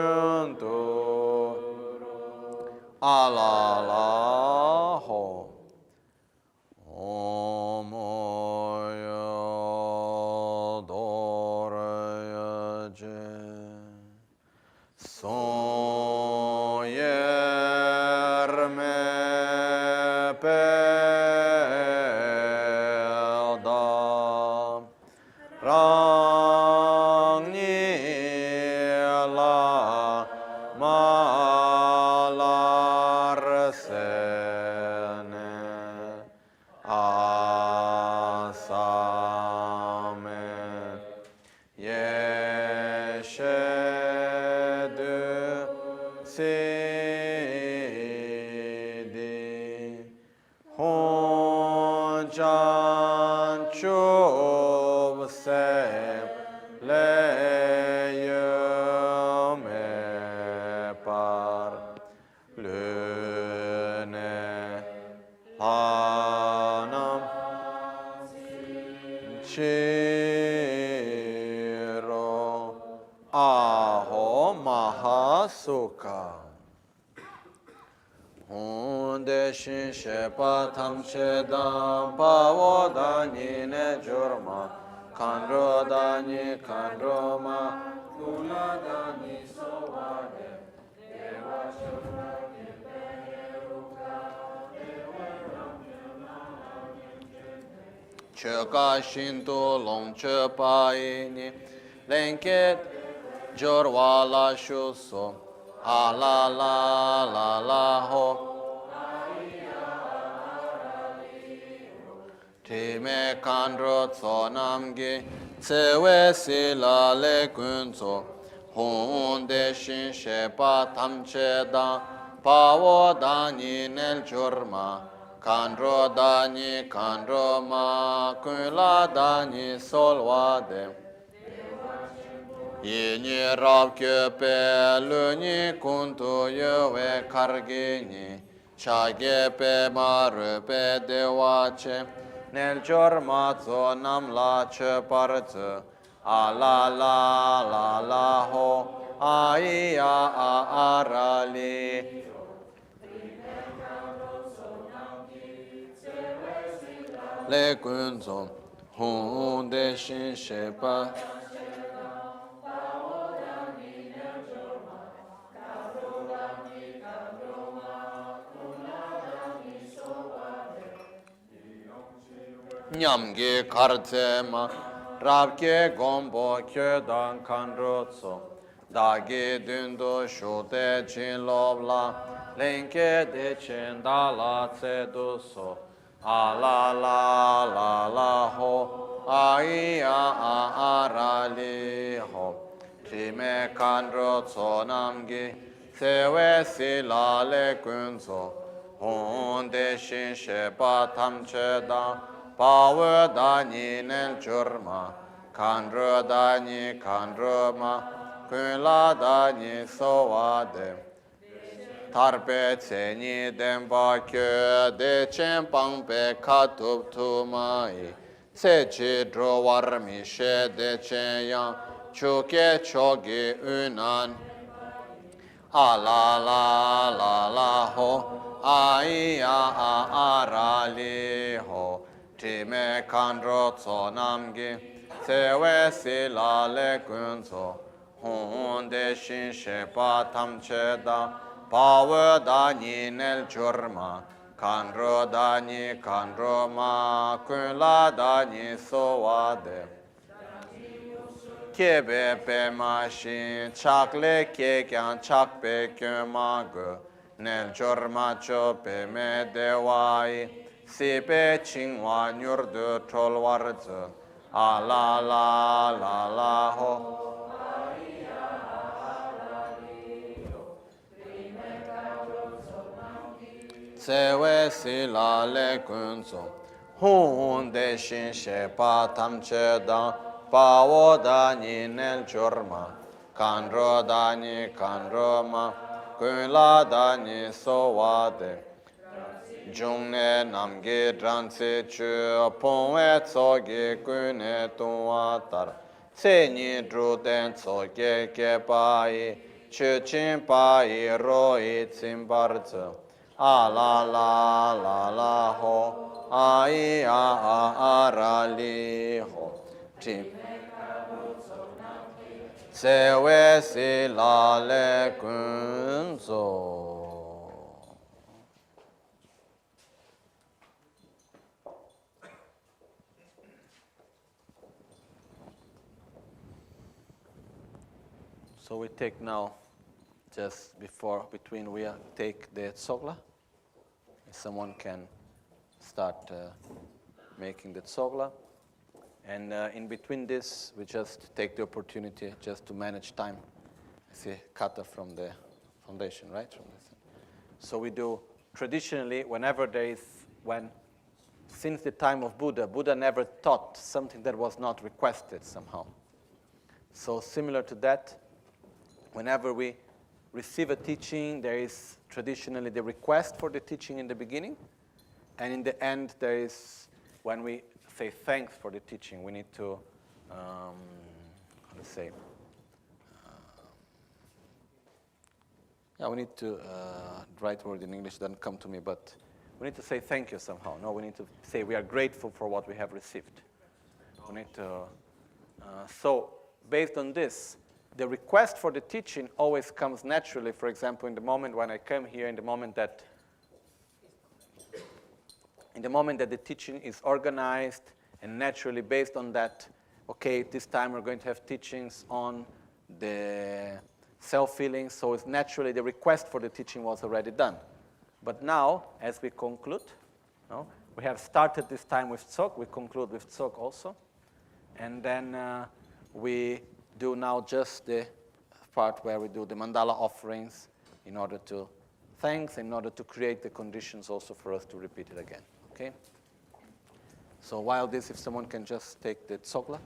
kuntu alala ho omoyo doraya je son yerme perda rang ni la malar sene asame yeshedu sidi honjan chub se leyume par lune hanam chiro aho mahasukha Hunde shin shepa tam chedam pavo dani ne jurma kandro dani kandro ma kula dani sovade deva shura cheka shinto long chepa ini lenket jorwala shuso ala la la la ho time kandro tso namgi tsewe sila le kunzo honde shin shepa tamche da pavo dani nel giorma kandro dani kandro ma kunla dani solvade Yini rab kyepe luni kuntu yewe kargini Chagepe marupe dewache Nel giorma zo nam la che parzu Ala la la la ho Aiya a arali Le kunzo Hunde shin shepa Nyamge kartema rabke gombo kyodan kanrotso dage dundo shote chin lobla lenke de chen dala tseduso ala la la la ho aiya a arali ho trime kanrotso namge sewe sila le kunzo honde shin shepa tamche da Power dani nel giorma, kandro dani kandro ma, kunla dani sovade. Tarpe tseni demba kyo de chempang pe katup tu mai, tse chi dro war mi she de chen yang, chuke chogi unan. Ala la la la ho, aiya a arali ho. Time kandro tso namgi, sewe sila le kunzo, honde shin shepa tamche da, pawe dani nel giorma, kandro dani kandro ma, kunla dani sovade. Kebe pe ma shin, chakle ke kyan chakpe kyo ma gu, nel giorma cho pe me dewai, Sipe chingwa nyurdu tolwarzu, ala la la la ho. Sewe sila le kunzo, honde shin shepa tamche da, pavo dani nel giorma, kandro dani kandro ma, kunla dani sovade. Jungne namge dranse chu pongwe tsoge kune tuwa tar tse ni dru den tsoge ke pai Chuchin pa I ro I tsimbarzo. A la la ho. A I a ra li ho. Tim. Se we si la le kun zo. So we take now, just between we take the tsogla. If someone can start making the tsogla. And in between this, we just take the opportunity just to manage time. I see kata from the foundation, right? So we do, traditionally, since the time of Buddha never taught something that was not requested somehow. So similar to that, whenever we receive a teaching, there is traditionally the request for the teaching in the beginning. And in the end, there is, when we say thanks for the teaching, we need to, we need to, the right word in English doesn't come to me, but we need to say thank you somehow. No, we need to say we are grateful for what we have received. We need to, so based on this, the request for the teaching always comes naturally. For example, in the moment when I come here, in the moment that the teaching is organized and naturally based on that, okay, this time we're going to have teachings on the self-feeling, so it's naturally the request for the teaching was already done. But now, as we conclude, we have started this time with Tsok, we conclude with Tsok also, and then we do now just the part where we do the mandala offerings in order to thanks, in order to create the conditions also for us to repeat it again. Okay? So while this, if someone can just take the tsogla.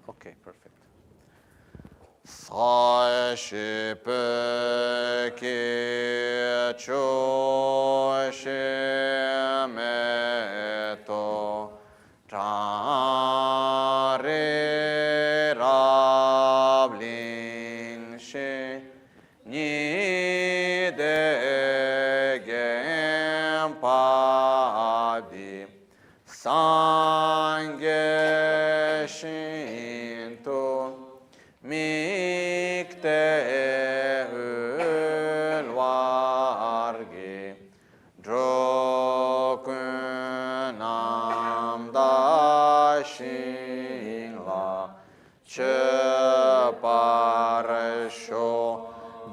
Okay, perfect. Sa shi pe ki cho shi me to ta re rab lin shi ni de gen pa di sangye shin to mikte ulwarge drokunam da shingla che parasho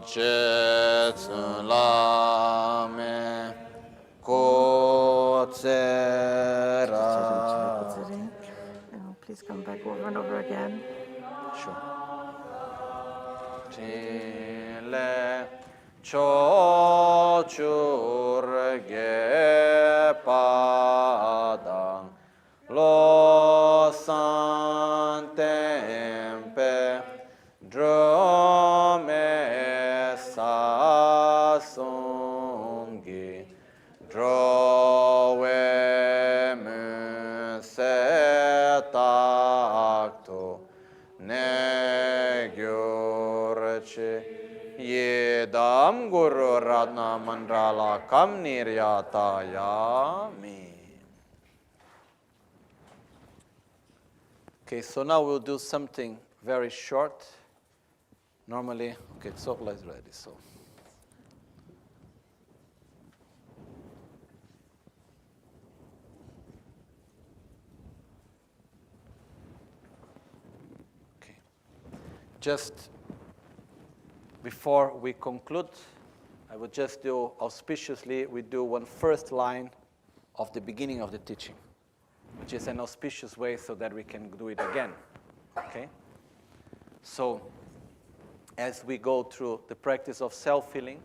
jetsun lame kotsera. Please come back over and over again. Sure. Chile cho churge padang lo santempe drome sasongi drove takto ne gyurche yedam guru ratna mandala kam niryata yami. Okay, so now we'll do something very short. Normally, okay, Tsogla is ready, so. Just before we conclude, I would just do auspiciously, we do one first line of the beginning of the teaching, which is an auspicious way so that we can do it again, okay? So, as we go through the practice of self-healing,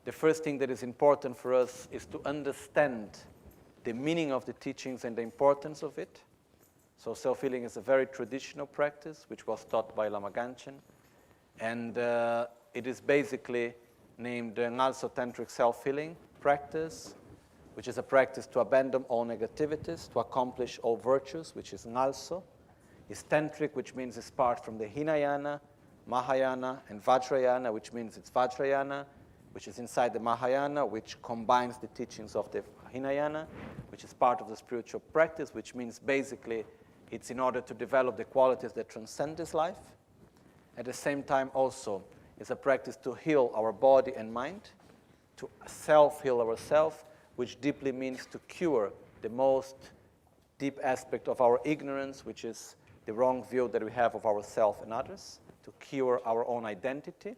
the first thing that is important for us is to understand the meaning of the teachings and the importance of it. So self-healing is a very traditional practice, which was taught by Lama Ganchen. And it is basically named the NgalSo Tantric self-healing practice, which is a practice to abandon all negativities, to accomplish all virtues, which is NgalSo. It's Tantric, which means it's part from the Hinayana, Mahayana, and Vajrayana, which means it's Vajrayana, which is inside the Mahayana, which combines the teachings of the Hinayana, which is part of the spiritual practice, which means basically it's in order to develop the qualities that transcend this life. At the same time also, it's a practice to heal our body and mind, to self-heal ourselves, which deeply means to cure the most deep aspect of our ignorance, which is the wrong view that we have of ourselves and others, to cure our own identity.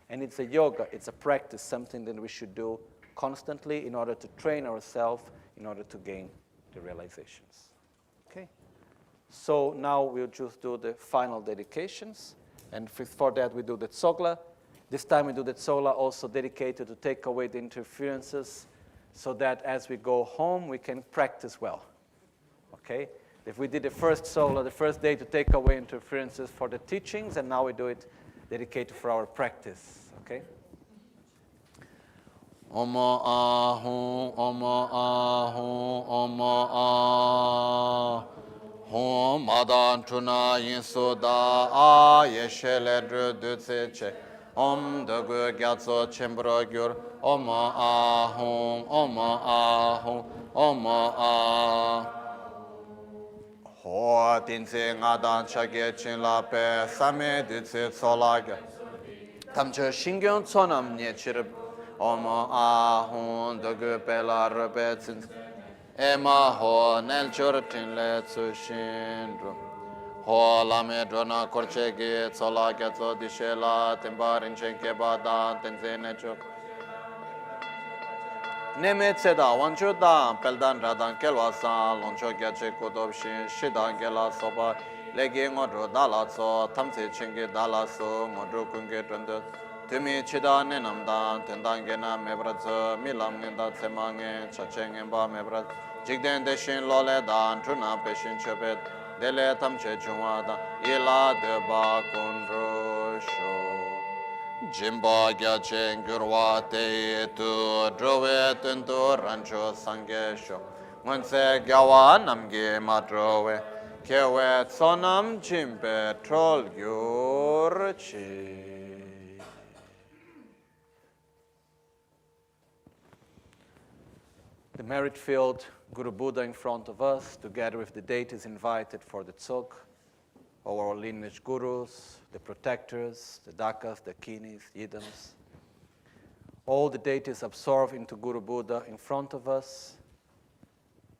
And it's a yoga, it's a practice, something that we should do constantly in order to train ourselves, in order to gain the realizations. Okay? So now we'll just do the final dedications. And for that we do the tsogla. This time we do the tsogla also dedicated to take away the interferences so that as we go home we can practice well. Okay? If we did the first tsogla, the first day to take away interferences for the teachings, and now we do it dedicated for our practice. Okay? Oma ahum, Oma ahum, Oma ahum, Madan tuna yinsuda a yeshele drudutseche, Dogu gyatso chembro gyur, Oma ahum, Oma ahum, Oma ahum. Ho tinse ngadan chage chin la pe same ditse tsolage. Tamche shingyon tsonam nye chirib. Oma ahun dogu pe la rube tsins. Ema ho nel churtin le tsushindru. Ho lame drona korchege tsolage tso dishela timbarin chenke badan tenze ne chuk. Neme tseda wancho dan peldan radan kelwasan loncho gyache kodobshin shidan gela soba legi ngodro dalatso tamse chingi dalaso ngodro kunge tundut tumi chida nenamdan tendan gena mebratso milam ninda tsemange chachenge ba mebrat jigden deshin lole dan truna peshin chobet dele tamche chungwa dan ila deba kundro sho Jimba gyachen gyurwa te tu drove tuntu rancho sangesho Ngonse gyawa namge madrove kewe tsonam jimbe trol gyurchi. The merit-filled Guru Buddha in front of us, together with the deities invited for the tsog, our lineage gurus, the protectors, the dakas, the kinis, yidams. All the deities absorb into Guru Buddha in front of us.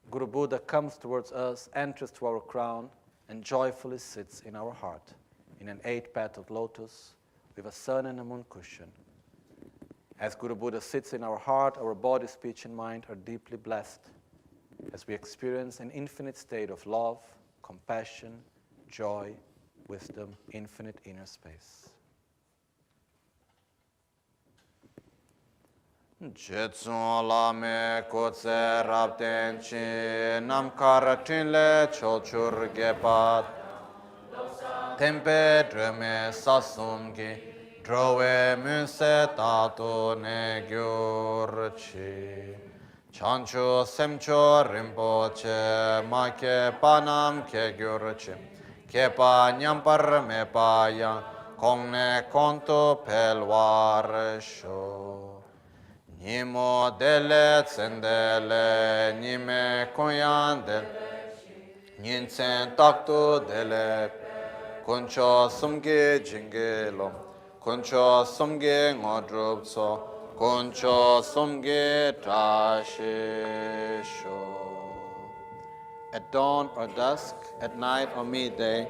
Guru Buddha comes towards us, enters to our crown, and joyfully sits in our heart, in an 8-petaled lotus, with a sun and a moon cushion. As Guru Buddha sits in our heart, our body, speech, and mind are deeply blessed, as we experience an infinite state of love, compassion, joy, wisdom, infinite inner space. Jetsun lame kotse rabten chi namkaratin le chochur gepat tempe dreme sasumgi drove munse tato ne gyurchi chancho semcho rinpoche make panam ke gyurchi kepa nyampar me paya kongne konto pelwar sho Nimo dele tsendele nime konyande Ninsen takto dele Kuncho sumge jingelo Kuncho sumge ngodrupso Kuncho sumge tashisho. At dawn or dusk, at night or midday,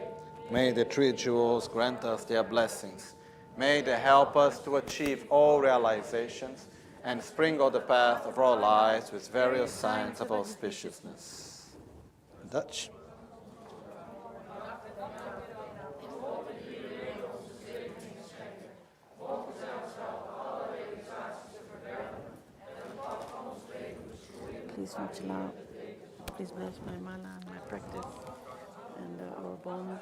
may the three jewels grant us their blessings. May they help us to achieve all realizations and sprinkle the path of our lives with various signs of auspiciousness. Dutch. Please watch out. Please bless my mala and my practice and our bond,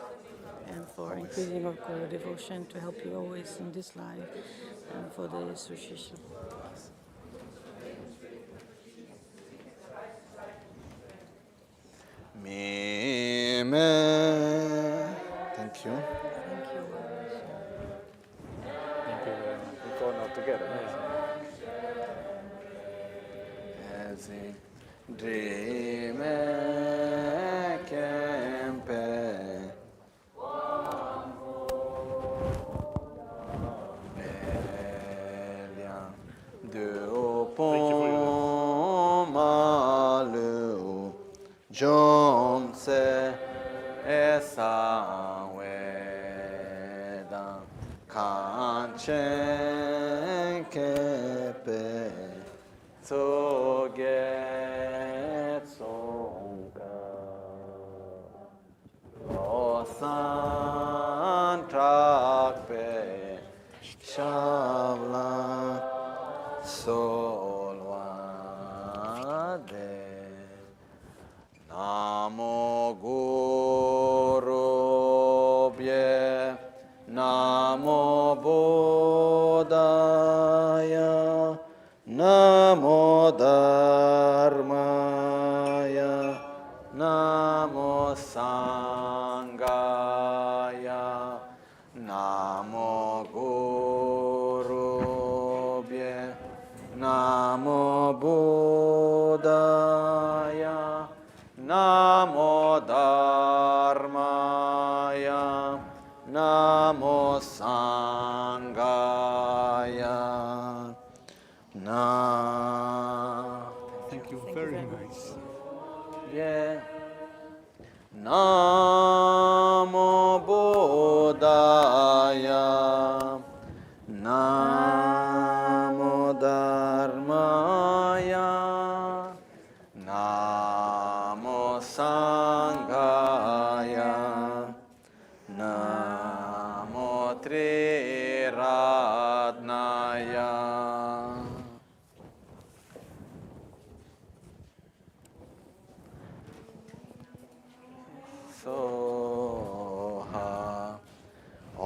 and for increasing of devotion to help you always in this life and for the association. Thank you. Thank you. one note together. As in dream kempe Belia de Opomalu Jonse Esaweda Kanchen Kepe Tsogetsunga Losan Trakpe Shavla Solvade Namo Guru Bhye Namo Buddhaya Namo Dharmaya Namo Sangaya Namo Guru Bhye Namo Buddhaya Namo Dharmaya Namo Sangaya Thank you very much. Yeah. Namo Buddhaya Namo Dharmaya Namo Sangaya Namo Triratnaya. So